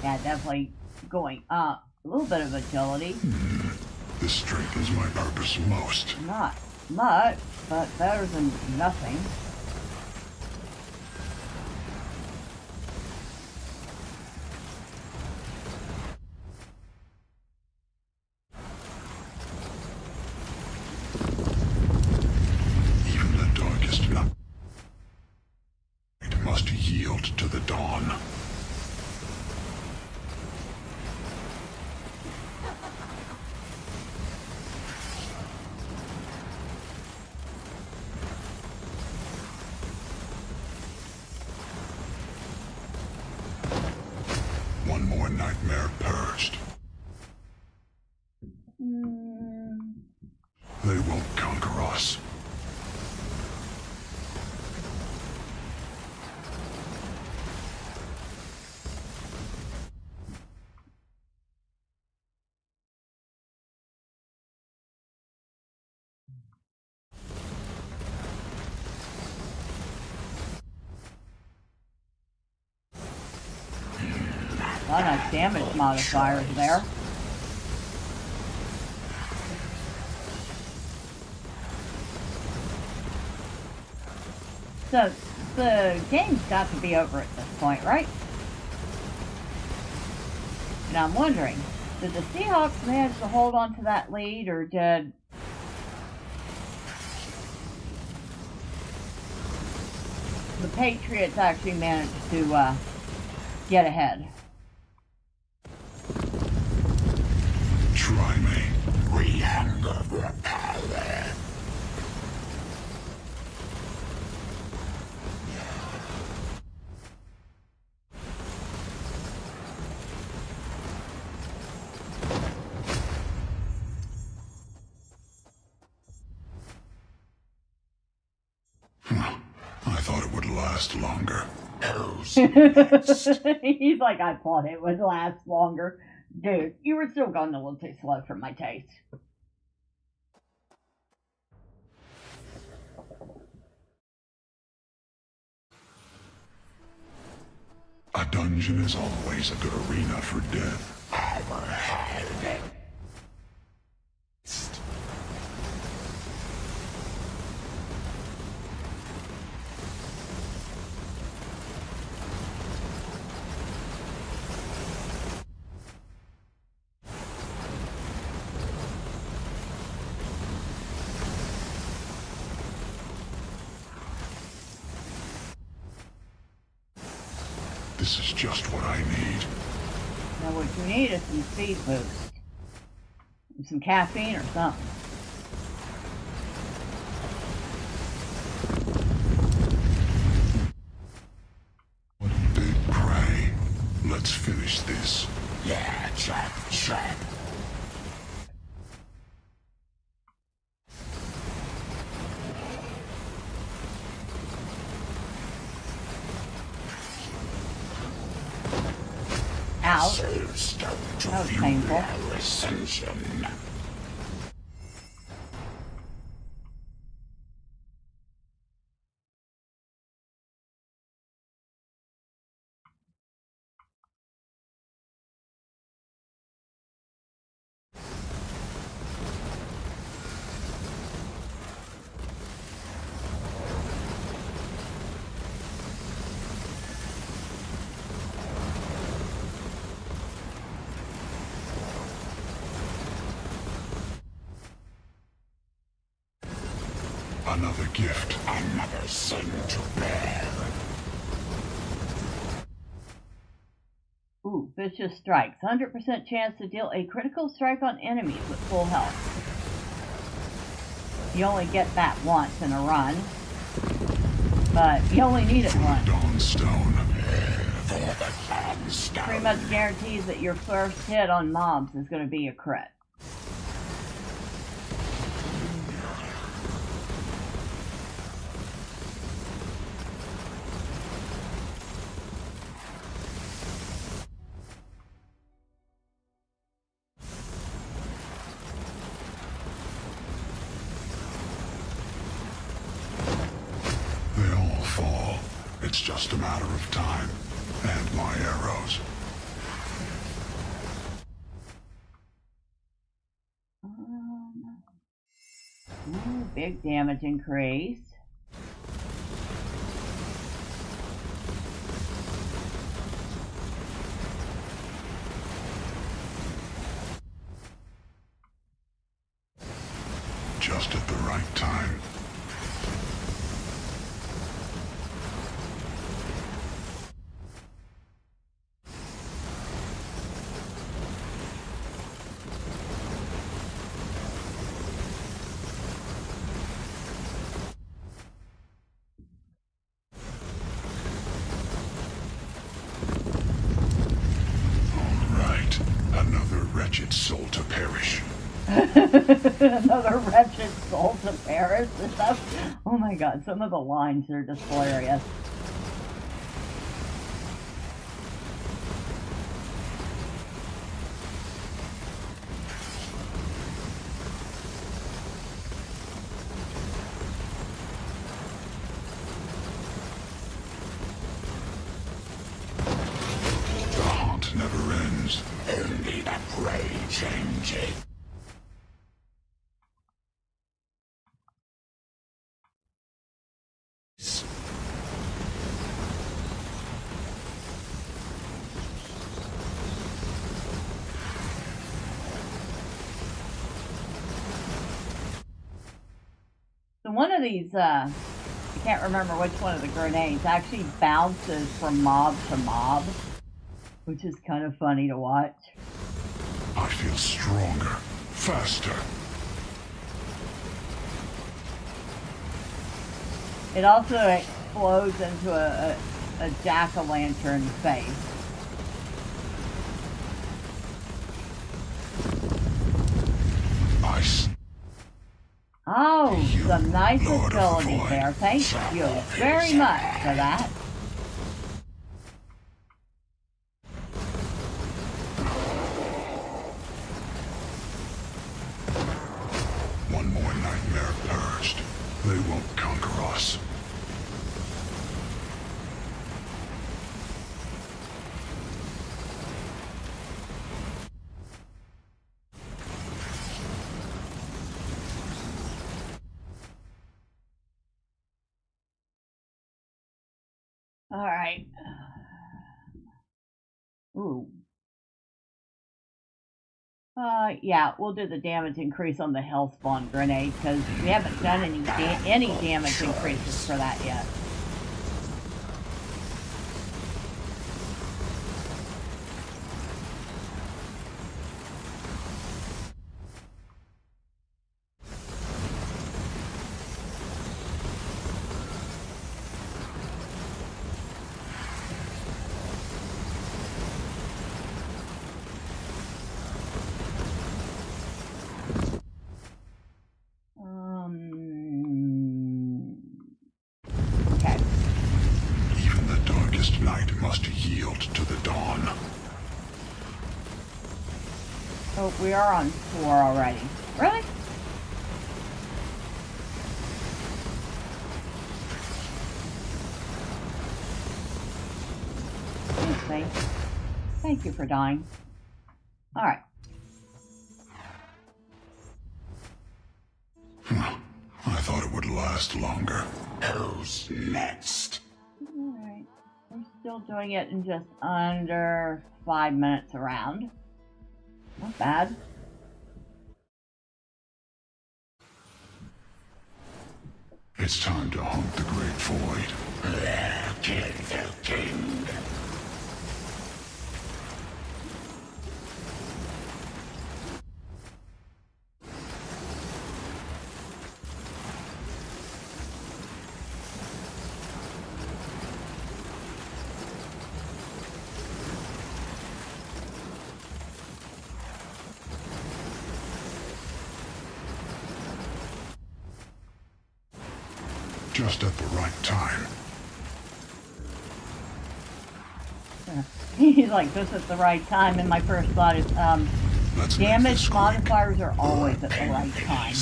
Yeah, definitely going up. A little bit of agility. This strengthens my purpose most. Not much, but better than nothing. Even the darkest night must yield to the dawn. One more nightmare purged. They won't conquer us. A lot of damage modifiers there. So, the game's got to be over at this point, right? And I'm wondering, did the Seahawks manage to hold on to that lead, or did the Patriots actually manage to get ahead? Try me. We hunger for power. I thought it would last longer. He's like, I thought it would last longer. Dude, you were still going a little too slow for my taste. A dungeon is always a good arena for death. This is just what I need. Now what you need is some speed boost. Some caffeine or something. Big prey. Let's finish this. Yeah, trap. Ow. Soulstone to That was fuel painful. our ascension. Another gift. Another sin to bear. Ooh, vicious strikes. 100% chance to deal a critical strike on enemies with full health. You only get that once in a run, but you only need it once. Dawnstone. Pretty much guarantees that your first hit on mobs is going to be a crit. They all fall. It's just a matter of time. And my arrows. Ooh, big damage increase. Just at the right time. Wretched soul to perish. Another wretched soul to perish? Oh my god, some of the lines are just hilarious. The hunt never ends. Only the prey changes. So one of these, I can't remember which one of the grenades, actually bounces from mob to mob, which is kind of funny to watch. I feel stronger, faster. It also explodes into a jack-o'-lantern face. Oh, some nice ability there. Thank you very much for that. One more nightmare purged. They won't conquer us. All right. Ooh. Yeah, we'll do the damage increase on the hell spawn grenade because we haven't done any damage increases for that yet. Okay. Even the darkest night must yield to the dawn. Oh, we are on 4 already. Really? Excuse me. Thank you for dying. Alright. I thought it would last longer. Who's next? Alright. We're still doing it in just under 5 minutes around. Not bad. It's time to hunt the great void. Kill the king. Just at the right time. He's like, just at the right time, and my first thought is, Let's make damage this quick. modifiers are always at the right time.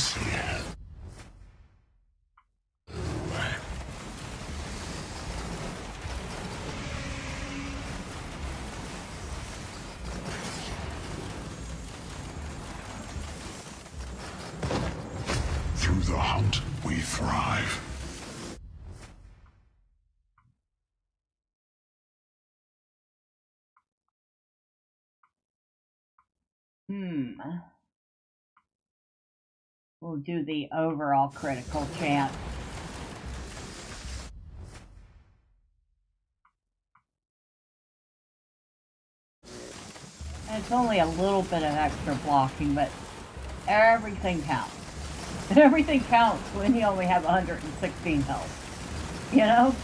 Through the hunt, we thrive. We'll do the overall critical chance. And it's only a little bit of extra blocking, but everything counts. Everything counts when you only have 116 health. You know?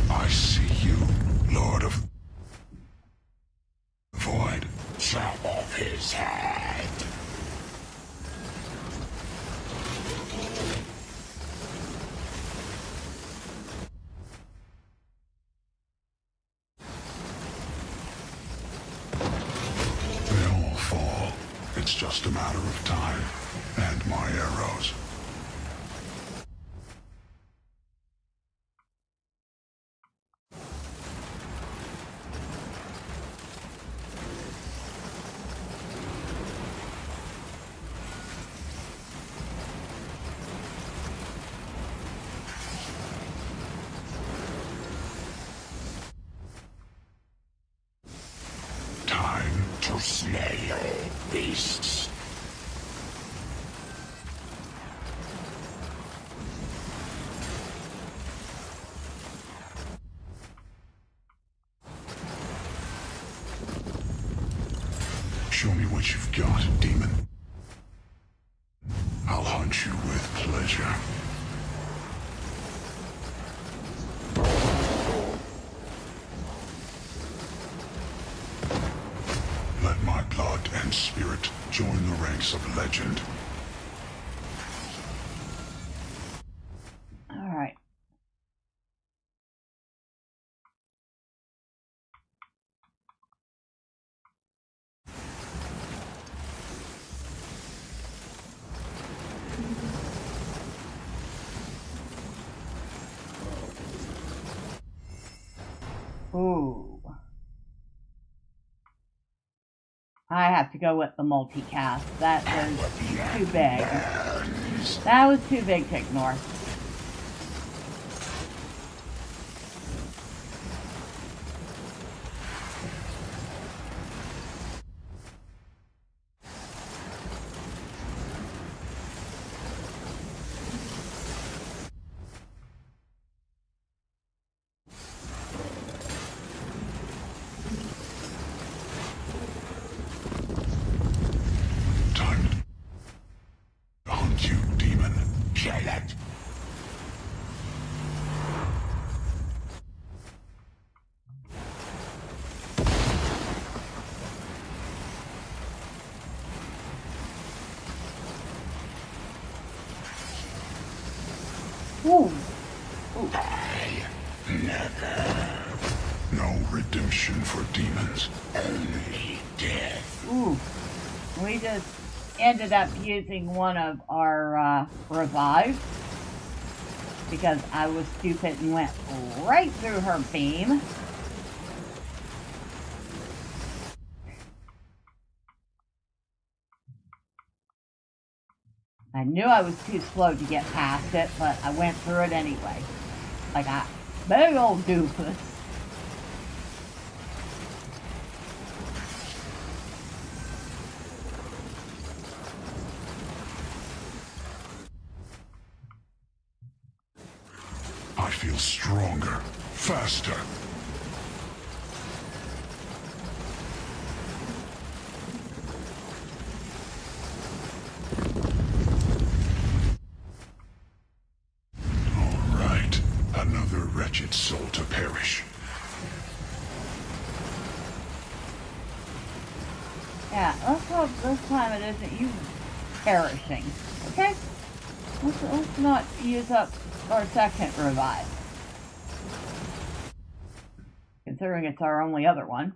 I see you, Lord of Void. Chop off his head. They all fall. It's just a matter of time. And my arrows. Time To slay all beasts. Show me what you've got, demon. I'll hunt you with pleasure. Let my blood and spirit join the ranks of legend. Alright. Ooh. I have to go with the multicast. That was too big. That was too big to ignore. Time to hunt you, demon. Kill it. Ooh. I never. No redemption for demons. Only death. Ooh. We just ended up using one of our revives because I was stupid and went right through her beam. I knew I was too slow to get past it, but I went through it anyway. Like a big old doofus. I feel stronger, faster. All right, another wretched soul to perish. Yeah, let's hope this time it isn't you perishing, okay? Let's not use up our second revive. Considering it's our only other one.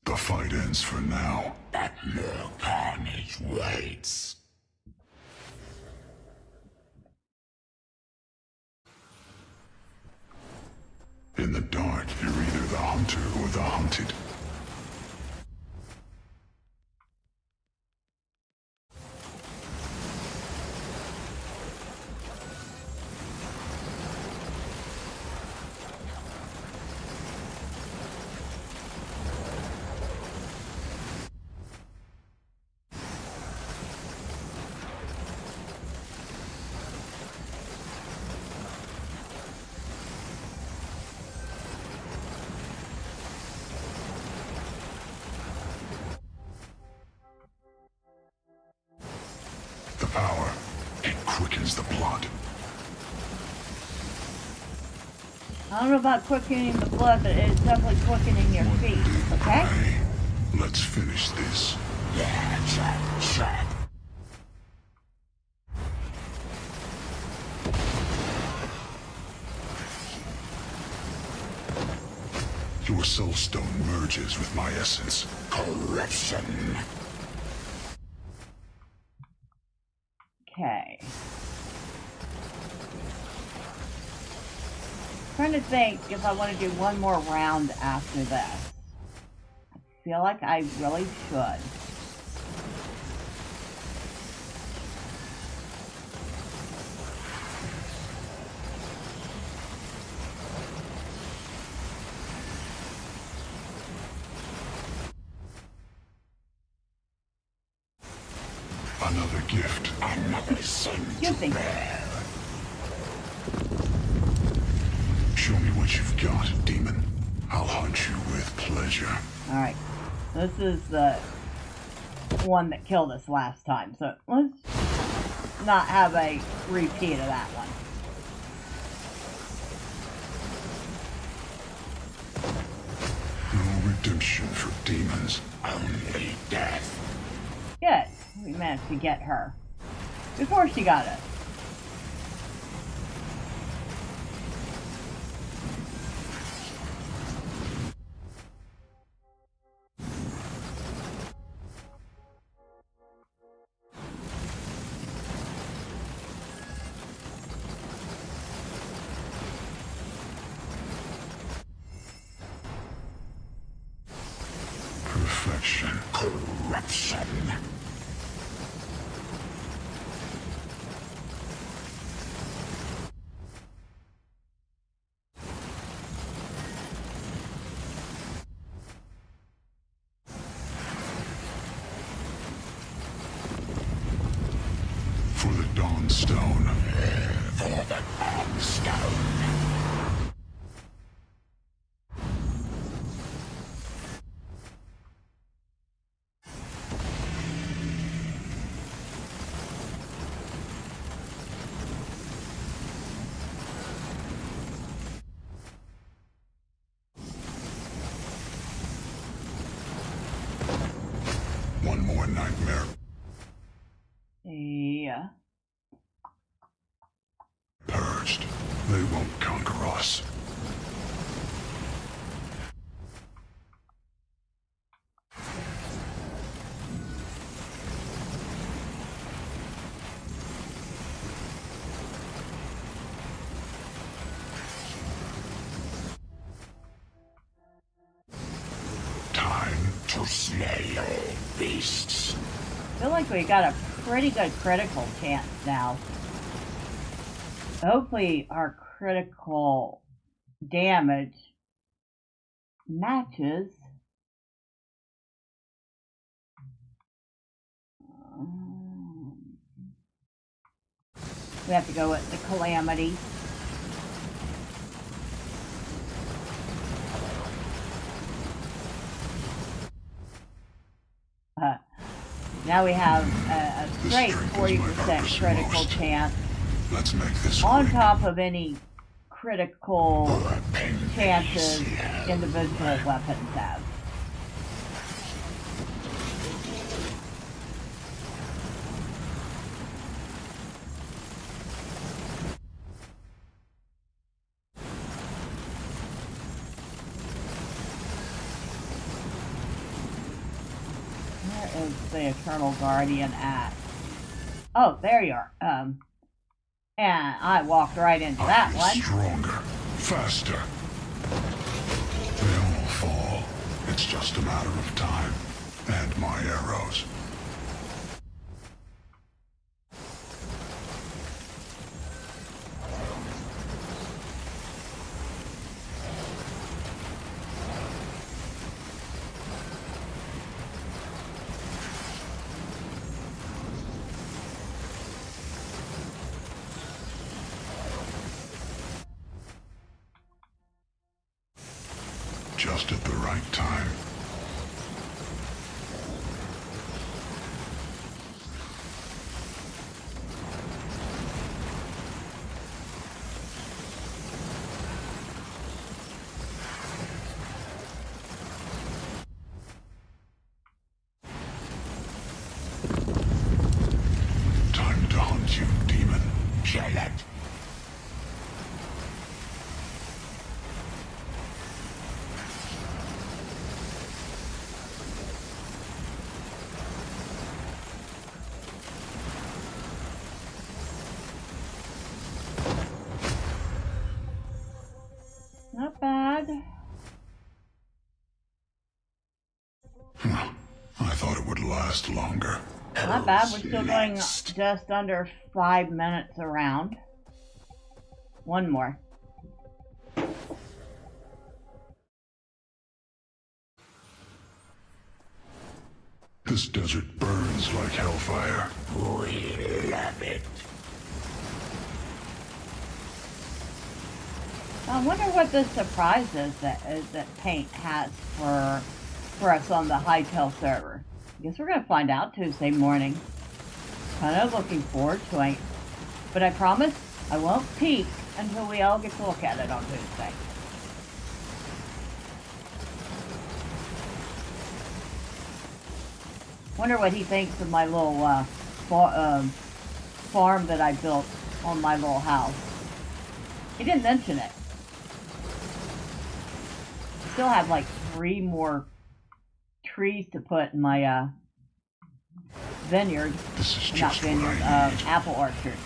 The fight ends for now. But more carnage waits. In the dark, you're either the hunter or the hunted. The power, it quickens the blood. I don't know about quickening the blood, but it's definitely quickening your feet, okay? Hey, let's finish this. Yeah, check. Your soulstone merges with my essence. Corruption. Okay. Trying to think if I want to do one more round after this. I feel like I really should. Another gift. Another sin You to think? bear. Show me what you've got, demon. I'll hunt you with pleasure. Alright. This is the one that killed us last time, so let's not have a repeat of that one. No redemption for demons. Only death. Good. We managed to get her. Before she got us. Perfection. Corruption. For the Dawn Stone. For the Armstone. One more nightmare. Yeah. Purged. They won't conquer us. Hello, beasts. I feel like we got a pretty good critical chance now. Hopefully our critical damage matches. We have to go with the calamity. Now we have a straight 40% critical chance. Let's make this on quick. top of any critical chances individual weapons have. Where is the Eternal Guardian at? Oh, there you are. And I walked right into that one. Stronger, faster. They all fall. It's just a matter of time. And my arrows. Just at the right time. Time to hunt you, demon. Kill it. Not bad. I thought it would last longer. Not bad. We're still going just under 5 minutes around. One more. This desert burns like hellfire. We love it. I wonder what the surprise is that Paint has for us on the Hightail server. I guess we're gonna find out Tuesday morning. Kind of looking forward to it, but I promise I won't peek until we all get to look at it on Tuesday. Wonder what he thinks of my little farm that I built on my little house. He didn't mention it. Still have like 3 more trees to put in my vineyard. This is Not just what vineyard, I need. apple orchard.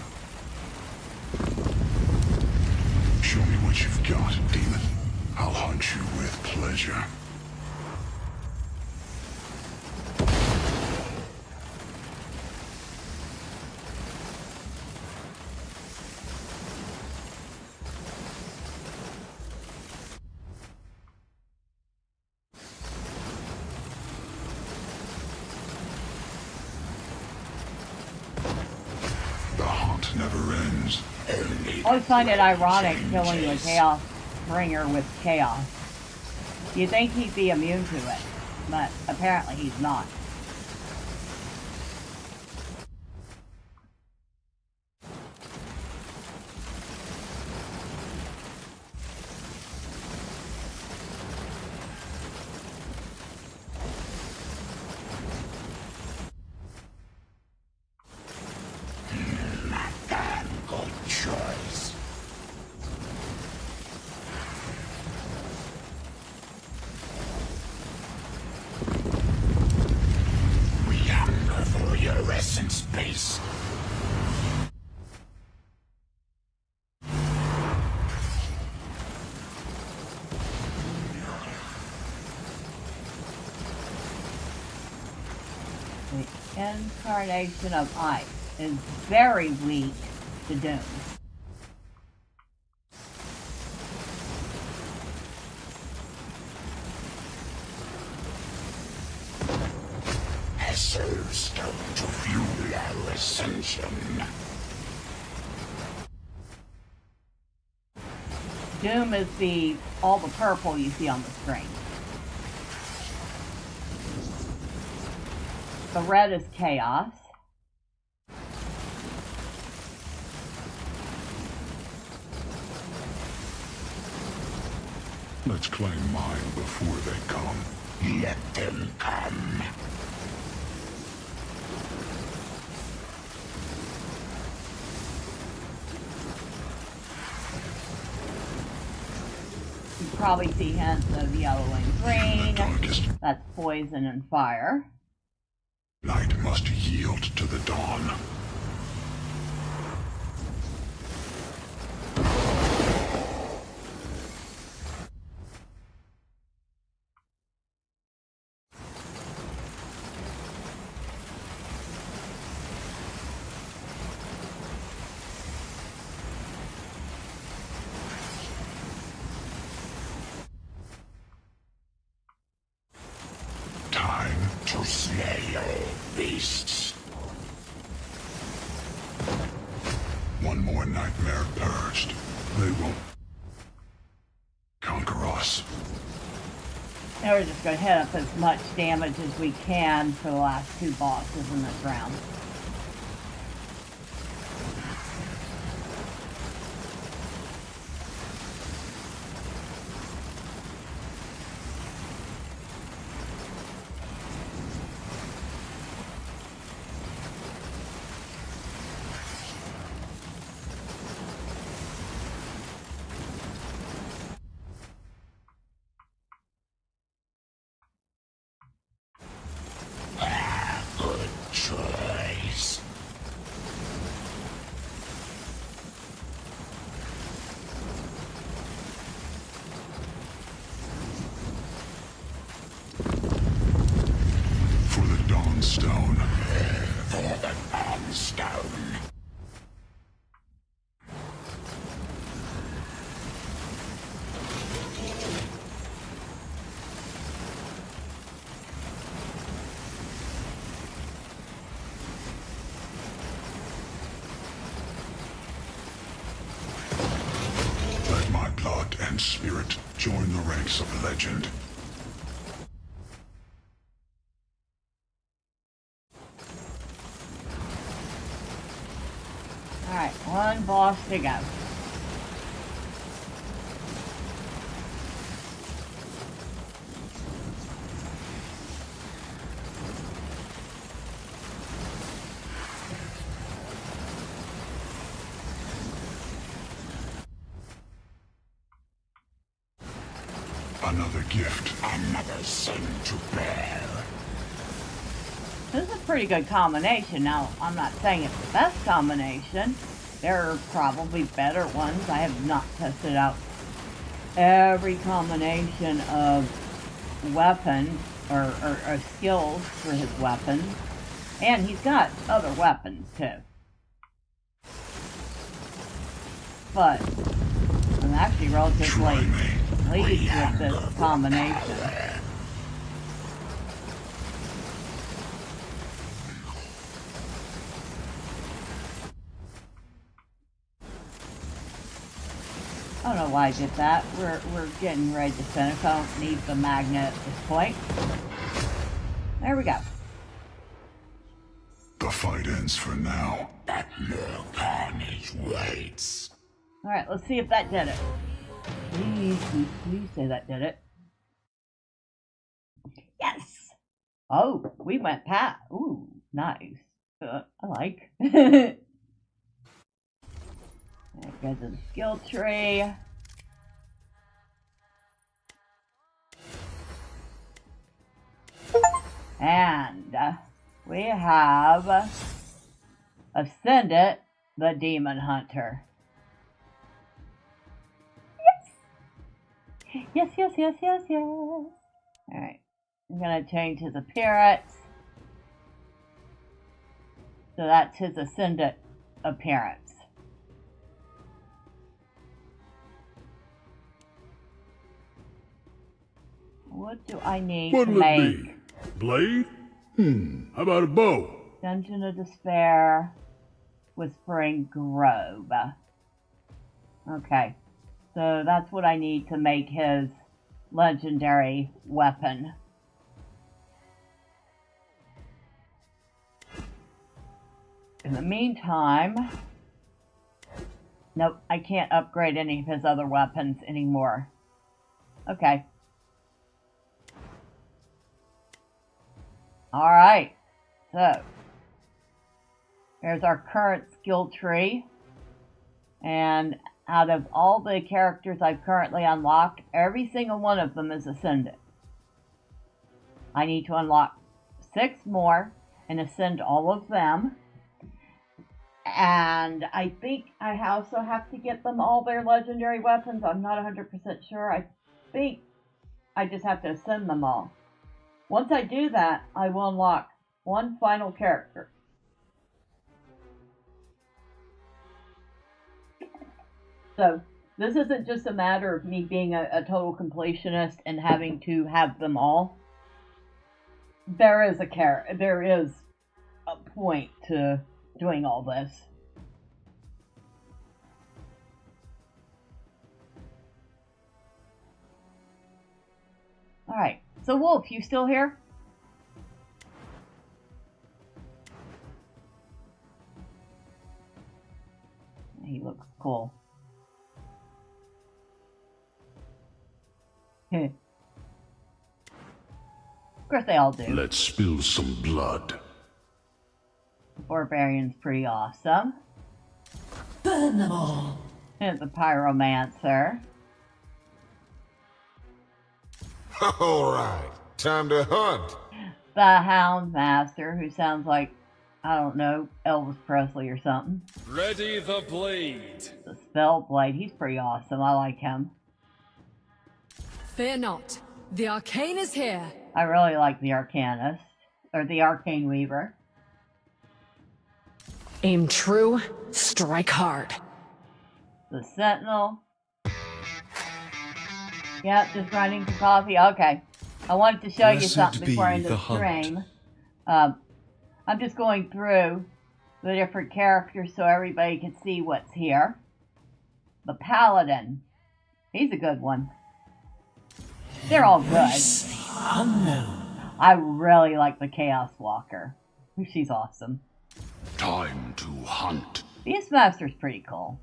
Show me what you've got, demon. I'll hunt you with pleasure. The hunt never ends. Only I always find it ironic killing a chaos bringer with chaos. You'd think he'd be immune to it, but apparently he's not. good choice. Incarnation of Ice is very weak to Doom. A soulstone to fuel our ascension. Doom is all the purple you see on the screen. The red is Chaos. Let's claim mine before they come. Let them come. You probably see hints of yellow and green. Darkest That's poison and fire. night must yield to the dawn. Time To slay all beasts. one more nightmare purged. They won't conquer us. And we're just going to hit up as much damage as we can for the last two bosses in this round. Good choice. For the Dawnstone. For the Dawnstone. Let my blood and spirit join the ranks of legend. Alright, one boss to go. Another gift. Another sin to bear. This is a pretty good combination. Now, I'm not saying it's the best combination. There are probably better ones. I have not tested out every combination of weapon or skills for his weapons. And he's got other weapons too. But I'm actually relatively pleased with this combination. I don't know why I did that. We're getting ready to finish. I don't need the magnet at this point. There we go. The fight ends for now. But more carnage waits. Alright, let's see if that did it. Please, please, please say that did it. Yes! Oh, we went past. Ooh, nice. I like. There goes the skill tree. And we have ascended the Demon Hunter. Yes, yes, yes, yes, yes. Alright. I'm gonna change his appearance. So that's his Ascendant appearance. What do I need to What'll it make? be? Blade? How about a bow? Dungeon of Despair, Whispering Grove. Okay, so that's what I need to make his legendary weapon. In the meantime, nope, I can't upgrade any of his other weapons anymore. Okay. Alright, so here's our current skill tree. And out of all the characters I've currently unlocked, every single one of them is Ascendant. I need to unlock 6 more and ascend all of them. And I think I also have to get them all their legendary weapons. I'm not 100% sure. I think I just have to ascend them all. Once I do that, I will unlock one final character. So this isn't just a matter of me being a total completionist and having to have them all. There is a point to doing all this. Alright, so Wolf, you still here? He looks cool. Of course they all do. Let's spill some blood. Barbarian's pretty awesome. Burn them all. And the Pyromancer. Alright, time to hunt. The Houndmaster, who sounds like, I don't know, Elvis Presley or something. Ready the blade. The Spellblade, he's pretty awesome. I like him. Fear not. The arcane is here. I really like the Arcanist, or the Arcane Weaver. Aim true, strike hard. The Sentinel. Yep, just grinding some coffee. Okay. I wanted to show you Blessed something before I end be the the hunt. stream. I'm just going through the different characters so everybody can see what's here. The Paladin. He's a good one. They're all good. I really like the Chaos Walker. She's awesome. Time to hunt. Beastmaster's pretty cool.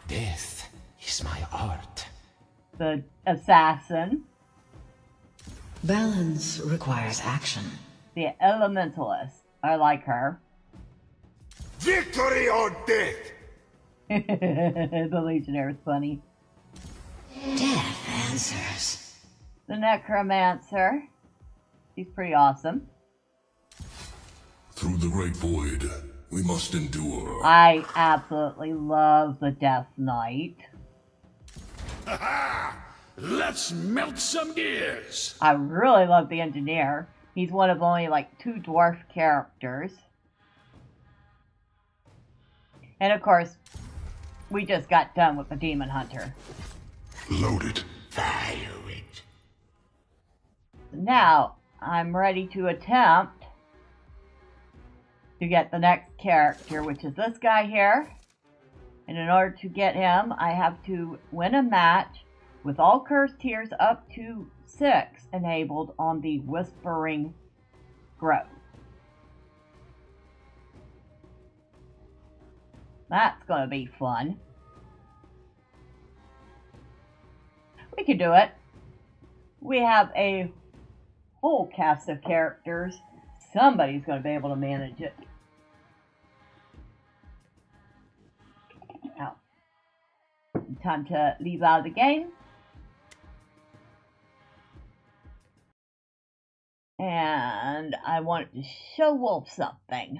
Death is my art. The Assassin. Balance requires action. The Elementalist. I like her. Victory or death! The Legionnaire is funny. Death answers. The Necromancer. She's pretty awesome. Through the great void, we must endure. I absolutely love the Death Knight. Let's melt some gears. I really love the Engineer. He's one of only like 2 dwarf characters. And of course, we just got done with the Demon Hunter. Loaded. Fire it. Now, I'm ready to attempt to get the next character, which is this guy here. And in order to get him, I have to win a match with all cursed tiers up to 6 enabled on the Whispering Grove. That's going to be fun. We can do it. We have a whole cast of characters. Somebody's going to be able to manage it. Now, time to leave out of the game. And I wanted to show Wolf something.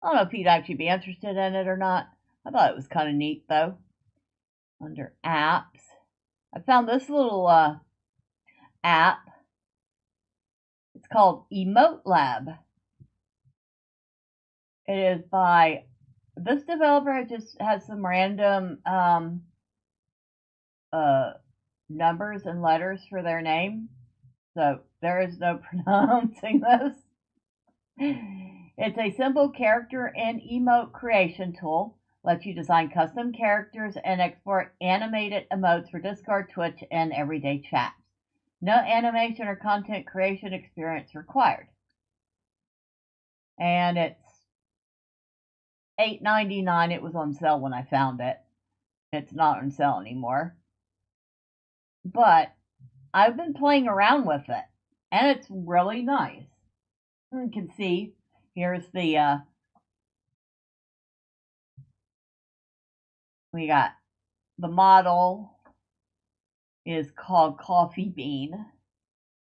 I don't know if he'd actually be interested in it or not. I thought it was kind of neat though. Under apps, I found this little app. It's called Emote Lab. It is by this developer. Just has some random numbers and letters for their name, so there is no pronouncing this. It's a simple character and emote creation tool. Lets you design custom characters and export animated emotes for Discord, Twitch, and everyday chats. No animation or content creation experience required. And it's $8.99. It was on sale when I found it. It's not on sale anymore. But I've been playing around with it, and it's really nice. You can see, here's the, we got the model is called Coffee Bean.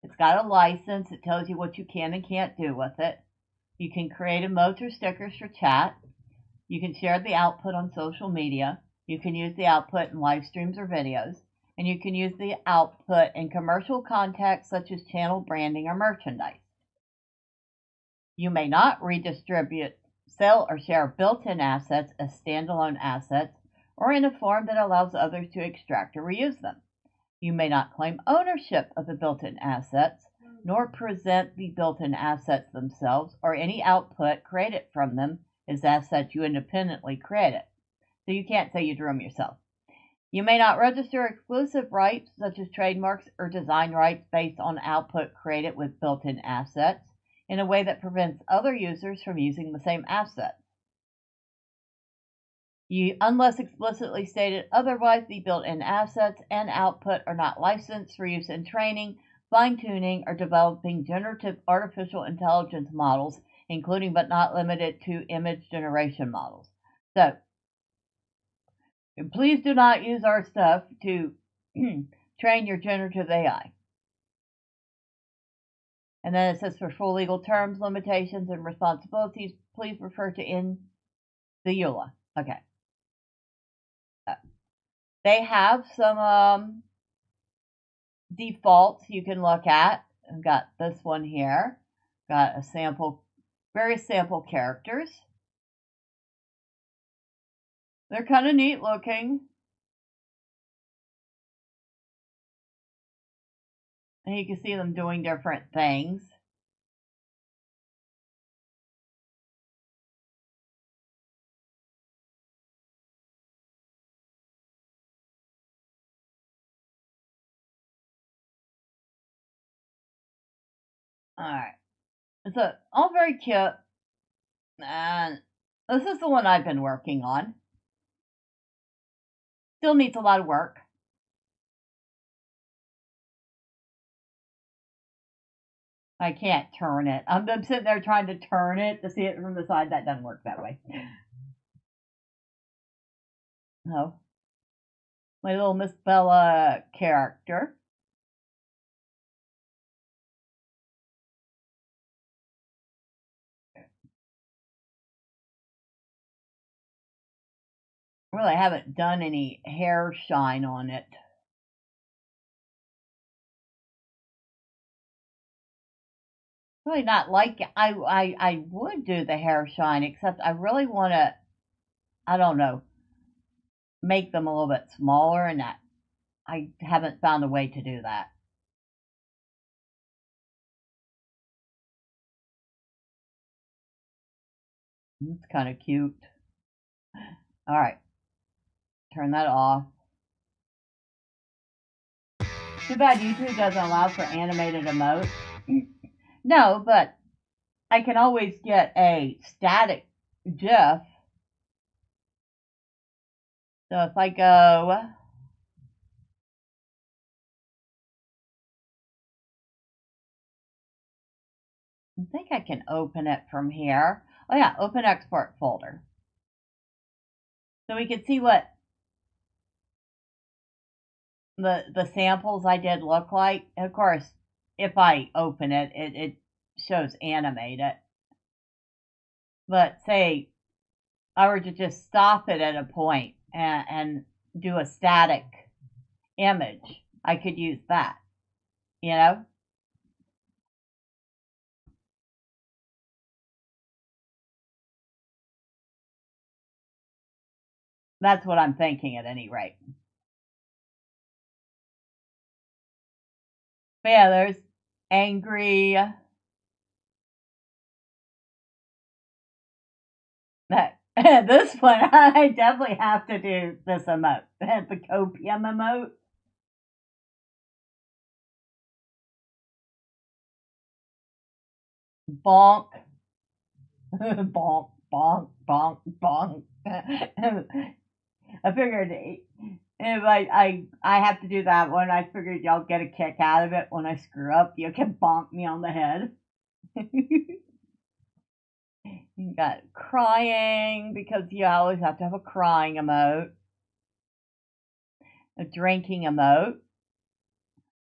It's got a license. It tells you what you can and can't do with it. You can create emotes or stickers for chat. You can share the output on social media. You can use the output in live streams or videos. And you can use the output in commercial contexts such as channel branding or merchandise. You may not redistribute, sell, or share built-in assets as standalone assets or in a form that allows others to extract or reuse them. You may not claim ownership of the built-in assets, nor present the built-in assets themselves or any output created from them as assets you independently created. So you can't say you drew them yourself. You may not register exclusive rights such as trademarks or design rights based on output created with built-in assets in a way that prevents other users from using the same assets. Unless explicitly stated otherwise, the built-in assets and output are not licensed for use in training, fine-tuning, or developing generative artificial intelligence models, including but not limited to image generation models. So, please do not use our stuff to train your generative AI. And then it says for full legal terms, limitations, and responsibilities, please refer to in the EULA. Okay. They have some defaults you can look at. I've got this one here. Got a sample, various sample characters. They're kind of neat looking. And you can see them doing different things. Alright. So, all very cute. And this is the one I've been working on. Still needs a lot of work. I can't turn it. I'm sitting there trying to turn it to see it from the side. That doesn't work that way. Oh. My little Miss Bella character. Really haven't done any hair shine on it. Really not like it. I would do the hair shine, except I really want to, I don't know, make them a little bit smaller, and I haven't found a way to do that. It's kind of cute. All right, turn that off. Too bad YouTube doesn't allow for animated emotes. No, but I can always get a static GIF. So if I go, I think I can open it from here. Oh yeah, open export folder. So we can see what the samples I did look like. Of course, if I open it, it shows animated. But say I were to just stop it at a point and do a static image, I could use that, you know? That's what I'm thinking at any rate. But yeah, there's angry. This one, I definitely have to do this emote. The copium emote. Bonk. Bonk, bonk, bonk, bonk. I figured if I have to do that one, I figured y'all get a kick out of it when I screw up. You can bonk me on the head. You got crying, because you always have to have a crying emote. A drinking emote.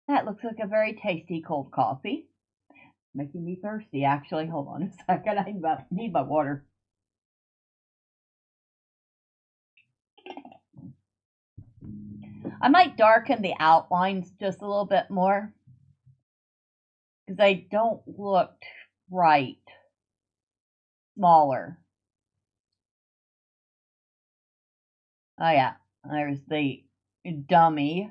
That looks like a very tasty cold coffee. Making me thirsty, actually. Hold on a second. I need my water. I might darken the outlines just a little bit more, because they don't look right. Smaller. Oh yeah, there's the dummy.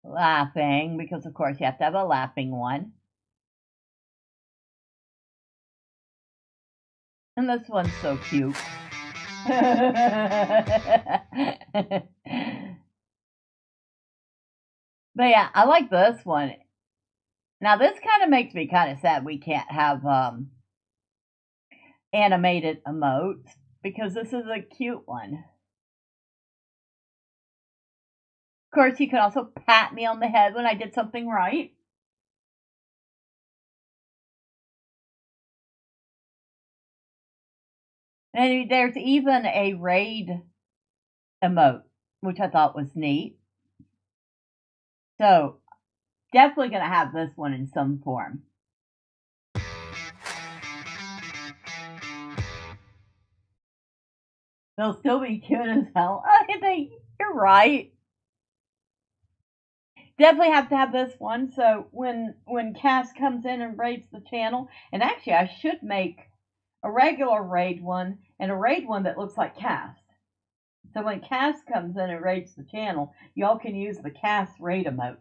Laughing, because of course you have to have a laughing one. And this one's so cute. But yeah, I like this one. Now this kind of makes me kind of sad we can't have animated emotes, because this is a cute one. Of course, you can also pat me on the head when I did something right. And there's even a raid emote, which I thought was neat. So, definitely going to have this one in some form. They'll still be cute as hell. You're right. Definitely have to have this one. So when Cass comes in and raids the channel, and actually I should make a regular raid one and a raid one that looks like Cass. So when Cass comes in and raids the channel, y'all can use the Cass raid emote.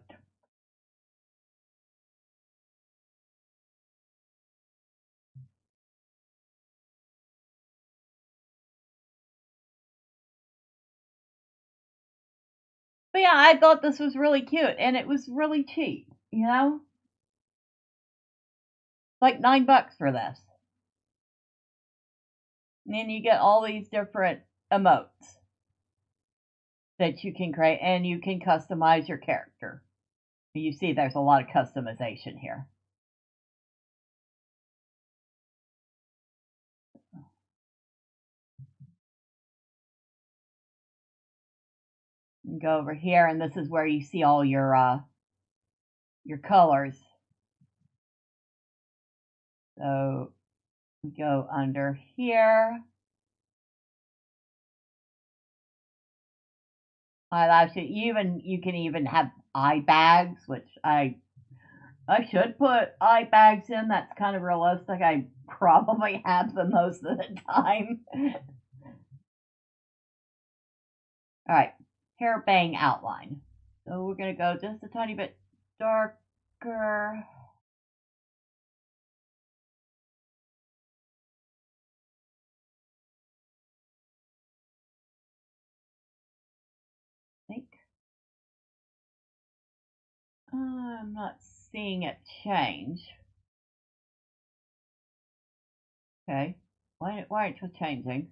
But yeah, I thought this was really cute, and it was really cheap, you know? Like $9 for this. And then you get all these different emotes that you can create, and you can customize your character. You see there's a lot of customization here. You go over here, and this is where you see all your colors. So we go under here. You can even have eye bags, which I should put eye bags in. That's kind of realistic. I probably have them most of the time. All right, hair bang outline. So we're going to go just a tiny bit darker. I think. I'm not seeing it change. Okay. Why aren't you changing?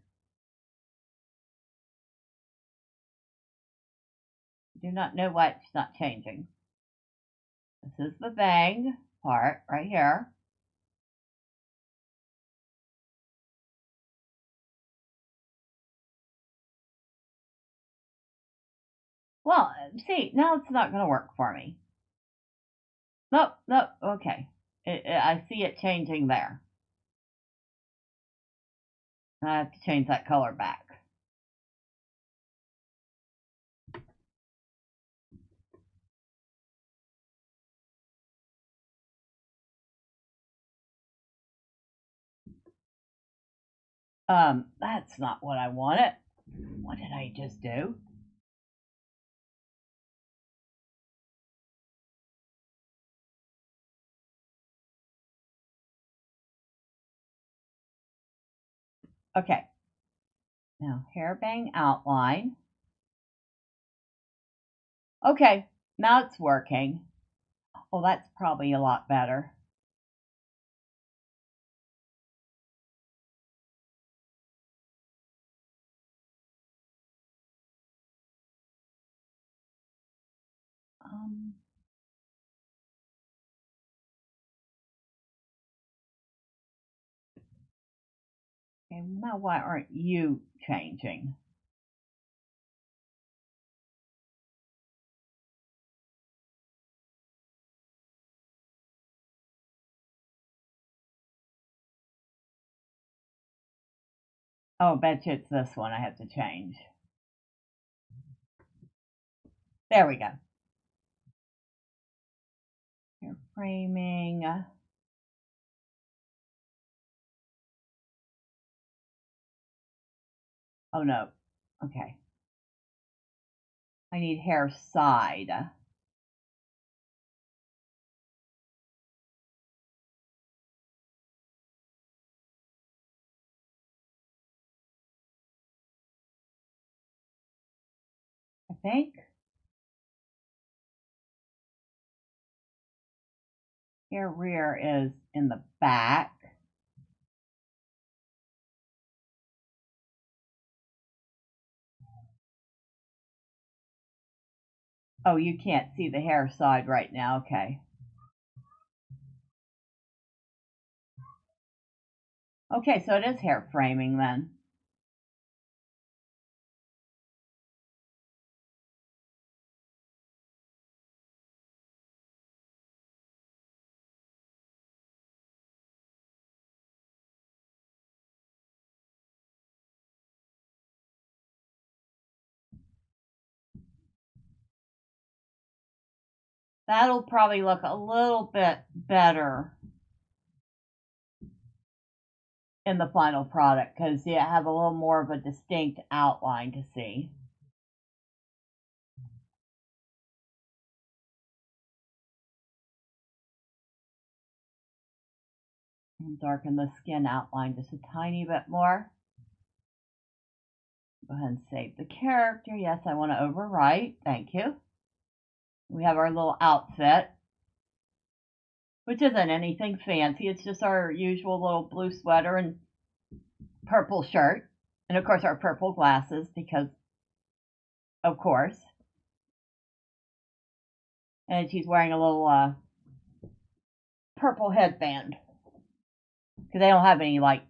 I do not know why it's not changing. This is the bang part right here. Well, see, now it's not going to work for me. Nope, okay. I see it changing there. I have to change that color back. That's not what I wanted. What did I just do? Okay. Now, hairbang outline. Okay, now it's working. Oh, that's probably a lot better. Okay, now why aren't you changing? Oh, bet you it's this one I have to change. There we go. Hair framing. Oh no. Okay. I need hair side. I think. Hair rear is in the back. Oh, you can't see the hair side right now. Okay. Okay, so it is hair framing then. That'll probably look a little bit better in the final product because you have a little more of a distinct outline to see. And darken the skin outline just a tiny bit more. Go ahead and save the character. Yes, I want to overwrite. Thank you. We have our little outfit, which isn't anything fancy. It's just our usual little blue sweater and purple shirt. And of course our purple glasses because, of course. And she's wearing a little purple headband. Because they don't have any like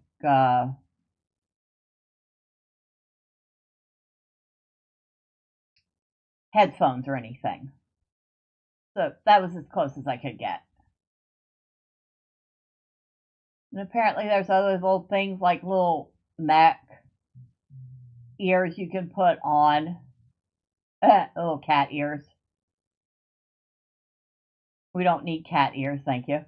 headphones or anything. So that was as close as I could get. And apparently there's other little things like little neck ears you can put on. Little cat ears. We don't need cat ears, thank you.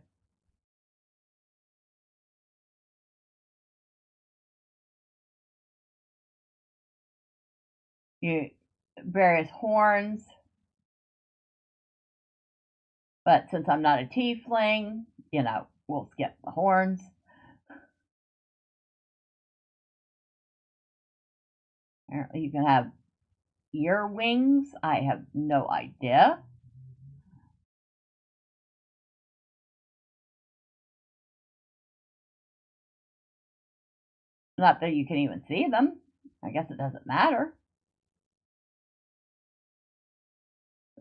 Various horns. But since I'm not a tiefling, you know, we'll skip the horns. Apparently you can have ear wings. I have no idea. Not that you can even see them. I guess it doesn't matter.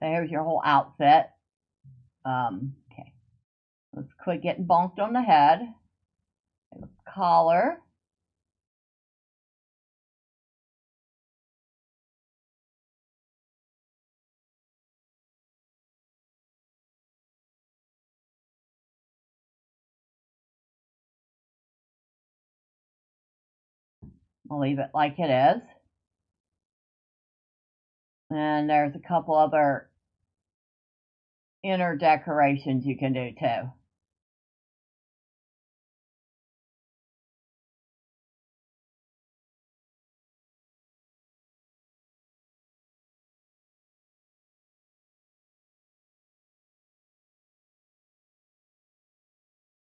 There's your whole outfit. Okay. Let's quit getting bonked on the head. Collar. I'll leave it like it is. And there's a couple other inner decorations you can do too.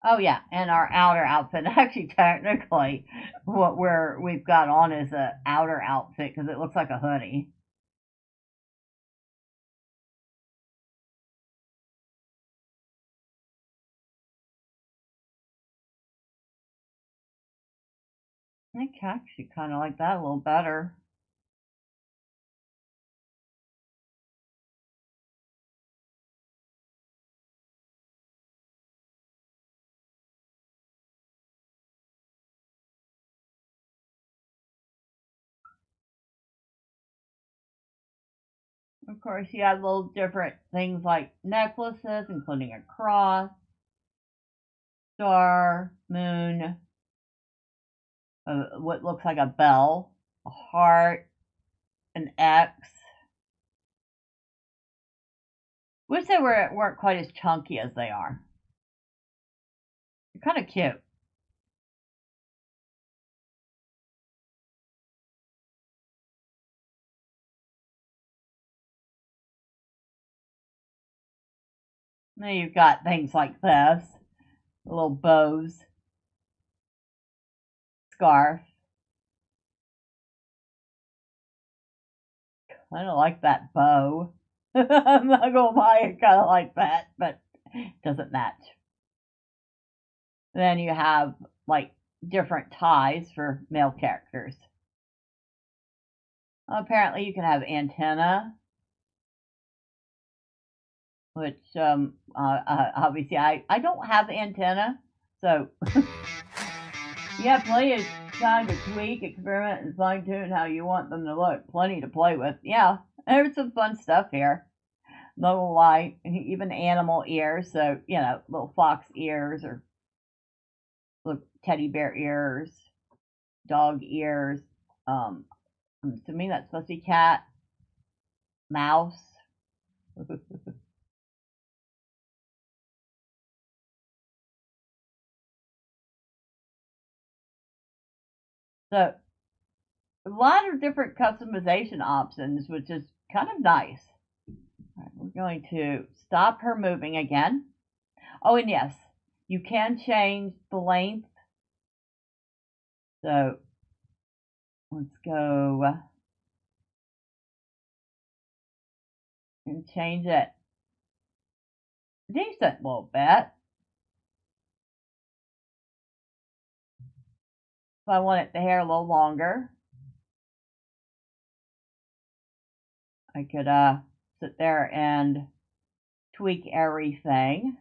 Oh yeah, and our outer outfit. Actually, technically, what we've got on is a outer outfit because it looks like a hoodie. I actually kind of like that a little better. Of course, you have little different things like necklaces, including a cross, star, moon, what looks like a bell, a heart, an X. Wish they weren't quite as chunky as they are. They're kind of cute. Now you've got things like this, little bows, scarf. I don't like that bow. I'm not gonna lie, I kind of like that, but it doesn't match. Then you have like different ties for male characters. Apparently, you can have antenna, which obviously I don't have antenna, so you have plenty of time to tweak, experiment, and fine tune how you want them to look. Plenty to play with. Yeah, there's some fun stuff here. No lie, even animal ears, so little fox ears or little teddy bear ears, dog ears. To me, that's supposed to be cat, mouse. So a lot of different customization options, which is kind of nice. All right, we're going to stop her moving again. Oh, and yes, you can change the length. So let's go and change it a decent little bit. If I want the hair a little longer, I could sit there and tweak everything.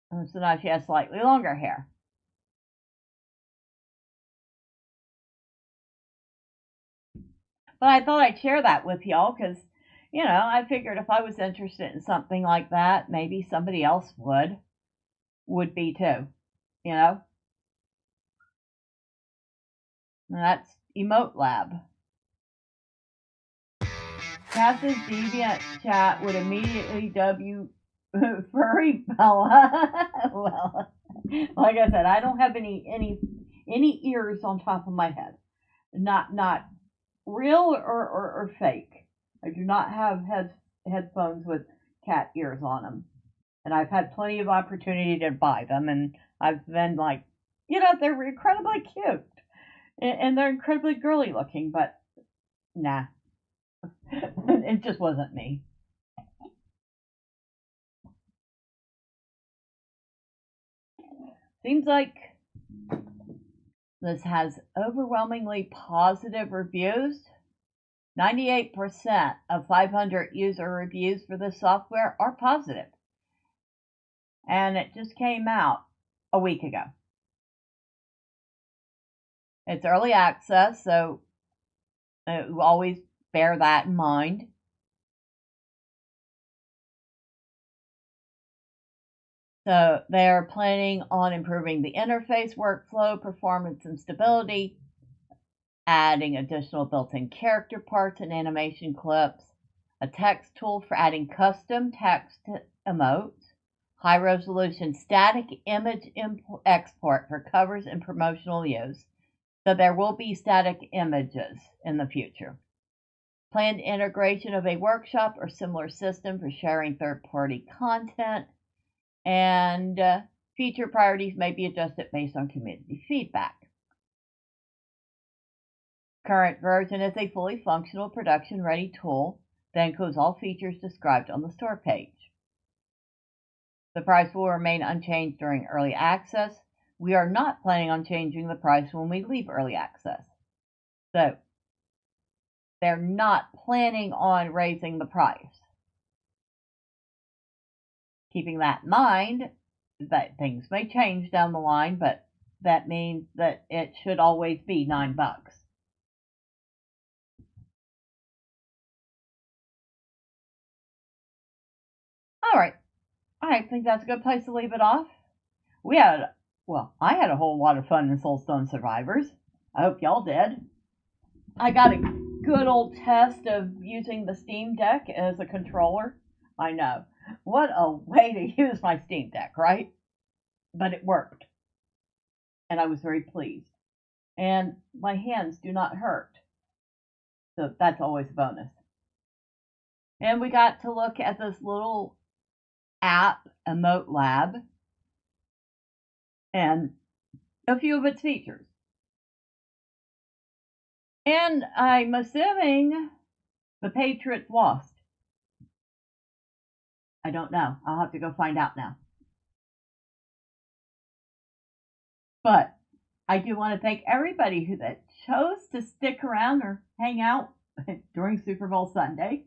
And so now she has slightly longer hair. But I thought I'd share that with y'all because, I figured if I was interested in something like that, maybe somebody else would be too, And that's Emote Lab. Captain Deviant Chat would immediately dub Furry Bella. Well, like I said, I don't have any ears on top of my head. Not real or fake. I do not have headphones with cat ears on them. And I've had plenty of opportunity to buy them, and I've been like, they're incredibly cute. And they're incredibly girly looking, but nah. It just wasn't me. Seems like this has overwhelmingly positive reviews. 98% of 500 user reviews for this software are positive. And it just came out a week ago. It's early access, so always bear that in mind. So they're planning on improving the interface, workflow, performance, and stability, adding additional built-in character parts and animation clips, a text tool for adding custom text emotes, high-resolution static image export for covers and promotional use. So there will be static images in the future. planned integration of a workshop or similar system for sharing third-party content, and feature priorities may be adjusted based on community feedback. Current version is a fully functional production-ready tool that includes all features described on the store page. The price will remain unchanged during early access. We are not planning on changing the price when we leave early access. So, they're not planning on raising the price. Keeping that in mind, that things may change down the line, but that means that it should always be $9. Alright, I think that's a good place to leave it off. I had a whole lot of fun in Soulstone Survivors. I hope y'all did. I got a good old test of using the Steam Deck as a controller. I know. What a way to use my Steam Deck, right? But it worked. And I was very pleased. And my hands do not hurt. So that's always a bonus. And we got to look at this little app, Emote Lab, and a few of its features. And I'm assuming the Patriots lost. I don't know. I'll have to go find out now. But I do want to thank everybody that chose to stick around or hang out during Super Bowl Sunday.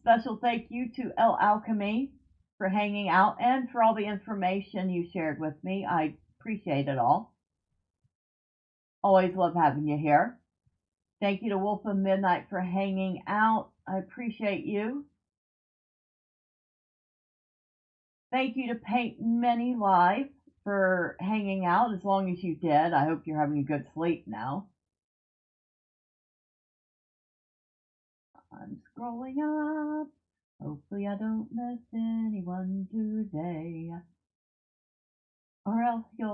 Special thank you to El Alchemy for hanging out and for all the information you shared with me. I appreciate it all. Always love having you here. Thank you to Wolf of Midnight for hanging out. I appreciate you. Thank you to Paint Many Live for hanging out as long as you did. I hope you're having a good sleep now. I'm scrolling up. Hopefully I don't miss anyone today. Or else you'll